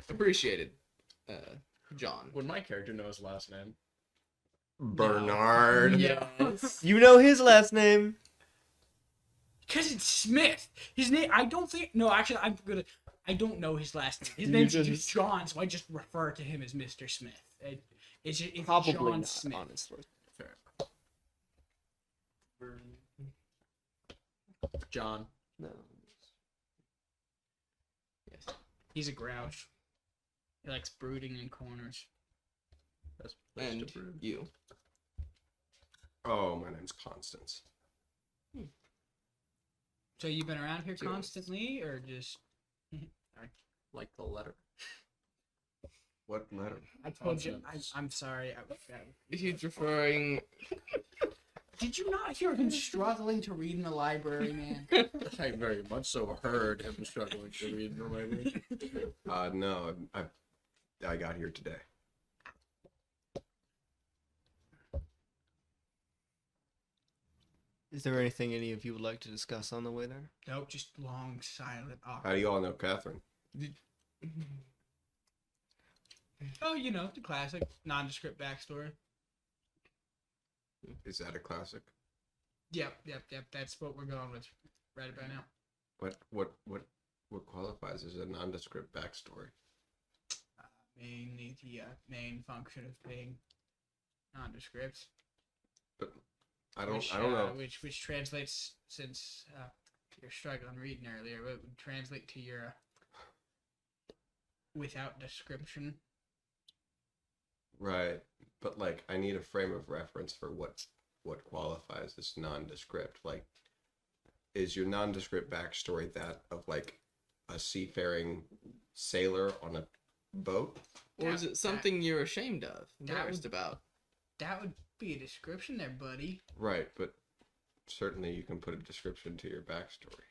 Appreciated. John. Would my character know his last name? Bernard. Yes. You know his last name. Because it's Smith. His name, I don't think. No, actually, I don't know his last name. His You name's just- just John, so I just refer to him as Mr. Smith. It's Probably John not, Smith. honestly. John. No. Yes. He's a grouch. He likes brooding in corners. That's And you. Oh, my name's Constance. So you've been around here Cheers. constantly, or just? like the letter. What letter? I told you. I'm sorry. He's referring. Did you not hear him struggling to read in the library, man? I very much so heard him struggling to read in the library. No, I got here today. Is there anything any of you would like to discuss on the way there? Nope, just long, silent, How awkward. do you all know Catherine? Oh, you know, the classic nondescript backstory. Is that a classic? Yep. That's what we're going with right about now. What qualifies as a nondescript backstory? Mainly the main function of being nondescript. But I don't know. Which translates, since you're struggling reading earlier, it would translate to your without description. Right, but like I need a frame of reference for what qualifies as nondescript. Like, is your nondescript backstory that of like a seafaring sailor on a boat? Or is it something you're ashamed of, that embarrassed would- about? That would be a description there, buddy. Right, but certainly you can put a description to your backstory.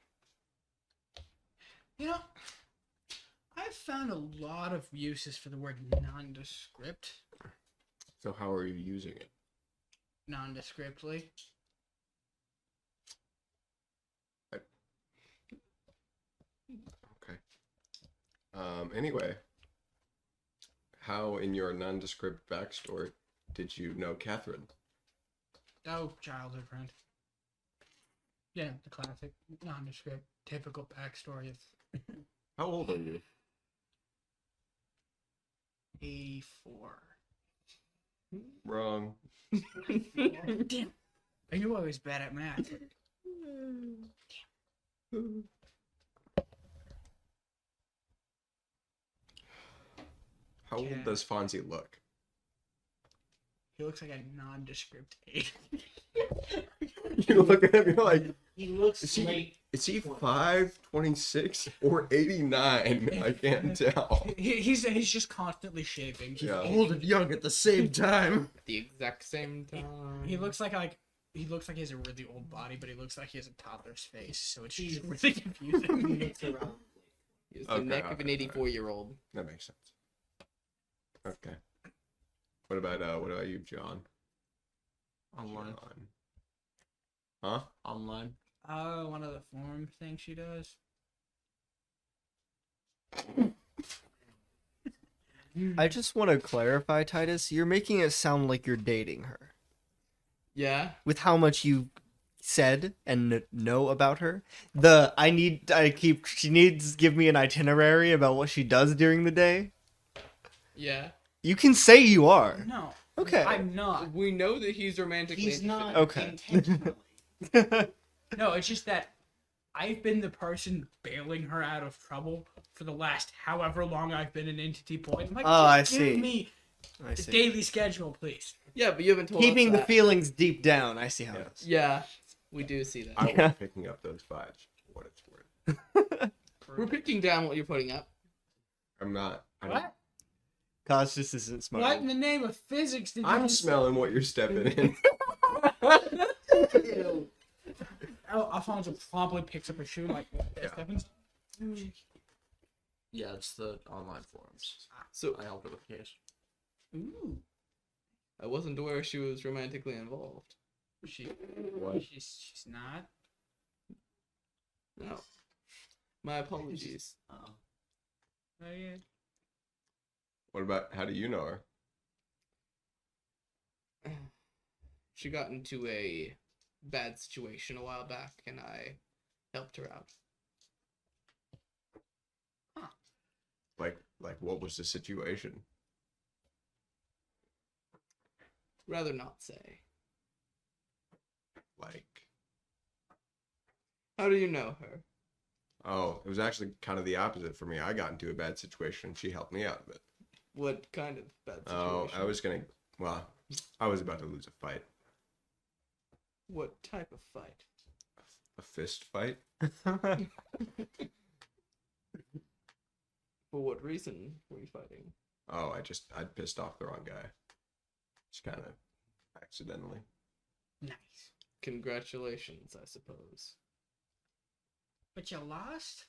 You know, I've found a lot of uses for the word nondescript. So how are you using it? Nondescriptly. Okay. Anyway, how in your nondescript backstory did you know Catherine? Oh, childhood friend. Yeah, the classic nondescript, typical backstory of How old are you? 84. Wrong. Damn. I knew I was bad at math. How old Yeah. does Fonzie look? He looks like a nondescript age. You look at him, you're like, He looks Is he- late. is he 5, 26, or 89? I can't tell. He's just constantly shaving. Yeah. Old and young at the same time. At the exact same time. He looks like he looks like he has a really old body, but he looks like he has a toddler's face, so it's just really He confusing. looks around. He has the Okay, neck of an okay, 84-year-old. That makes sense. Okay. What about you, John? Online. John. Huh? Online. Oh, one of the form things she does. I just want to clarify, Titus. You're making it sound like you're dating her. Yeah. With how much you said and know about her. She needs to give me an itinerary about what she does during the day. Yeah. You can say you are. No. Okay. I'm not. We know that he's romantically He's interested. not Okay. intentionally. No, it's just that I've been the person bailing her out of trouble for the last however long I've been an entity point. I'm like, Oh, I just give see. me I the see. daily schedule, please. Yeah, but you haven't told Keeping us the that. feelings deep down. I see how it is. Yeah, we do see that. I Yeah. was picking up those vibes, for what it's worth. We're picking down what you're putting up. I'm not. What? Cause just isn't smart. What in the name of physics did you I'm just- smelling what you're stepping in. Oh, Alfonso promptly picks up her shoe like, Yeah. Stephens. Yeah, it's the online forums. So I helped her with the case. Ooh. I wasn't aware she was romantically involved. She's not. No. My apologies. Oh. Oh, yeah. What about, how do you know her? She got into a bad situation a while back, and I helped her out. Like what was the situation? Rather not say. Like, How do you know her? oh, it was actually kind of the opposite for me. I got into a bad situation. She helped me out of it. What kind of bad Oh, situation? I was about to lose a fight. What type of fight? A fist fight? For what reason were you fighting? Oh, I pissed off the wrong guy. Just kind of accidentally. Nice. Congratulations, I suppose. But you lost?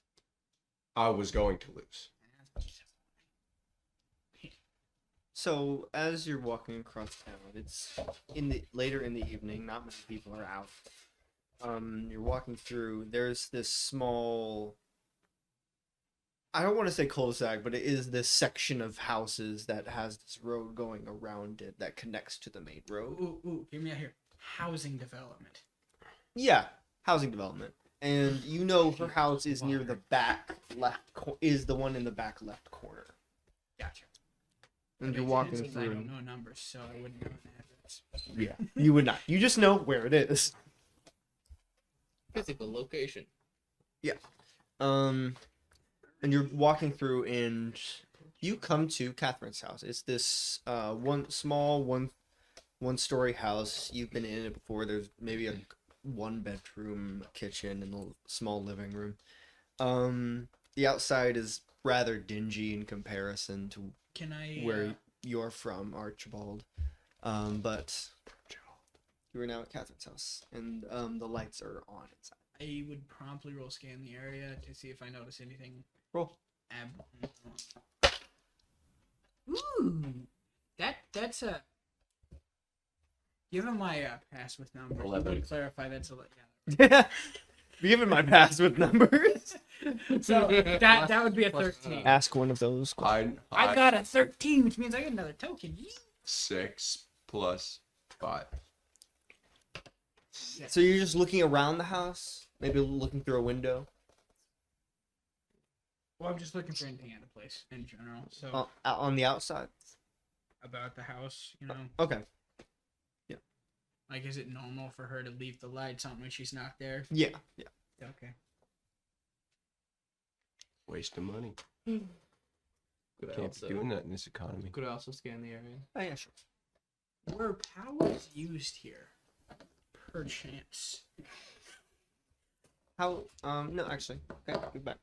I was going to lose. So as you're walking across town, it's later in the evening. Not many people are out. You're walking through. There's this small. I don't want to say cul-de-sac, but it is this section of houses that has this road going around it that connects to the main road. Ooh, hear me out here. Housing development. Yeah, housing development. And you know her house is near the back left. Is the one in the back left corner. Gotcha. And That you're makes walking sense, 'cause I through. don't know numbers, so I wouldn't know an address. Yeah, you would not. You just know where it is. Physical location. And you're walking through, and you come to Catherine's house. It's this one-story house. You've been in it before. There's maybe a one-bedroom kitchen and a small living room. The outside is rather dingy in comparison to Can I? where you're from, Archibald. But you are now at Catherine's house, and the lights are on inside. I would promptly roll scan the area to see if I notice anything. Roll. Ooh, that's a. Given my pass with numbers, I 11. would clarify that's a. Yeah. Given my pass with numbers, So that would be a 13. ask one of those. I got a 13, which means I get another token. 6 plus 5. So you're just looking around the house, maybe looking through a window. Well, I'm just looking for anything out of place in general. So On the outside. about the house, you know, Okay. like is it normal for her to leave the lights on when she's not there? Yeah. Okay. Waste of money. Could I Can't also be doing that in this economy. could I also scan the area? Oh yeah, sure. Were powers used here? Perchance. How? No, actually. Okay, go back.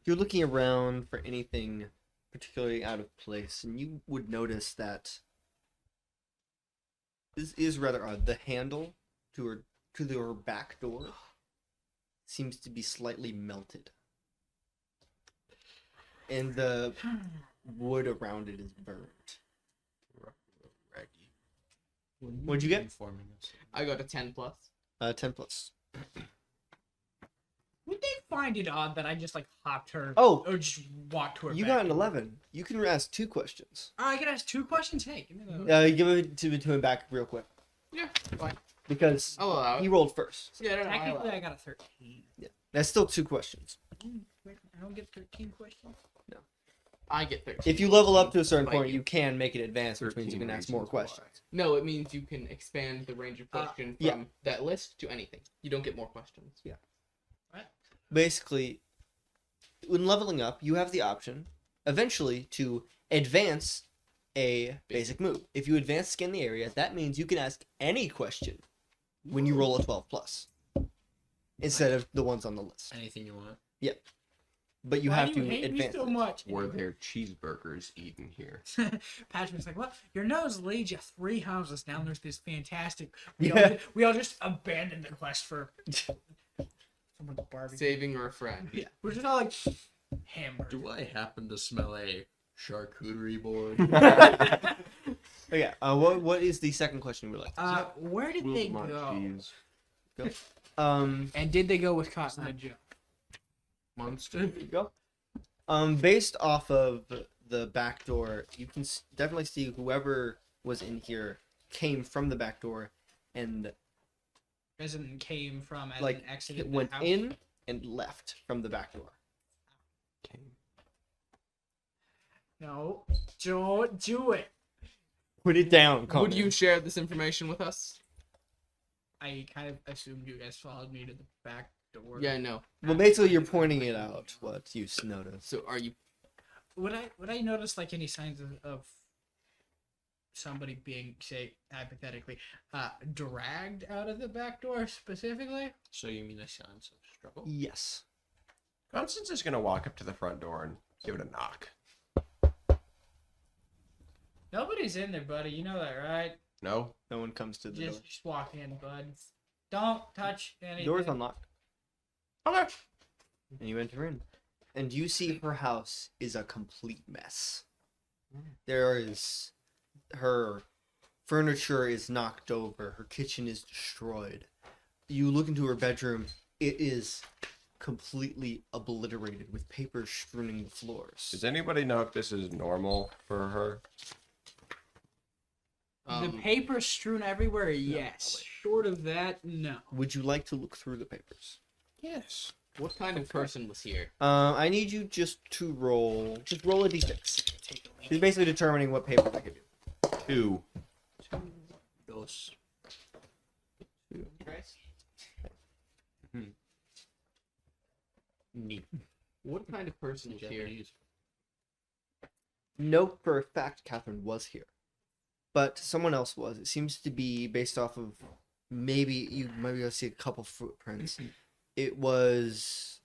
You're looking around for anything particularly out of place, and you would notice that this is rather odd. The handle to her back door seems to be slightly melted, and the wood around it is burnt. What'd you get? I got a 10 plus. 10 plus. Would they find it odd that I just like hopped her? Oh, or just walked to her? you back got an door? 11. You can ask 2 questions. Oh, I can ask 2 questions. Hey, give me the. Give it to him back real quick Yeah, fine. because I'll allow it. he rolled first. Yeah, no, Technically, I got a 13. That's still 2 questions. I don't get 13 questions. I get 13. If you level up to a certain Fight point, you. you can make it advance, which means you 13 can ask more reasons why. questions. No, it means you can expand the range of question from yeah. that list to anything. You don't get more questions. Yeah. What? Basically, when leveling up, you have the option eventually to advance a basic move. If you advance scan the area, that means you can ask any question when you roll a 12 plus instead of the ones on the list. Anything you want. But you Why have do you to hate advance. me so it. much? Were there cheeseburgers eaten here? Patrick's like, well, your nose leads you 3 houses down. There's this fantastic. Yeah. We all just abandoned the quest for someone's barbecue. Saving or a friend. Yeah, we're just all like hamburger. Do I happen to smell a charcuterie board? Oh, yeah. What is the second question you would like? Where did they Wilmot go? cheese. And did they go with Cotton Eye Joe? Monster. Go. Based off of the back door, you can definitely see whoever was in here came from the back door and resident came from as Like an exit it in the went house? in and left from the back door. No, don't do it. Put it down, Connor. Would you share this information with us? I kind of assumed you guys followed me to the back door. Yeah, no. Well, basically, you're pointing it out. What you notice. So are you? Would I notice like any signs of somebody being, say, hypothetically, dragged out of the back door specifically? So you mean a signs of struggle? Yes. Constance is gonna walk up to the front door and give it a knock. Nobody's in there, buddy. You know that, right? No? No one comes to the door. Just walk in, bud. Don't touch anything. Door's unlocked. Okay. And you enter in. And you see her house is a complete mess. There is her furniture is knocked over, her kitchen is destroyed. You look into her bedroom, it is completely obliterated with paper strewing the floors. Does anybody know if this is normal for her? The paper strewn everywhere, yes. Short of that, no. Would you like to look through the papers? Yes. What kind of person was here? I need you just to roll a d6. He's basically determining what papers I give you. 2. Dos. Neat. What kind of person was here? Japanese. No, for a fact, Catherine was here, but someone else was. It seems to be based off of maybe you might be able to see a couple footprints. It was.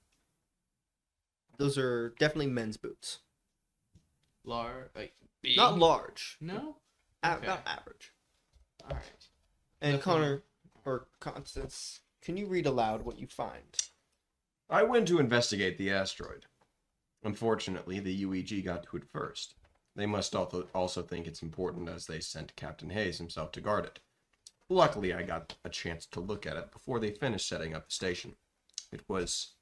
Those are definitely men's boots. Like big? Not large. No. About Okay. average. All right. And Nothing- Connor or Constance, can you read aloud what you find? I went to investigate the asteroid. Unfortunately, the UEG got to it first. They must also think it's important as they sent Captain Hayes himself to guard it. Luckily, I got a chance to look at it before they finished setting up the station. It was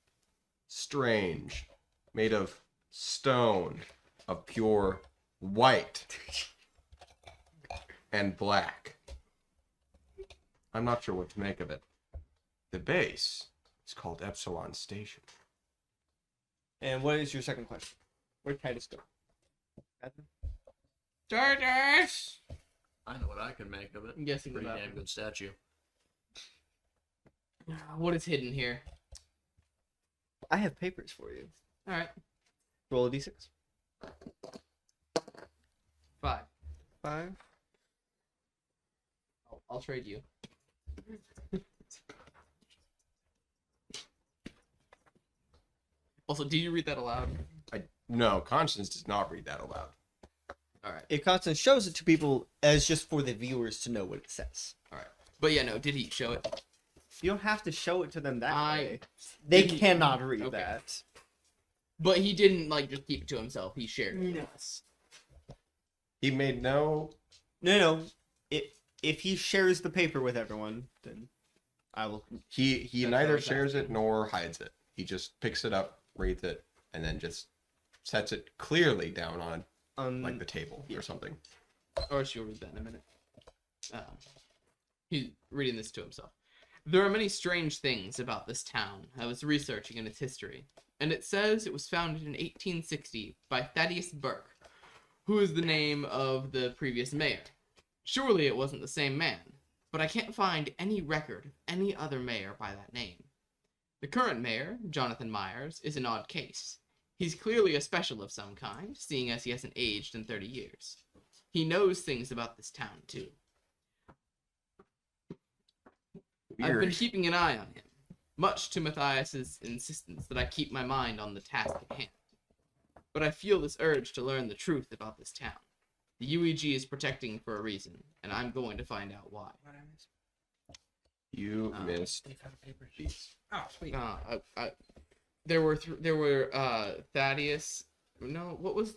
strange, made of stone, of pure white and black. I'm not sure what to make of it. The base is called Epsilon Station. And what is your second question? Where'd Titus go? Catherine? Titus! I know what I can make of it. I'm guessing Pretty that. damn good statue. What is hidden here? I have papers for you. All right. Roll a d6. 5. 5. I'll trade you. Also, do you read that aloud? No, Constance does not read that aloud. All right. If Constance shows it to people as just for the viewers to know what it says. All right. But yeah, no. Did he show it? You don't have to show it to them that I- way. They Did he- cannot read Okay. that. But he didn't like just keep it to himself. He shared it with us. He made no. No. If he shares the paper with everyone, then I will. He That's neither what I was shares it asking. nor hides it. He just picks it up, reads it, and then just sets it clearly down on like the table yeah. or something. Or she'll read that in a minute. He's reading this to himself. There are many strange things about this town. I was researching in its history, and it says it was founded in 1860 by Thaddeus Burke, who is the name of the previous mayor. Surely it wasn't the same man, but I can't find any record of any other mayor by that name. The current mayor, Jonathan Myers, is an odd case. He's clearly a special of some kind, seeing as he hasn't aged in 30 years. He knows things about this town, too. I've been Weird. keeping an eye on him, much to Matthias's insistence that I keep my mind on the task at hand. But I feel this urge to learn the truth about this town. The UEG is protecting for a reason, and I'm going to find out why. You Oh. missed. Oh, sweet. There were Thaddeus. No, what was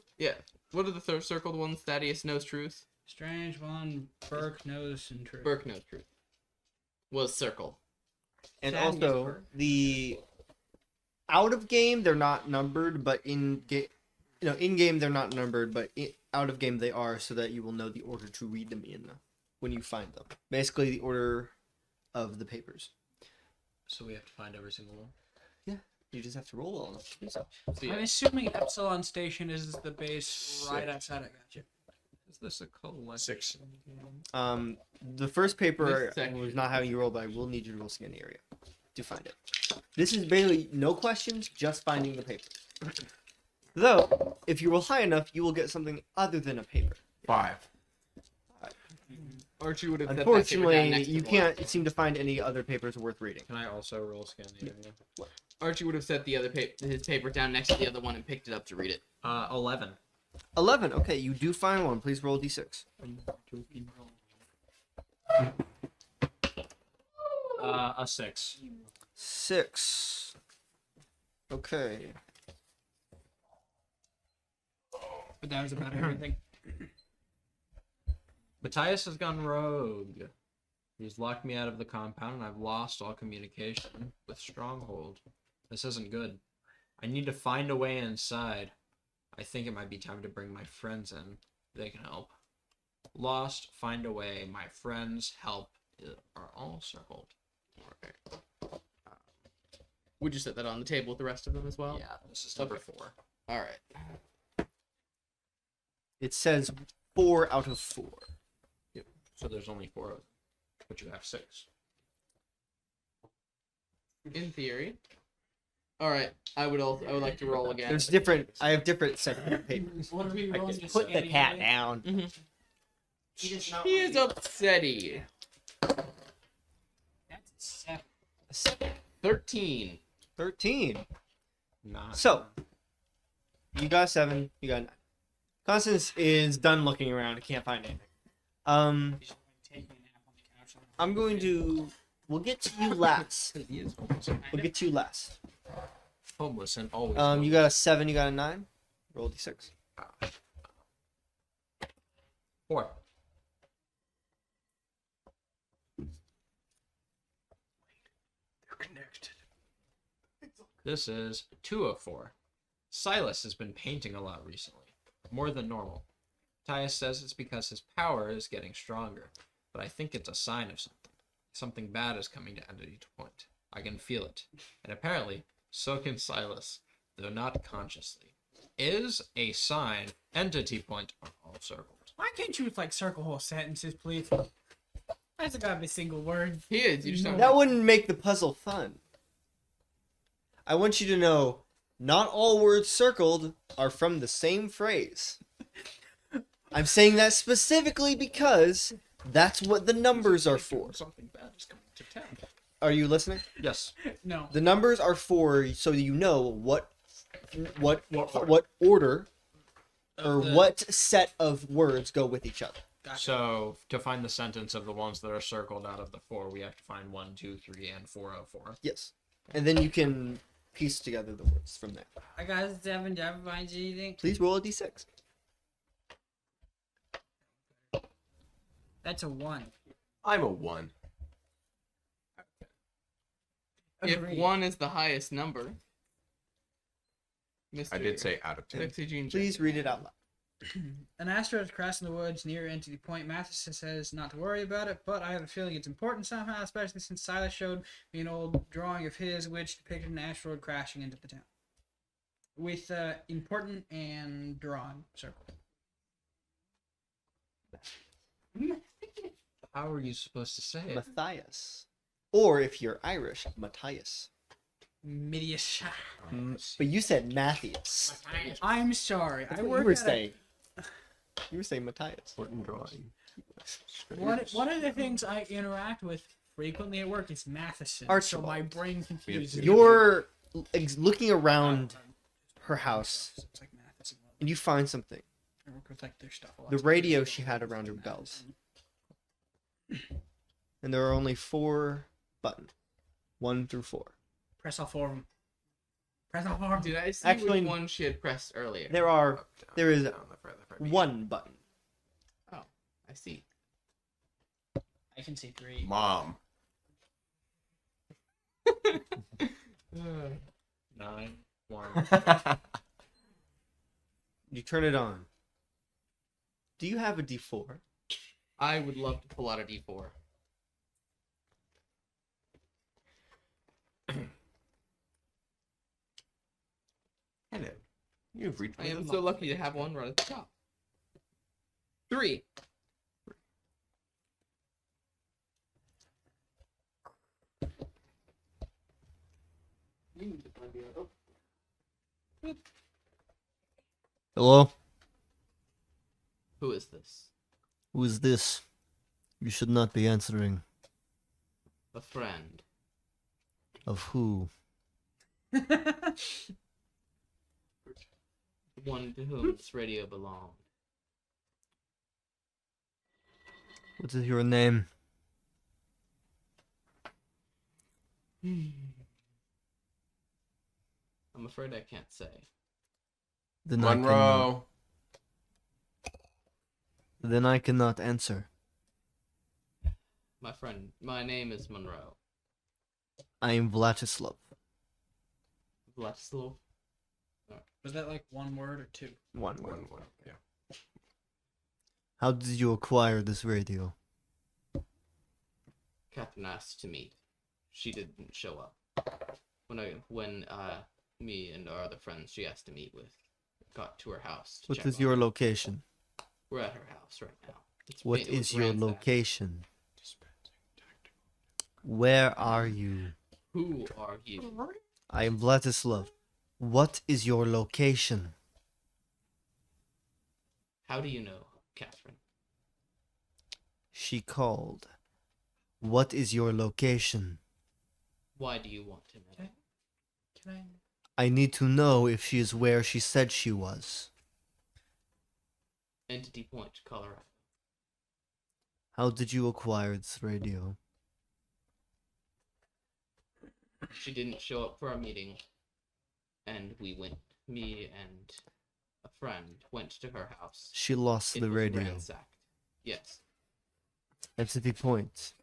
What are the third circled ones? Thaddeus knows truth. Strange one, Burke knows and true. Burke knows truth. Was circle. And Thaddeus also Burke. the out of game they're not numbered, but in game, in game they're not numbered, but out of game they are, so that you will know the order to read them in when you find them. Basically, the order of the papers. So we have to find every single one. You just have to roll well enough to do so. So, yeah. I'm assuming Epsilon Station is the base right outside. I got you. Is this a collection? 6. The first paper This section. was not having you roll, but I will need you to roll scan the area to find it. This is basically no questions, just finding the papers. Though, if you roll high enough, you will get something other than a paper. 5. Archie would have set that paper down Unfortunately, next to you the can't one. seem to find any other papers worth reading. Can I also roll scan the area? Archie would have set the other his paper down next to the other one and picked it up to read it. 11. 11. Okay, you do find one. Please roll d6. A 6. 6. Okay. But that was about everything. Matthias has gone rogue. He's locked me out of the compound, and I've lost all communication with Stronghold. This isn't good. I need to find a way inside. I think it might be time to bring my friends in. They can help. Lost, find a way. My friends, help, are all circled. Would you set that on the table with the rest of them as well? Yeah, this is number 4. All right. It says 4 out of 4. So there's only 4 of them, but you have 6. In theory. All right. I would like to roll again. There's different. I have different sets of papers. What are we rolling? to Put the scan cat area? down. Mhm. He does not He want is to upsetty. That's a 7. A 7. 13. 13. Not. So, you got a 7. You got a 9. Constance is done looking around. Can't find anything. He's taking a nap on the couch. I'm going to. We'll get to you last. He is homeless. We'll get to you last. Homeless and always. You got a 7. You got a 9. Roll d6. 4. They're connected. This is 2 of 4. Silas has been painting a lot recently, more than normal. Tyus says it's because his power is getting stronger, but I think it's a sign of something. Something bad is coming to Entity Point. I can feel it, and apparently, so can Silas, though not consciously. Is a sign Entity Point are all circled. Why can't you like circle whole sentences, please? That's gotta be a single word. He is. You just don't. That wouldn't make the puzzle fun. I want you to know, not all words circled are from the same phrase. I'm saying that specifically because that's what the numbers are for. Something bad is coming to town. Are you listening? Yes. No. The numbers are for so you know what order or what set of words go with each other. Gotcha. So to find the sentence of the ones that are circled out of the 4, we have to find 1, 2, 3, and 4 of 4. Yes. And then you can piece together the words from there. I got a 7. Did I find anything? Please roll a d6. That's a 1. I'm a 1. If Agreed. 1 is the highest number. Mr. I did say out of 10. Sexy Gene Please read it out loud. An asteroid is crashing in the woods near Entity Point. Matheson says not to worry about it, but I have a feeling it's important somehow, especially since Silas showed me an old drawing of his which depicted an asteroid crashing into the town. With important and drawn circle. How are you supposed to say it? Matthias. Or if you're Irish, Matthias. Midias. But you said Matthias. I'm sorry. That's I what work you were at saying. You were saying Matthias. Important drawing. one of the things I interact with frequently at work is Matheson. So my Archibald. brain confuses me. You're looking around her house It's like Matheson. and you find something. I work with like their stuff a lot. The radio she had around her belt. And there are only 4 buttons. 1 through 4. Press all 4 of them. Press all 4 of them. Did I see Actually, which one she had pressed earlier? There is Down, left, right, left, right. 1 button. I see. I can see 3. Mom. 9, 1. You turn it on. Do you have a D4? I would love to pull out a D4. You've reached. I am so lucky to have one right at the top. 3. Hello? Who is this? Who is this? You should not be answering. A friend. Of who? One to whom this radio belonged. What is your name? I'm afraid I can't say. Then I cannot, Monroe. then I cannot answer. My friend, my name is Monroe. I am Vladislav. Vladislav. Was that like one word or two? One word. One. Yeah. How did you acquire this radio? Catherine asked to meet. She didn't show up. When me and our other friends she asked to meet with got to her house. To What check is on your her. location? We're at her house right now. What It was is your ransacked. location? Where are you? Who are you? I am Vladislav. What is your location? How do you know, Catherine? She called. What is your location? Why do you want to know? Can I? I need to know if she is where she said she was. Entity Point, Colorado. How did you acquire this radio? She didn't show up for our meeting, and me and a friend went to her house. She lost It the was radio. ransacked. Yes. Entity Point.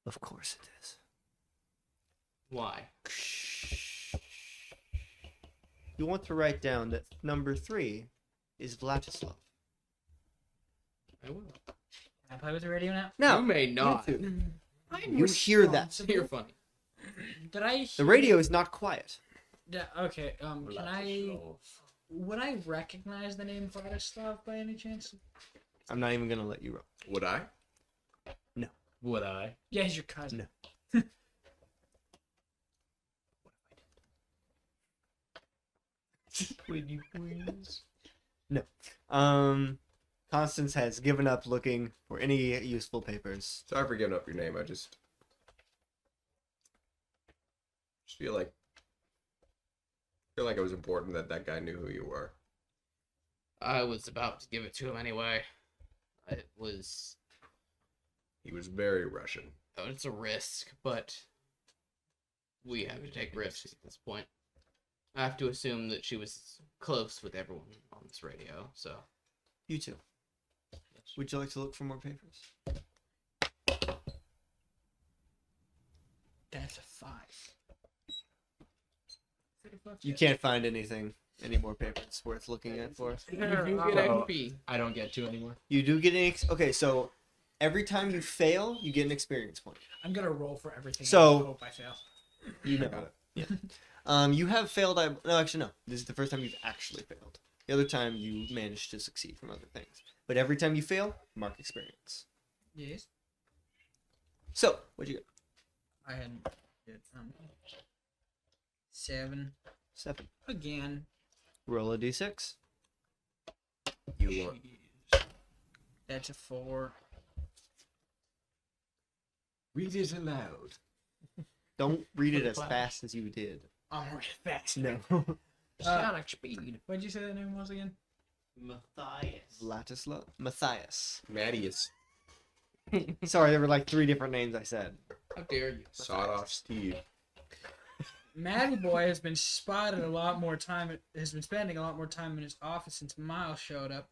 Of course it is. Why? You want to write down that number 3 is Vladislav. I will. Can I play with the radio now? No, You may not. you hear that. You're funny. Did I? The radio is not quiet. Okay. Can I? Would I recognize the name Vladislav by any chance? I'm not even gonna let you roll. Would I? Would I? Yeah, he's your cousin. No. Would you please? No. Constance has given up looking for any useful papers. Sorry for giving up your name. I just feel like it was important that that guy knew who you were. I was about to give it to him anyway. It was. He was very Russian. Oh, it's a risk, but we have to take risks at this point. I have to assume that she was close with everyone on this radio, so. You too. Would you like to look for more papers? That's a 5. You can't find any more papers worth looking at for. You do get XP. I don't get to anymore. You do get an okay, so every time you fail, you get an experience point. I'm gonna roll for everything. So- I hope I fail. You know. Got it. Yeah. You have failed. No, actually, no. This is the first time you've actually failed. The other time you managed to succeed from other things. But every time you fail, mark experience. Yes. So, what'd you get? I had it. 7 7. again. Roll a d6. You want That's a 4. Read it aloud. Don't read it For the as class. fast as you did. I'm really fast. No. Sonic speed. What'd you say the name was again? Matthias. Vladislav? Matthias. Mattias, Sorry, there were like 3 different names I said. How dare you? sawed off Steve. Matty Boy has been spotted a lot more time. Has been spending a lot more time in his office since Miles showed up.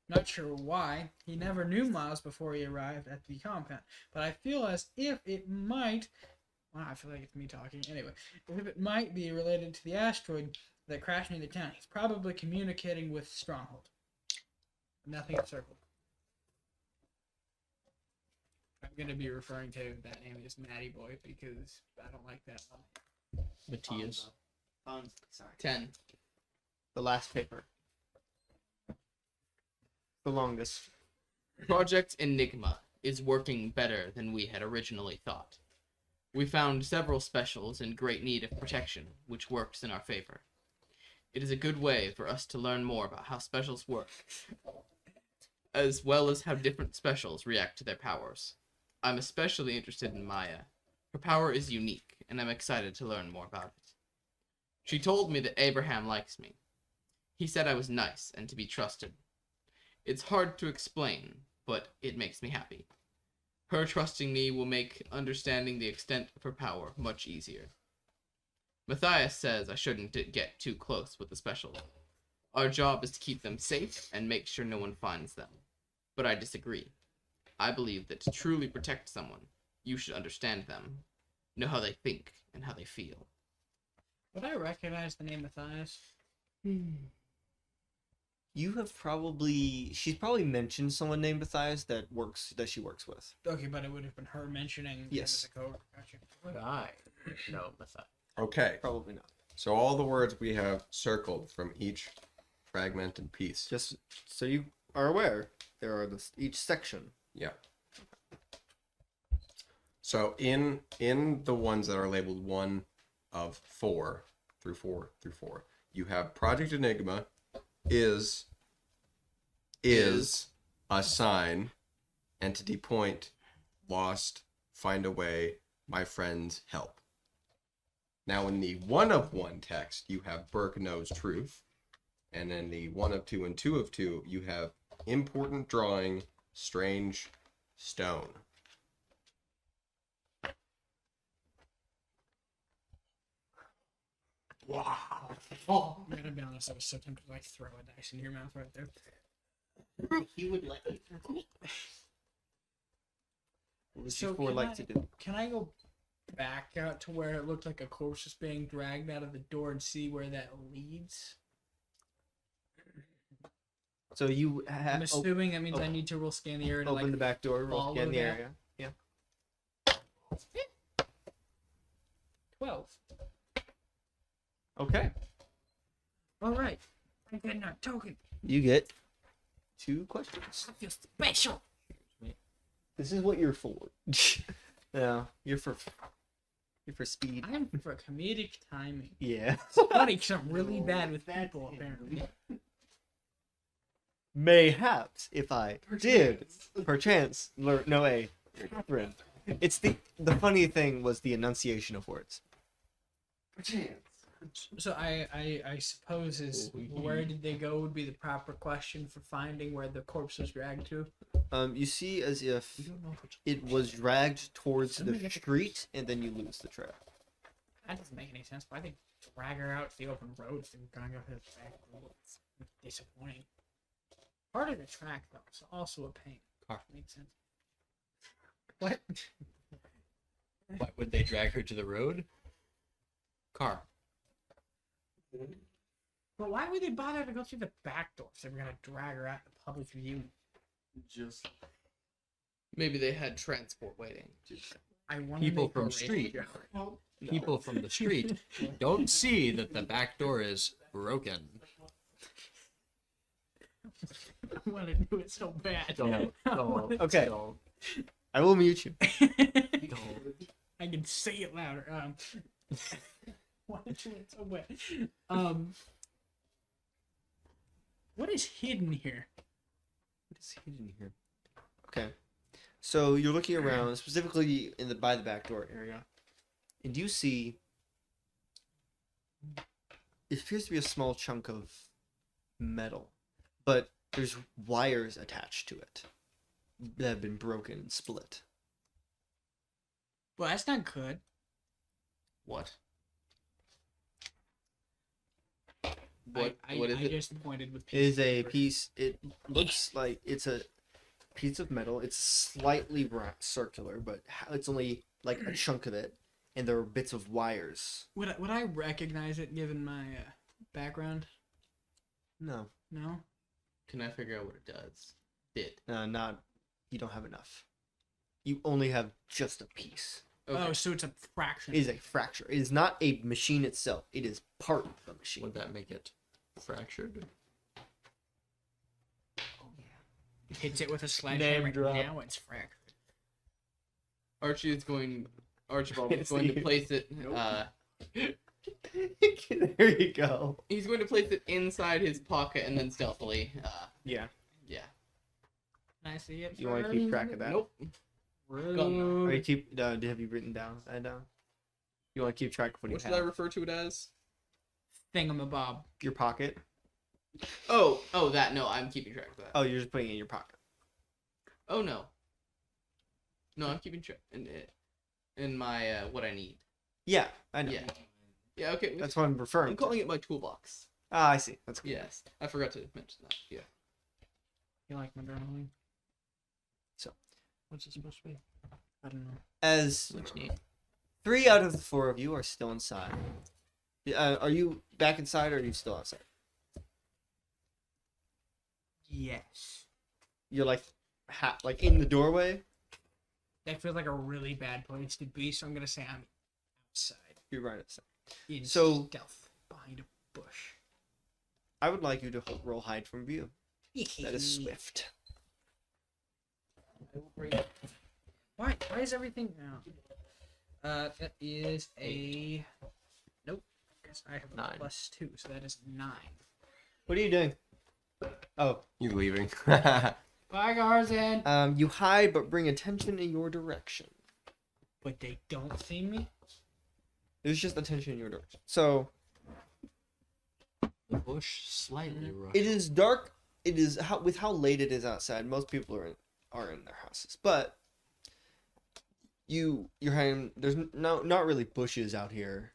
Not sure why. He never knew Miles before he arrived at the compound. But I feel as if it might. Wow, I feel like it's me talking. Anyway, as if it might be related to the asteroid that crashed near the town. He's probably communicating with Stronghold. Nothing circled. I'm gonna be referring to that name as Matty Boy because I don't like that one. Matthias. Sorry. 10. The last paper. The longest. Project Enigma is working better than we had originally thought. We found several specials in great need of protection, which works in our favor. It is a good way for us to learn more about how specials work, as well as how different specials react to their powers. I'm especially interested in Maya. Her power is unique, and I'm excited to learn more about it. She told me that Abraham likes me. He said I was nice and to be trusted. It's hard to explain, but it makes me happy. Her trusting me will make understanding the extent of her power much easier. Matthias says I shouldn't get too close with the special. Our job is to keep them safe and make sure no one finds them. But I disagree. I believe that to truly protect someone, you should understand them, know how they think and how they feel. Would I recognize the name Matthias? You have she's probably mentioned someone named Matthias that she works with. Okay, but it would have been her mentioning Yes. him as a code. Gotcha. Would I know Matthias? Okay. Probably not. So all the words we have circled from each fragmented piece. Just so you are aware, there are each section. Yeah. So in the ones that are labeled 1 of 4 through 4 through 4, you have Project Enigma is assign, entity point, lost, find a way, my friends help. Now in the 1 of 1 text, you have Burke knows truth. And in the 1 of 2 and 2 of 2, you have important drawing, strange stone. Wow. I'm gonna be honest, I was so tempted to like throw a dice in your mouth right there. He would let you. What would So you four can like I- to do? Can I go back out to where it looked like a corpse was being dragged out of the door and see where that leads? So you I'm have assuming that means I oh. need to roll scan the area to open like the back door, roll follow scan the that? area. Yeah. 12. Okay. All right. I'm getting our token. You get 2 questions. I feel special. This is what you're for. Yeah, you're for speed. I'm for comedic timing. Yeah. Funny, 'cause I'm really bad with people, apparently. Mayhaps if I did perchance learn Catherine. It's the funny thing was the enunciation of words. So I suppose is where did they go would be the proper question for finding where the corpse was dragged to. You see as if it was dragged towards the street and then you lose the trail. That doesn't make any sense. Why they drag her out to the open road if they were gonna go to the back road? It's disappointing. Part of the track though, so also a pain. Car. Makes sense. What? Why would they drag her to the road? Car. But why would they bother to go through the back door if they were gonna drag her out in public view? Just Maybe they had transport waiting. I want people from street. People from the street don't see that the back door is broken. I want to do it so bad. Don't. Okay. I will mute you. I can say it louder. Want to do it so bad. What is hidden here? What is hidden here? Okay. So you're looking around, specifically by the back door area, and you see it appears to be a small chunk of metal, but there's wires attached to it that have been broken and split. Well, that's not good. What? I What is it? just pointed with It is pieces a of paper. piece. It looks like it's a piece of metal. It's slightly circular, but it's only like a chunk of it, and there are bits of wires. Would I recognize it given my background? No, No. Can I figure out what it does? Did. not. You don't have enough. You only have just a piece. Okay. Oh, so it's a fraction. It is a fracture. It is not a machine itself. It is part of the machine. Would that make it Fractured. Hits it with a sledgehammer. drop. Now it's fractured. Archibald is going to place it. There you go. He's going to place it inside his pocket and then stealthily. Yeah. Yeah. Can I see it? You want to keep track of that? Nope. Or you keep? Have you written down? You want to keep track of what you What should I have? refer to it as? Thingamabob. Your pocket. Oh, that. No, I'm keeping track of that. Oh, you're just putting it in your pocket. Oh no. No, I'm keeping track in my what I need. Yeah, I know. Yeah. Yeah. Okay. That's what I'm referring I'm to. calling it my toolbox. Ah, I see. That's good. Yes, I forgot to mention that. Yeah. You like my journaling? So. What's it supposed to be? I don't know. As Looks neat. 3 out of the 4 of you are still inside. Are you back inside or are you still outside? Yes. You're like in the doorway. That feels like a really bad place to be, so I'm gonna say I'm outside. You're right outside. In So- stealth behind a bush. I would like you to roll hide from view. That is swift. Why is everything now? That is a nope. Because I have a 9. +2, so that is 9. What are you doing? Oh, You leaving? Bye, Garzan. you hide but bring attention in your direction. But they don't see me. There's just attention in your direction. So The bush slightly rushed. it is dark. It is with how late it is outside. Most people are in their houses, but you're hiding. There's not really bushes out here.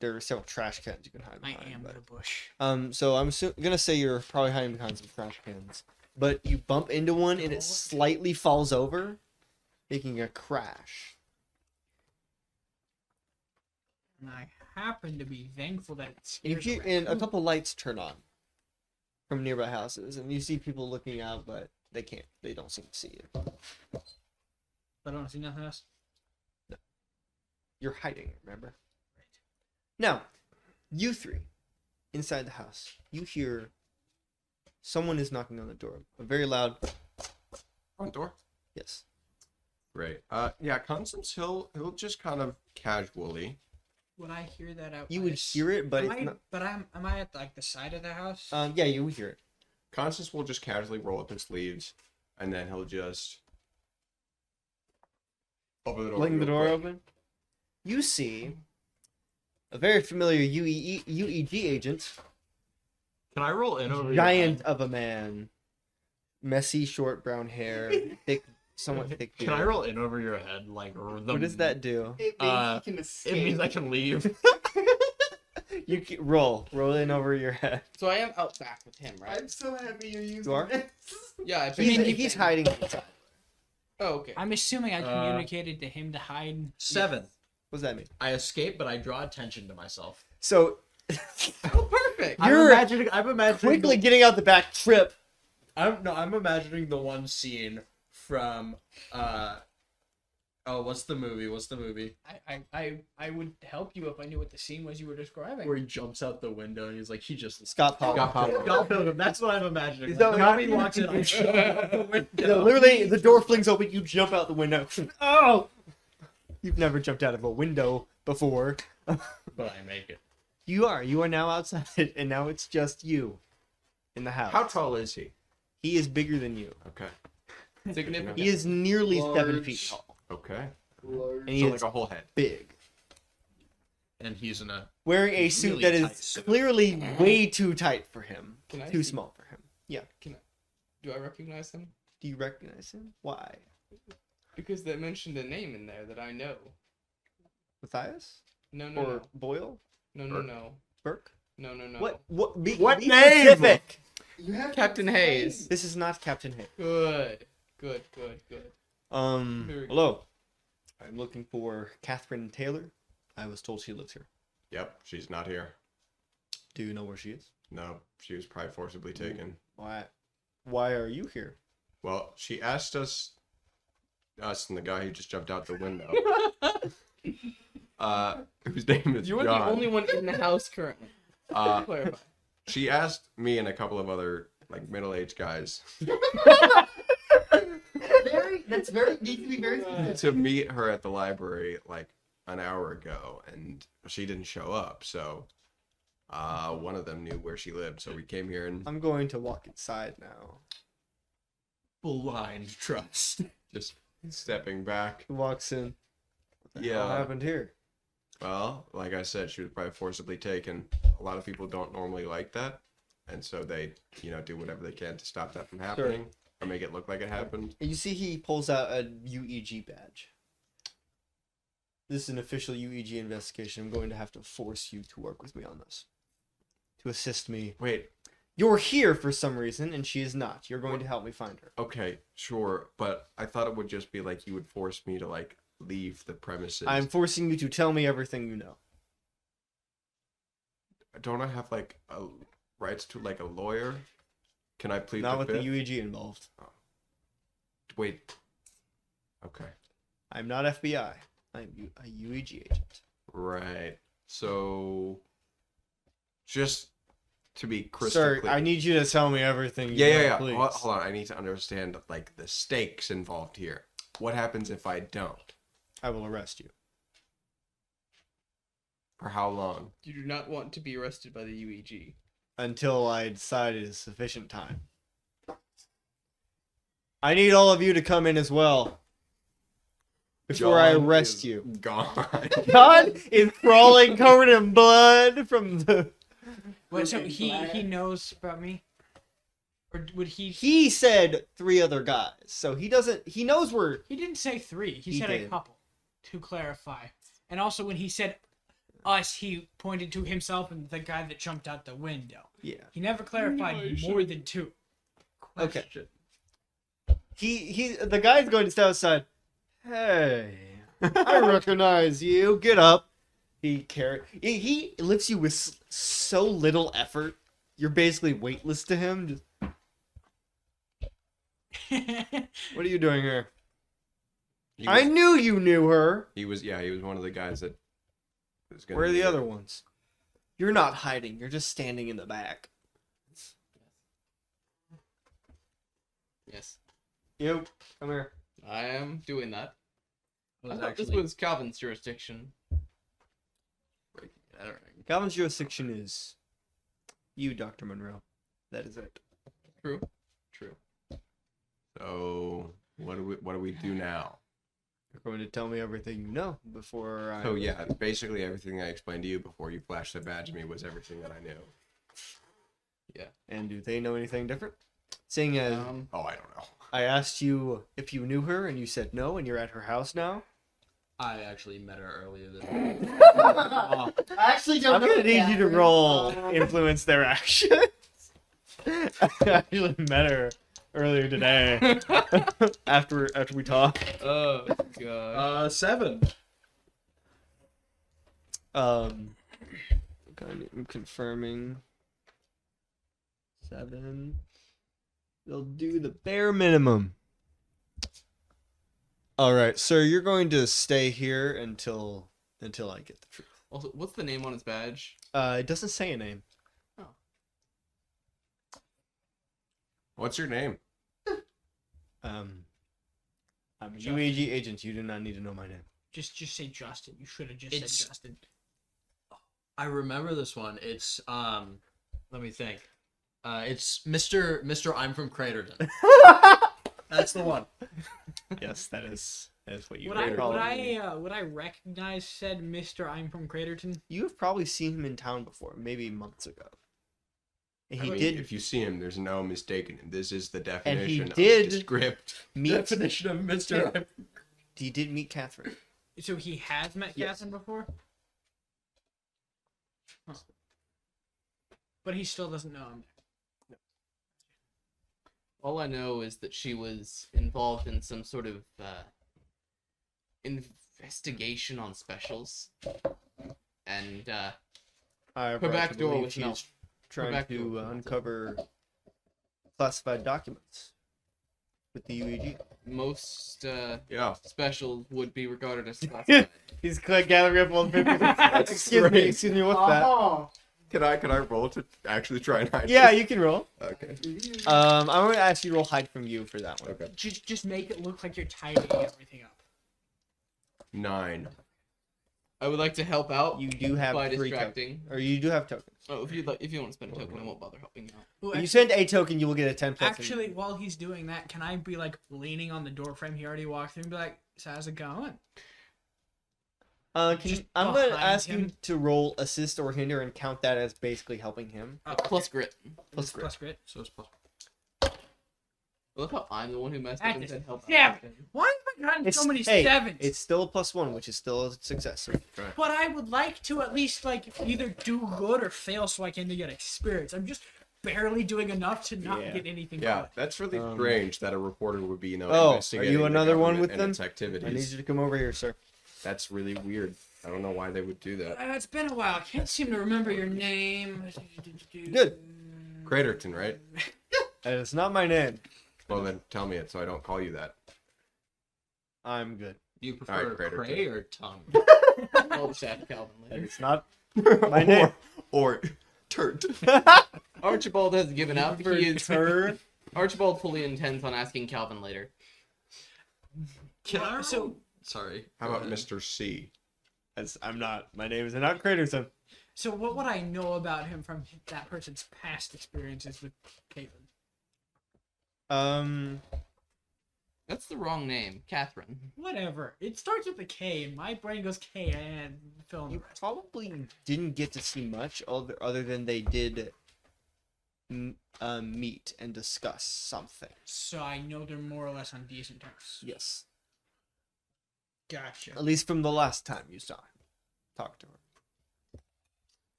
There are several trash cans you can hide I behind. am but, the bush. So I'm gonna say you're probably hiding behind some trash cans, but you bump into one and it slightly falls over, making a crash. And I happen to be thankful that it's And a couple lights turn on from nearby houses, and you see people looking out, but they can't. They don't seem to see you. But I don't see nothing else. You're hiding, remember? Now, you 3, inside the house, you hear someone is knocking on the door. A very loud, Front door. yes. Great. Yeah, Constance, he'll just kind of casually. Would I hear that out? You would hear it, but Am it's I, not. but am I at like the side of the house? Yeah, you would hear it. Constance will just casually roll up his sleeves, and then he'll just open the door. Fling the real door quick. open. You see a very familiar UEG agent, Can I roll in over your giant head? of a man, messy, short brown hair, thick, somewhat thick beard. Can I roll in over your head? Like, What does that do? It It means I can leave. You roll in over your head. So I am out back with him, right? I'm so happy you're using You are? this. Yeah, I He's hiding inside. Oh, okay. I'm assuming I communicated to him to hide. 7. What does that mean? I escape, but I draw attention to myself. So Oh, perfect. You're I'm imagining quickly getting out the back trip. I'm imagining the one scene from what's the movie? I would help you if I knew what the scene was you were describing. Where he jumps out the window and he's like, he just Scott Paul. Scott Pilgrim. That's what I'm imagining. Is that Like, what- Bobby walks in, I jump out the window. Literally, the door flings open. You jump out the window. Oh! You've never jumped out of a window before. But I make it. You are now outside, and now it's just you in the house. How tall is he? He is bigger than you. Okay. Significant. He is nearly 7 Large. feet tall, Okay. and he So is like a whole head. big. And he's in a Wearing a suit Really that is tight suit. clearly way too tight for him. Can I Too see- small for him. Yeah. Do I recognize him? Do you recognize him? Why? Because they mentioned a name in there that I know. Matthias? No, no, Or no. Boyle? No, no, no. Burke? No, no, no. What? Be What be name? specific. You have Captain Hayes. This is not Captain Hayes. Good. Good. Very good. Hello. I'm looking for Catherine Taylor. I was told she lives here. Yep, she's not here. Do you know where she is? No, she was probably forcibly taken. Why are you here? Well, she asked us and the guy who just jumped out the window, whose name is You are John. the only one in the house currently. Uh, Clarify. She asked me and a couple of other like middle-aged guys That's very needs to be very to meet her at the library like an hour ago, and she didn't show up. So one of them knew where she lived, so we came here and I'm going to walk inside now. Blind trust. just stepping back. He walks in. What Yeah. happened here? Well, like I said, she was probably forcibly taken. A lot of people don't normally like that, and so they, do whatever they can to stop that from happening or make it look like it happened. You see, he pulls out a UEG badge. This is an official UEG investigation. I'm going to have to force you to work with me on this. To assist me. Wait, You're here for some reason, and she is not. You're going to help me find her. okay, sure, but I thought it would just be like you would force me to like leave the premises. I'm forcing you to tell me everything you know. Don't I have like rights to like a lawyer? Can I plead Not the with fifth? the UEG involved. Wait. Okay. I'm not FBI. I'm a UEG agent. Right. So, just to be crystal Sir, clear. I need you to tell me everything you Yeah, know, yeah, yeah. please. Hold on. I need to understand like the stakes involved here. What happens if I don't? I will arrest you. For how long? You do not want to be arrested by the UEG. Until I decide it is sufficient time. I need all of you to come in as well. Before I John arrest is you. Gone. God is crawling covered in blood from the... Wait, so he knows about me? Or would he... He said 3 other guys, so he doesn't... He knows we're... He didn't say 3. He He said a did. couple, to clarify. And also when he said us, he pointed to himself and the guy that jumped out the window. Yeah. He never clarified more than 2. Okay. The guy's going to step outside. Hey, I recognize you. Get up. He lifts you with so little effort. You're basically weightless to him. Just, what are you doing here? I knew you knew her. He was one of the guys that was gonna Where are be the there. other ones? You're not hiding. You're just standing in the back. Yes, You come here. I am doing that. I Was thought this actually- was Calvin's jurisdiction. I don't know. Calvin's jurisdiction is you, Dr. Monroe. That is it. True. True. So what do we do now? You're going to tell me everything you know before I... So yeah, basically everything I explained to you before you flashed the badge at me was everything that I knew. And do they know anything different? Seeing as Oh, I don't know. I asked you if you knew her and you said no and you're at her house now. I actually met her earlier than. I actually don't I'm gonna need you to roll influence their actions. I actually met her earlier today. after we talked. Oh god. 7. I'm confirming 7. They'll do the bare minimum. All right, sir, you're going to stay here until I get the truth. Also, what's the name on his badge? It doesn't say a name. What's your name? I'm a UAG agent. You do not need to know my name. Just say Justin. You should have just It's- said Justin. I remember this one. It's let me think. It's Mr. I'm from Craterton. That's the one. Yes, that is what you Would I call would him. I recognize said Mr. I'm from Craterton? You have probably seen him in town before, maybe months ago. And I he mean, did If you see him, there's no mistaking him. This is the definition did- of script. meet. Definition of Mr. I'm He did meet Catherine. So he has met Yes. Catherine before? Huh. But he still doesn't know him. All I know is that she was involved in some sort of investigation on specials, and Her back door was she's no. trying back door to was melted. uncover classified documents with the UEG. most Yeah. specials would be regarded as classified. He's gathering up all the papers. Excuse me, what's that? Can I roll to actually try and hide? Yeah, this? you can roll. Okay. I'm going to ask you to roll hide from you for that one. Okay. Just make it look like you're tidying everything up. 9. I would like to help out You do have by 3 distracting. tokens. Or you do have tokens. Oh, if you want to spend a token, I won't bother helping you out. Ooh, If you spend a token, you will get a 10 plus. actually, while he's doing that, can I be like leaning on the door frame he already walked through and be like, "So how's it going?" just I'm going to behind ask you him. to roll assist or hinder and count that as basically helping him. Oh, Plus grit. Plus grit. Plus grit. So it's plus. I love how I'm the one who messed up and That said is help. seven. out. Why have I gotten so many hey, sevens? It's still a +1, which is still a success. But I would like to at least like either do good or fail so I can get experience. I'm just barely doing enough to not Yeah. get anything Yeah, good. that's really Um, strange that a reporter would be, Oh, are you investigating the another one government with and them? its I need activities. you to come over here, sir. That's really weird. I don't know why they would do that. It's been a while. I can't seem to remember your name. Good. Craterton, right? That is not my name. Well, then tell me it so I don't call you that. I'm good. Do you All right, prefer Crater. Cray or Tongue? I'll just ask Calvin That later. is not my name. Or Turt. Archibald has given up. For He is turn. Archibald fully intends on asking Calvin later. Can I So- roll? Sorry. How go about ahead. Mr. C? As I'm not. My name is not Craterson. So what would I know about him from that person's past experiences with Caitlin? That's the wrong name, Catherine. Whatever. It starts with a K, and my brain goes K and fill in the You rest. probably didn't get to see much other than they did meet and discuss something. So I know they're more or less on decent terms. Yes. Gotcha. At least from the last time you saw him. Talk to her.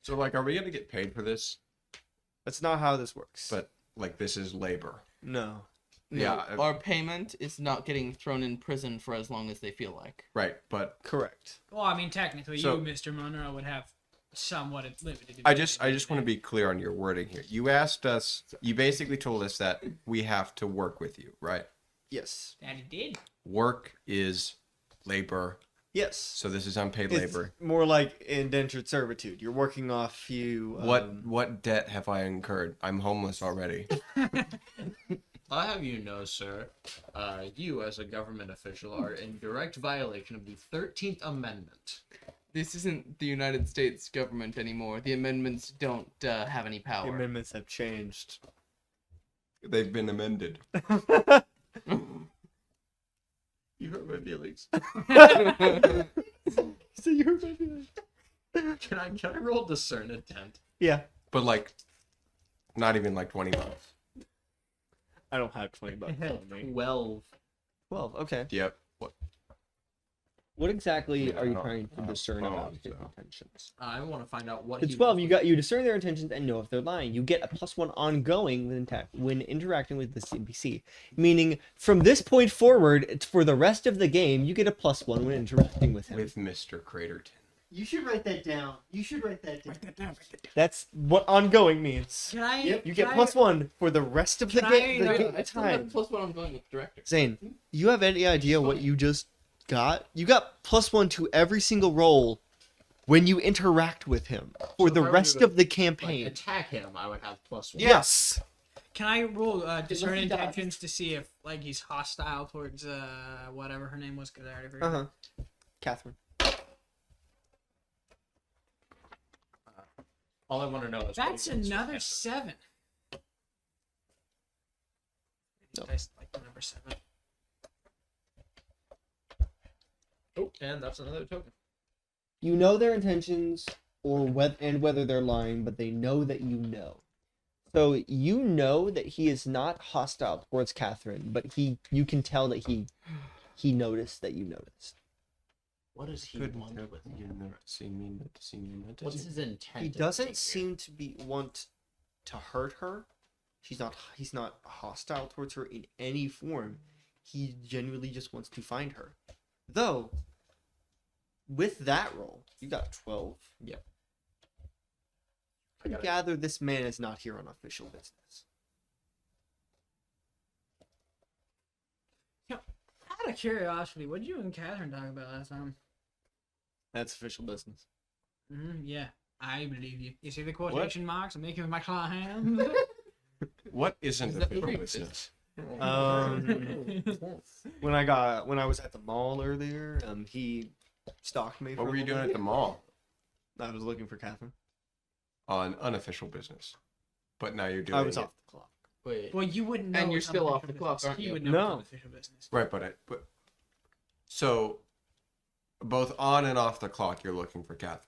So, like, are we going to get paid for this? That's not how this works. But, like, this is labor. no. No, Yeah, our payment is not getting thrown in prison for as long as they feel like. Right, but Correct. Well, I mean, technically, So- you, Mr. Monroe, would have somewhat limited. I just want to be clear on your wording here. You asked us, you basically told us that we have to work with you, right? Yes. That he did. Work is labor, Yes. so this is unpaid It's labor. more like indentured servitude. You're working off you. What debt have I incurred? I'm homeless already. I have you know, sir, you as a government official are in direct violation of the 13th Amendment. This isn't the United States government anymore. The amendments don't have any The power. amendments have changed. They've been amended. You hurt my feelings. So you heard my feelings. Can I roll discern intent? Yeah. But like, not even like 20 bucks. I don't have 20 bucks on me. 12. 12. Okay. Yep. What? What exactly Yeah, are you I don't- trying to I don't discern about suppose his so. intentions? I want to find out what It's he 12. wants. You discern their intentions and know if they're lying. You get a +1 ongoing when interacting with the NPC, meaning from this point forward, it's for the rest of the game, you get a +1 when interacting with him. With Mr. Craterton. You should write that down. You should write that down. Write that down. Write that down. That's what ongoing means. Can I? Yep, You get can +1 for the rest of the Can game. I, The I still have time. plus one ongoing with the director. Zane, you have any idea what you just got? You got +1 to every single roll when you interact with him for So the if I were rest to, of the Like, campaign. attack him, I would have +1. Yes. Can I roll discern he dies. intentions to see if like he's hostile towards whatever her name was? Because I already forgot. Uh-huh. Catherine. All I want to know is what That's he wants to another happen. 7. No. I like the number 7. Oh, and that's another token. You know their intentions or whether they're lying, but they know that you know. So you know that he is not hostile towards Catherine, but you can tell that he noticed that you noticed. What does he Couldn't want have with me? you never seen me, not seen you, not What's his intent? He in doesn't being seem to want to hurt her. He's not hostile towards her in any form. He genuinely just wants to find her. Though with that roll, you got 12. Yep. I gather this man is not here on official business. Out of curiosity, what did you and Catherine talk about last time? That's official business. Yeah. I believe you. You see the quotation marks I'm making with my claw hand? What isn't Is that official right? business? When I was at the mall earlier, he stalked me. What for were a you doing little at the mall? bit. I was looking for Catherine. On unofficial business. But now you're doing I was it. off the clock. Wait. Well, you wouldn't know. And you're it's still off unofficial the clock, business. aren't He you? would know No. it's unofficial business. Right, but so both on and off the clock, you're looking for Catherine.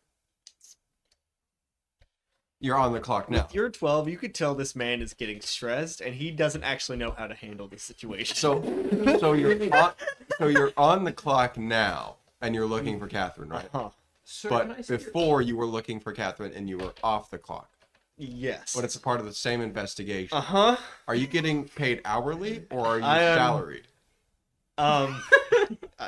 You're on the clock now. With your 12, you could tell this man is getting stressed, and he doesn't actually know how to handle the situation. So you're on the clock now, and you're looking for Catherine, right? Huh. Sir, can I But see your- before you were looking for Catherine, and you were off the clock. Yes. But it's a part of the same investigation. Uh-huh. Are you getting paid hourly or are you I am- salaried?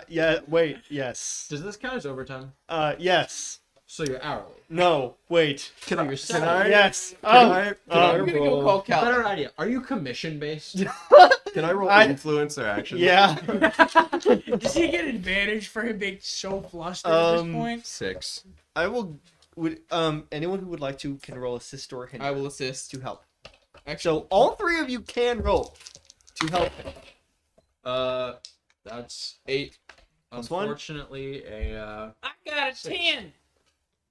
Yeah, wait, yes. Does this count as overtime? Yes. So you're hourly. No, wait. Can you're salaried. Yes. I I'm gonna go call Cal. Better idea. Are you commission based? Can I roll I- influence or action? Yeah. Does he get advantage for him being so flustered at this point? 6. I will. Would anyone who would like to can roll assist or hinder I will assist. to help. Actually, So all three of you can roll to help him. That's 8. Plus one? unfortunately a I got a 10.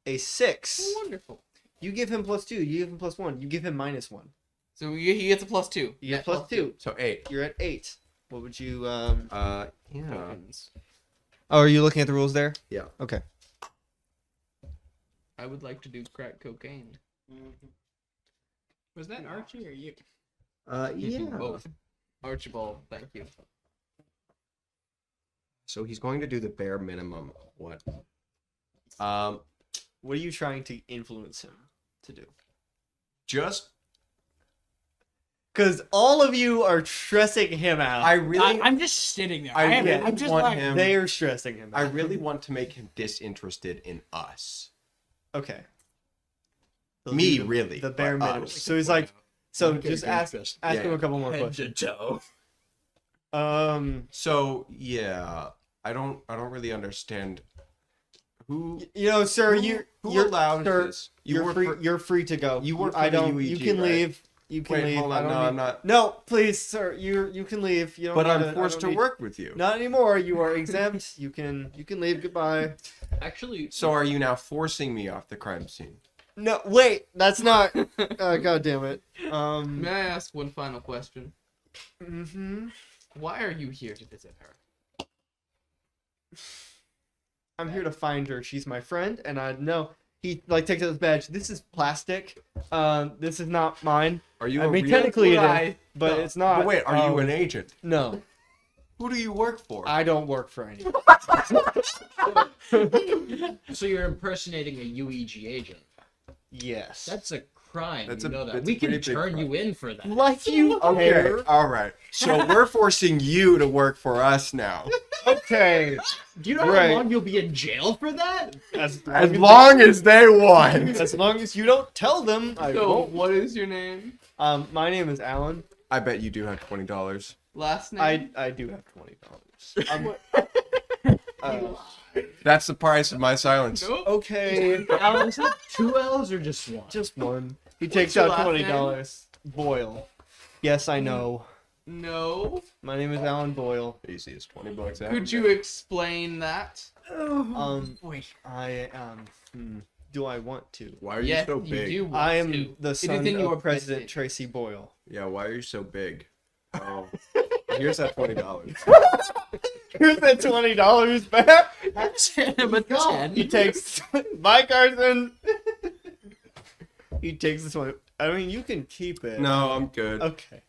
A 6. Wonderful. You give him +2. You give him +1. You give him -1. So he gets a +2. You get +2. So 8. You're at 8. What would you Yeah. Oh, are you looking at the rules there? Yeah. Okay. I would like to do crack cocaine. Was that Archie or you? Both. Archibald, thank you. So he's going to do the bare minimum of what? What are you trying to influence him to do? Just Because all of you are stressing him out. I'm just sitting there. I really I'm just want like, him- They are stressing him out. I really want to make him disinterested in us. Okay. Me, The- really. The bare but minimum. us. So he's like, so Okay, just good, ask just- him yeah. a couple more head questions. to toe. So yeah, I don't really understand who Sir, who you're allows sir, this. You're work free. for- You're free to go. you work I for the don't. You UEG, can right? leave. You can Wait, leave. hold I on. don't No, need- I'm not. No, please, sir. You can leave. You don't. But need I'm I forced to don't need- work with you. Not anymore. You are exempt. You can leave. Goodbye. Actually, So are you now forcing me off the crime scene? No, wait. That's not. God damn it. May I ask one final question? Mm-hmm. Why are you here to visit her? I'm here to find her. She's my friend, and I know he takes out his badge. This is plastic. This is not mine. Are you? I a mean, real- technically it Well, is, but it's not. But wait, are you an agent? No, Who do you work for? I don't work for anyone. so you're impersonating a UEG agent. Yes. That's a crime. That's you a- know that. that's We a can pretty big turn crime. you in for that. like you. Okay, care. all right. So we're forcing you to work for us now. Okay. Do you know Right. how long you'll be in jail for that? As Long as they want. as long as you don't tell them, I So, won't. what is your name? My name is Alan. I bet you do have $20. Last name? I do have $20. That's the price of my silence. Nope. Okay. Alan, is that 2 L's or just one? Just one. He takes your out last $20. Boyle. Yes, I know. No. My name is Alan Boyle. Easy as $20 out. Could you explain that? Wait. I do I want to? Why are you Yes, so you bdo. do. Want I am to. the It is son in your of President best Tracy Boyle. Yeah, why are you so big? Oh, here's that $20. Here's that $20 back. But 10. He takes bye, Carson. He takes this one. I mean, you can keep it. No, I'm good. Okay.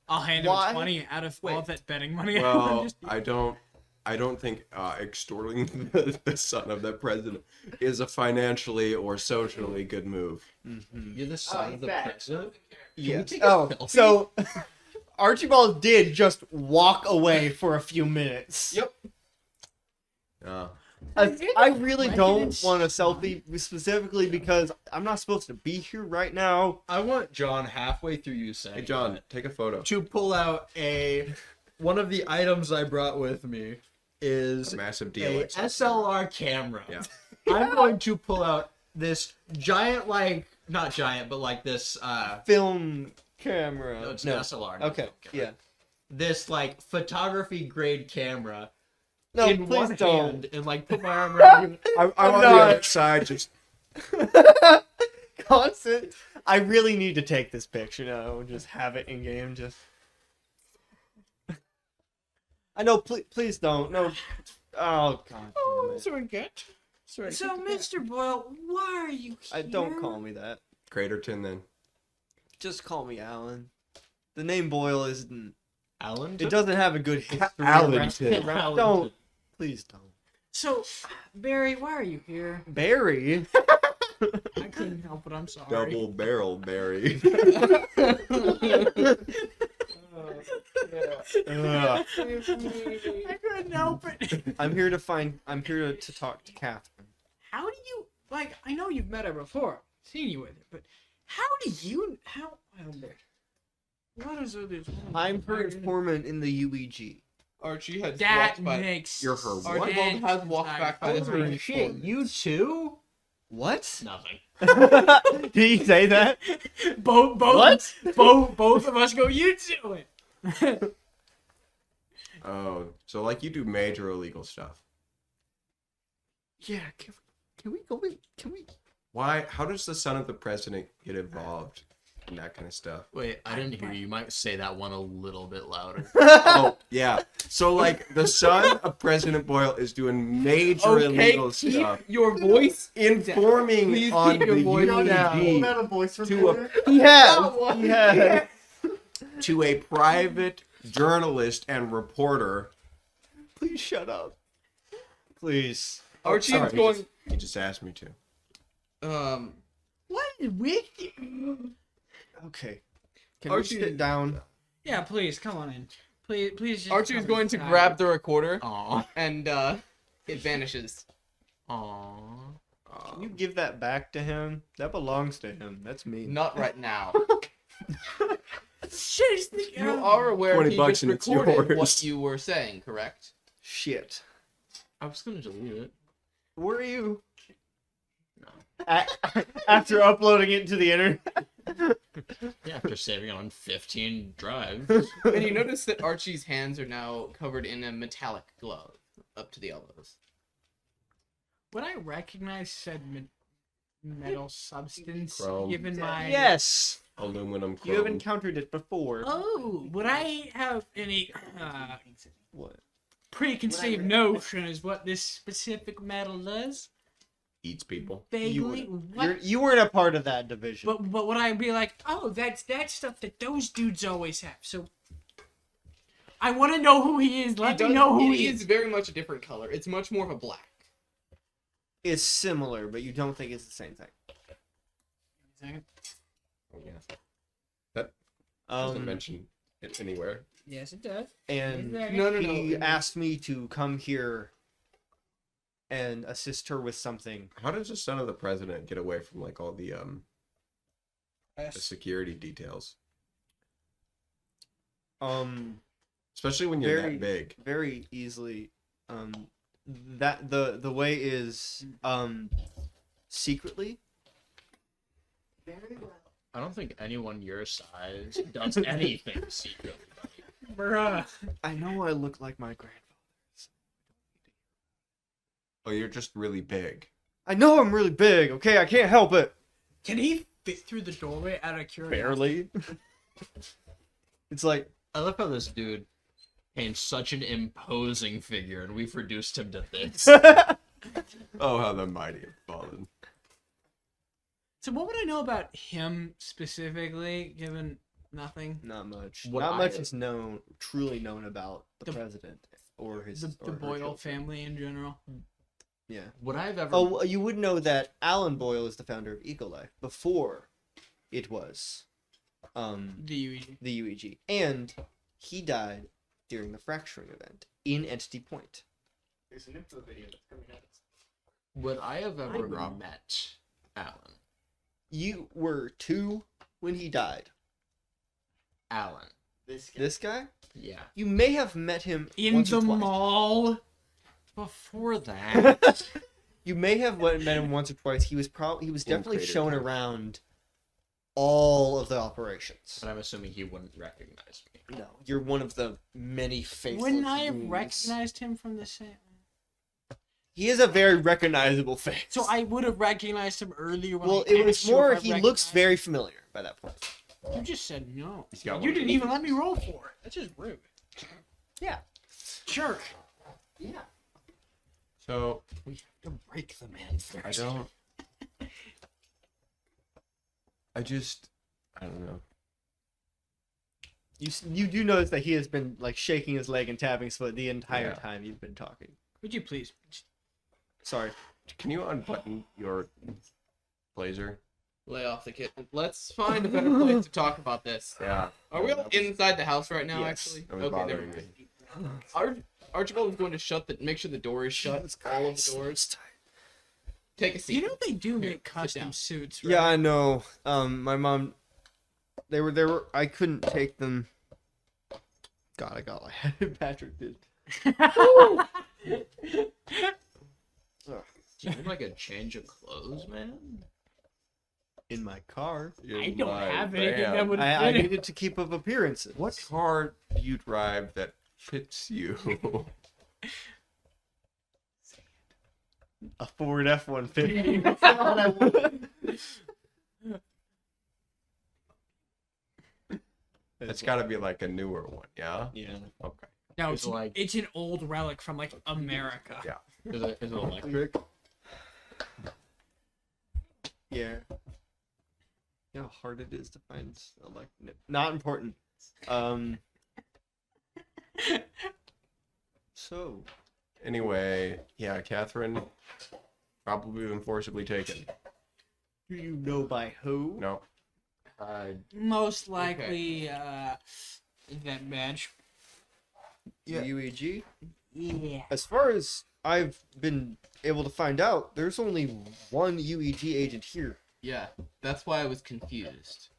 I'll hand Why? him 20 out of all Wait. that betting money. Well, I don't think extorting the son of that president is a financially or socially good move. You're the son of the president? Yes. take a Oh, selfie? so Archibald did just walk away for a few minutes. Yep. I really don't President's- want a selfie specifically because I'm not supposed to be here right now. I want John halfway through you saying Hey, John, that, take a photo. to pull out one of the items I brought with me is A massive a DLX. SLR camera. Yeah. I'm going to pull out this giant, like, not giant, but like this, Film camera. no, it's an SLR. not Okay. film camera. Yeah. This, like, photography grade camera No, in please one don't. hand and, like, put my arm around you. I'm I'm on not- the other side, just Constant. I really need to take this picture now. Just have it in game. Just. I know. Please don't. No. Oh God. Damn it. forget. So, Mr. Boyle, why are you here? Don't call me that. Craterton then. Just call me Alan. The name Boyle isn't. Alan? It doesn't have a good history. Allington. around- Don't. Please don't. So, Barry, why are you here? Barry. I couldn't help it. I'm sorry. Double barrel berry. Ugh. I couldn't help it. I'm here to talk to Catherine. How do you like? I know you've met her before, seen you with her, but how do you? How? I don't know. What is this? I'm her informant in the UEG. Archie has That walked by. makes. You're her what? Archibald has walked back by this Holy very shit, you too? What? Nothing. Did he say that? both. What? Both of us go. You do it. Oh, so like you do major illegal stuff. Yeah. Can we go in? Can we? Why? How does the son of the president get involved in that kind of stuff? Wait, I didn't hear you. You might say that one a little bit louder. Oh, yeah. So like the son of President Boyle is doing major illegal keep stuff, your voice. informing Please on keep your the voice down. UEG a voice to a He has. He has. to a private journalist and reporter. Please shut up. Please. Archie Sorry, is going. He just asked me to. What is with you? Okay. Can Archie- we sit down? Yeah, please come on in. Please. Just Archie is come going to inside. grab the recorder, Aw. and it vanishes. Aw. Can you give that back to him? That belongs to him. That's me. Not right now. Shit, it's the You are aware 20 he bucks just and it's recorded yours. what you were saying, correct? Shit. I was gonna delete it. Were you? After uploading it to the internet? Yeah, after saving it on 15 drives. And you notice that Archie's hands are now covered in a metallic glove up to the elbows. Would I recognize said metal substance Chrome. given my? Yes. Aluminum You have chrome. encountered it before. Oh, would I have any What? preconceived notion as what this specific metal does? Eats people. Vaguely. What? You weren't a part of that division. But would I be like, oh, that's that stuff that those dudes always have? So I want to know who he is. Let me know who he It is. is very much a different color. It's much more of a black. It's similar, but you don't think it's the same thing. Oh, yeah. That doesn't Um, mention it anywhere. Yes, it does. and No. he asked me to come here and assist her with something. How does the son of the president get away from like all the security details? Especially when you're Very- that big. Very easily. That the way is secretly. Very well. I don't think anyone your size does anything secretly. Bruh. I know I look like my grandfather. Oh, you're just really big. I know I'm really big. Okay, I can't help it. Can he fit through the doorway out of curiosity? Barely. It's like I love how this dude paints such an imposing figure, and we've reduced him to this. Oh, how the mighty have fallen. So what would I know about him specifically, given nothing? not much. What Not I- much is truly known about the The- president or his The or her Boyle children. family in general. Yeah. Would I have ever? Oh, well, you would know that Alan Boyle is the founder of EcoLife before it was The UEG. the UEG, and he died during the fracturing event in Entity Point. There's an info video that's coming out. Would I have ever would. met Alan? You were 2 when he died. Alan. This guy. This guy, Yeah. you may have met him In once the or twice. mall. Before that, You may have met him once or twice. He was definitely Crater shown Town. around all of the operations. But I'm assuming he wouldn't recognize me. No, you're one of the many faceless Wouldn't I have goons. recognized him from the same? He is a very recognizable face. So I would have recognized him earlier. When Well, I it was asked you more. if I He looks recognized very familiar by that point. him. You just said no. He's got You one. didn't even let me roll for it. That's just rude. Yeah. Jerk. Yeah. So We have to break the man first. I don't know. You do notice that he has been like shaking his leg and tapping his foot the entire Yeah. time you've been talking. Would you please? Sorry. Can you unbutton your blazer? Lay off the kitten. Let's find a better place to talk about this. Yeah. Are we all That was- inside the house right now? Yes, Actually, that was okay. Never bothering mind. Archibald is going to make sure the door is shut. All of the doors. Take a seat. You know they do Here, make sit custom down. suits, right? Yeah, I know. My mom. They were. I couldn't take them. God, I got like Patrick did. Do you need like a change of clothes, man? In my car. I don't My have anything man. that would I fit it. needed to keep up appearances. What car do you drive that fits you? A Ford F-150. It's got to be like a newer one, yeah? Yeah. Okay. No, It's it's like- it's an old relic from like America. Yeah. Is it electric? Yeah. You know how hard it is to find not important. So Anyway, yeah, Catherine probably been forcibly taken. do you know by who? No. Most likely, that badge. Yeah. UEG? Yeah. As far as I've been able to find out, there's only one UEG agent here. Yeah, that's why I was confused.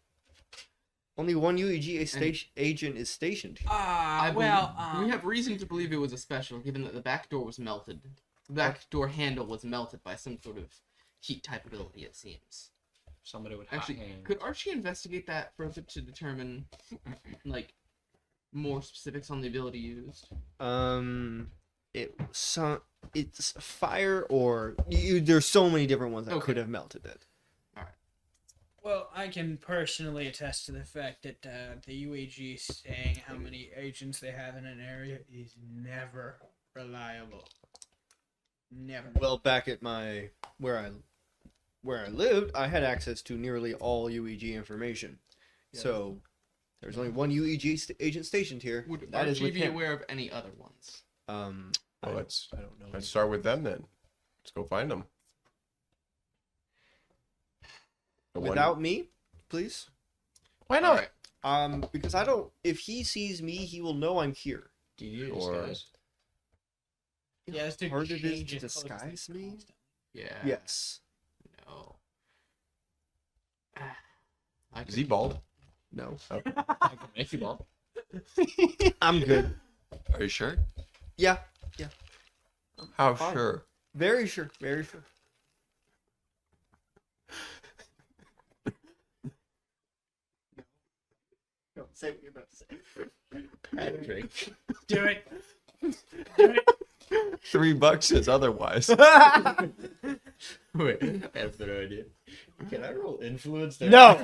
Only one agent is stationed here. We have reason to believe it was a special, given that the back door was melted. The back door handle was melted by some sort of heat type ability, it seems. Somebody would Actually, could Archie investigate that further to determine, like, more specifics on the ability used? It's fire or there's so many different ones that Okay. could have melted it. Well, I can personally attest to the fact that the UAG saying how many agents they have in an area is never reliable. Never. Well, back at my where I lived, I had access to nearly all UEG information. So there's only one UEG agent stationed here. Would That is Archie with be him. aware of any other ones? Well, I let's don't know. let's start with them then. Let's go find them. Without me, please. Why not? Alright. Because I don't. If he sees me, he will know I'm here. Do you Or- disguise? Yeah, it's Hard it is change to his clothes disguise me? constantly. Yeah. Yes. No. Is he bald? No. I can make you bald. I'm good. Are you sure? Yeah. How Fine. sure? Very sure. Very sure. No, say what you're about to say. Patrick. Do it. Do it. $3 is otherwise. Wait, I have no idea. Can I roll influence there? No.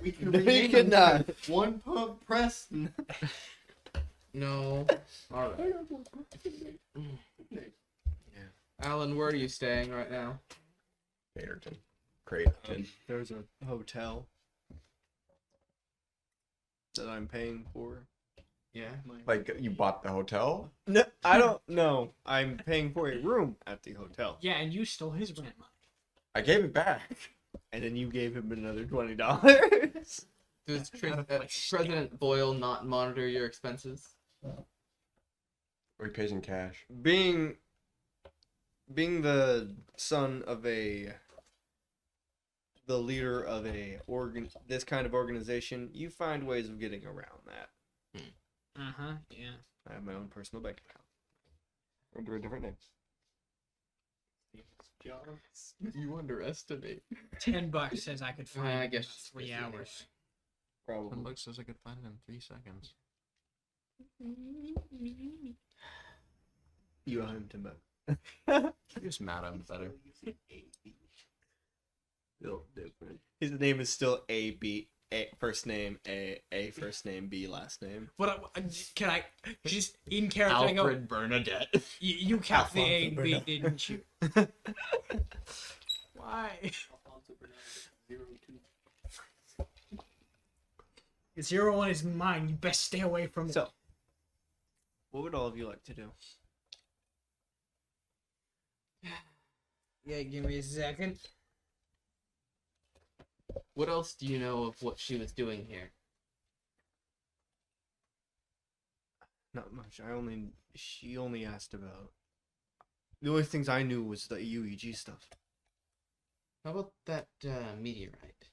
We can No, you rename could them not. to One Pump Press. No. Alright. Alan, where are you staying right now? Craterton. Craterton. There's a hotel that I'm paying for. Yeah. Like you bought the hotel? No, I don't know. I'm paying for a room at the hotel, Yeah, and you stole his rent money. I gave it back. and then you gave him another $20. Does President Boyle not monitor your expenses? Or he pays in cash. being the son of the leader of this kind of organization, you find ways of getting around that. Yeah. I have my own personal bank account under a different name. You underestimate. $10 says I could find I it in guess about 3 it's hours. It looks as I could find it in 3 seconds. You owe him to Mo. Just mad I'm better. Still different. His name is still A first name A first name B last name. Can I just in character I go? Alfred Bernadette. You count the A and B, Alfonso didn't you? Why? 01 is mine. You best stay away from it. So, what would all of you like to do? Yeah, give me a second. What else do you know of what she was doing here? Not much. She only asked about. The only things I knew was the UEG stuff. How about that meteorite?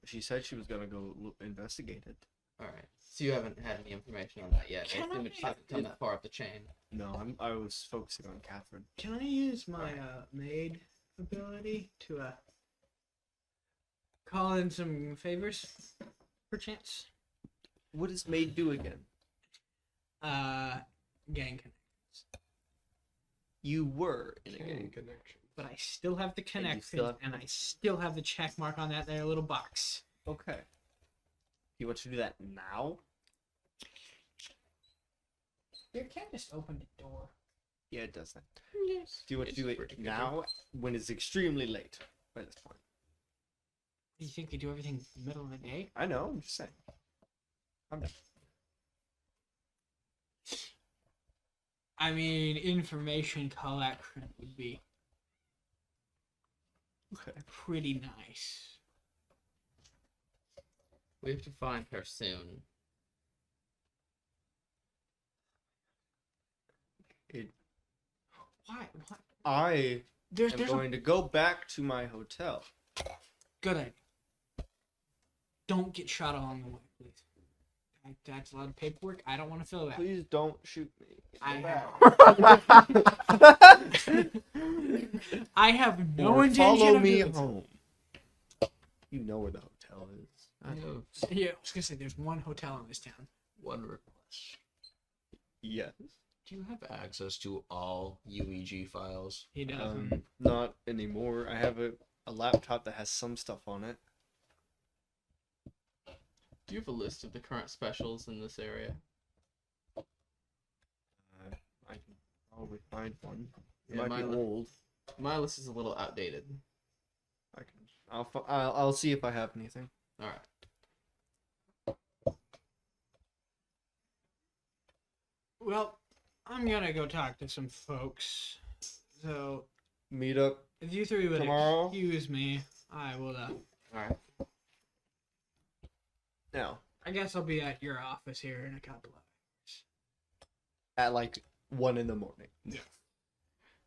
She said she was gonna go investigate it. Alright. So you haven't had any information on that yet. I Can assume I- it hasn't come that far up the chain. No, I was focusing on Catherine. Can I use my maid ability to call in some favors, perchance? What does maid do again? Gang connection. You were in a Gang gang. connection. But I still have the you connection, still have- and I still have the check mark on that there little box. Okay. You want to do that now? You can't just open the door. Yeah, it does that. Yes. Do you want to It's do it pretty good. now when it's extremely late by this point? You think we do everything in the middle of the day? I know, I'm just saying. I mean, information collection would be Okay. pretty nice. We have to find her soon. Why? What? I There's am going to go back to my hotel. good idea. Don't get shot along the way, please. That's a lot of paperwork. I don't want to fill that. Please don't shoot me. I have no Or intention follow of me doing so. home. You know where the hotel is. I know. Yeah, I was gonna say there's one hotel in this town. One request. Yes. Do you have access to all UEG files? He does. Not anymore. I have a laptop that has some stuff on it. Do you have a list of the current specials in this area? I can probably find one. It Yeah, might be mine- old. My list is a little outdated. I can. I'll see if I have anything. Alright. Well, I'm gonna go talk to some folks. So Meet up. if you three would Tomorrow? excuse me, I will. Alright. Now I guess I'll be at your office here in a couple of. at like 1 in the morning.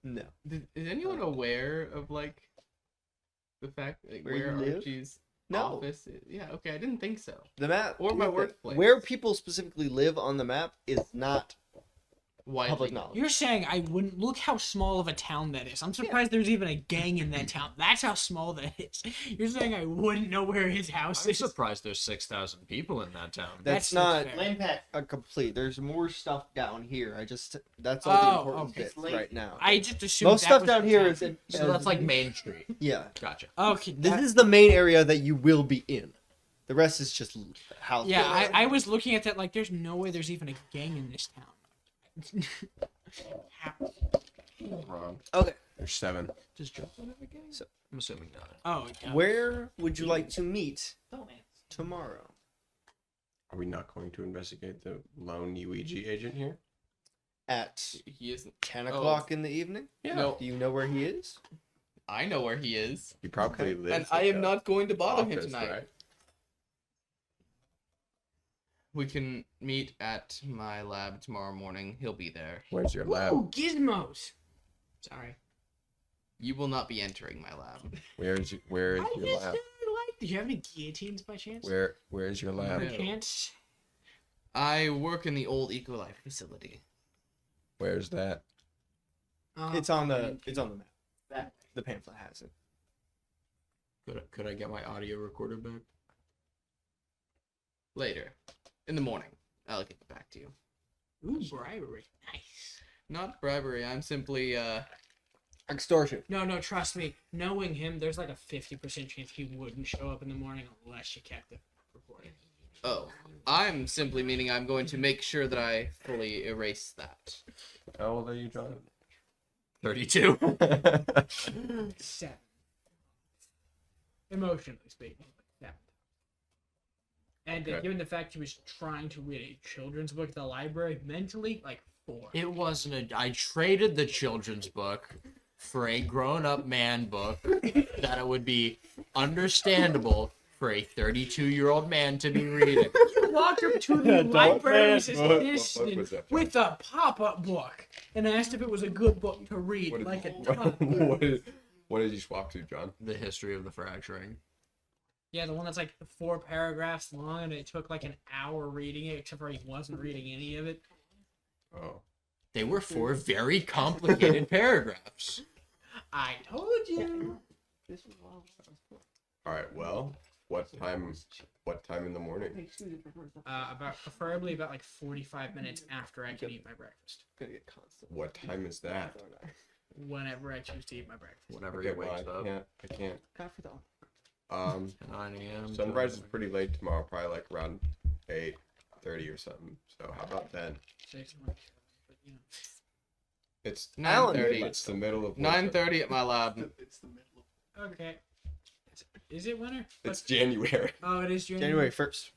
No. Is anyone aware of like the fact like, Where you where live? Archie's No. office is? Yeah, okay, I didn't think so. The map Or my here's the- workplace. Where people specifically live on the map is not Widely public known. knowledge. You're saying I wouldn't look how small of a town that is. I'm surprised there's even a gang in that town. That's how small that is. You're saying I wouldn't know where his house I'm is. surprised there's 6,000 people in that town. That's not fair. a complete. There's more stuff down here. That's all the Oh, important okay. bits right now. I just assumed Most that stuff was down the here town. is in. So that's like Main Street. Yeah. Gotcha. Okay. This that- is the main area that you will be in. The rest is just houses. Yeah, I was looking at that like there's no way there's even a gang in this town. How- Wrong. Okay. There's 7. Does Joe have a gang? So- I'm assuming not. Oh, yeah. Where would you like to meet Don't answer. tomorrow? Are we not going to investigate the lone UEG agent here? At He isn't. 10 o'clock in the evening? Yeah. No, Do you know where he is? I know where he is, He probably lives. and I at am the not going to bother him office, tonight. right? We can meet at my lab tomorrow morning. He'll be there. Where's your lab? Ooh, gizmos. Sorry. You will not be entering my lab. Where's your lab? Do you have any guillotines by chance? Where's your By lab? No. chance? I work in the old Ecolife facility. Where's that? It's on the map. That The pamphlet has it. Could I get my audio recorder back? Later. In the morning. I'll give it back to you. Ooh, bribery. Nice. Not bribery, I'm simply, Extortion. No, trust me. Knowing him, there's like a 50% chance he wouldn't show up in the morning unless you kept it recording. oh. I'm simply meaning I'm going to make sure that I fully erase that. How old are you, John? 32. 7. Emotionally speaking, 7. And Okay. given the fact he was trying to read a children's book at the library, mentally, like 4. It wasn't I traded the children's book for a grown-up man book that it would be understandable for a 32-year-old man to be reading. You walked up to the library's What book assistant was that? with a pop-up book and asked if it was a good book to read, What did, like a what, toddler. what did you swap to, John? The history of the fracturing. Yeah, the one that's like 4 paragraphs long, and it took like an hour reading it, except for he wasn't reading any of it. Oh. They were 4 very complicated paragraphs. I told you. All right. Well, what time in the morning? Preferably about like 45 minutes after I can eat my breakfast. Gonna get constant. What time is that? Whenever I choose to eat my breakfast. Whenever Okay, he well, wakes up. I can't. God for the 9 a.m. Sunrise is pretty late tomorrow, probably like around 8:30 or something. So how about then? 6 months, but you know. It's 9:30. It's the middle of 9:30 at my lab. it's the middle of Okay. Is it winter? It's January. Oh, it is January 1st.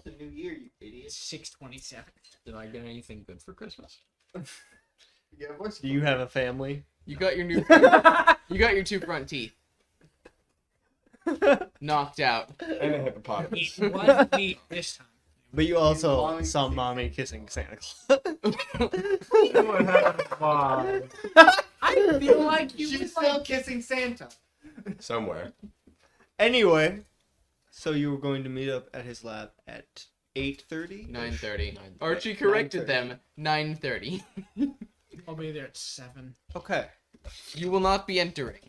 the new year, you idiot. It's 6/27. Did I get anything good for Christmas? Yeah, what's Do you have a family? You got your new you got your 2 front teeth. Knocked out. And a hippopotamus. It was meat this time. But you also Long saw teeth. mommy kissing Santa Claus. I feel like you She's was still like, kissing Santa. Somewhere. Anyway, so you were going to meet up at his lab at 8:30? 9:30. Archie corrected 9:30. them. 9:30. I'll be there at 7. Okay. You will not be entering.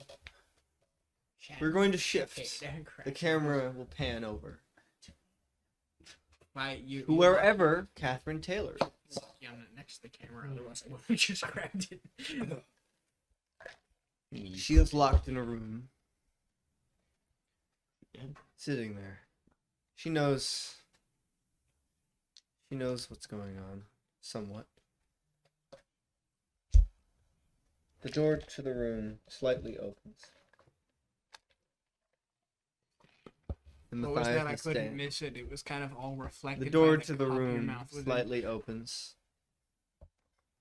We're going to Okay, shift. then correct. The camera will pan over. By you. Wherever Catherine Taylor is. Yeah, I'm not next to the camera, otherwise I would have just grabbed it. She is locked in a room. Sitting there. She knows what's going on. Somewhat. The door to the room slightly opens. And What was that? I Matthias is couldn't standing. miss it. It was kind of all reflected. The door by to the cup in your room mouth with it. slightly opens.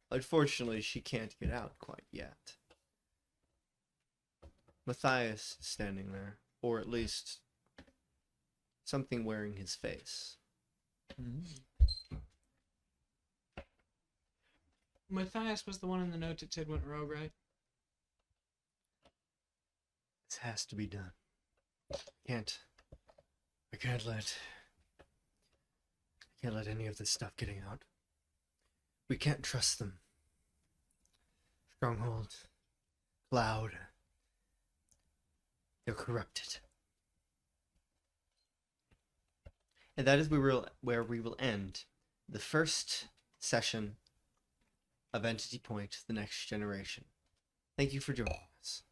Unfortunately, she can't get out quite yet. Matthias is standing there, or at least something wearing his face. Matthias was the one in the notes that said went rogue, right? This has to be done. I can't let any of this stuff getting out. We can't trust them. Stronghold, Cloud, they're corrupted. And that is where we will end the first session of Entity Point, The Next Generation. Thank you for joining us.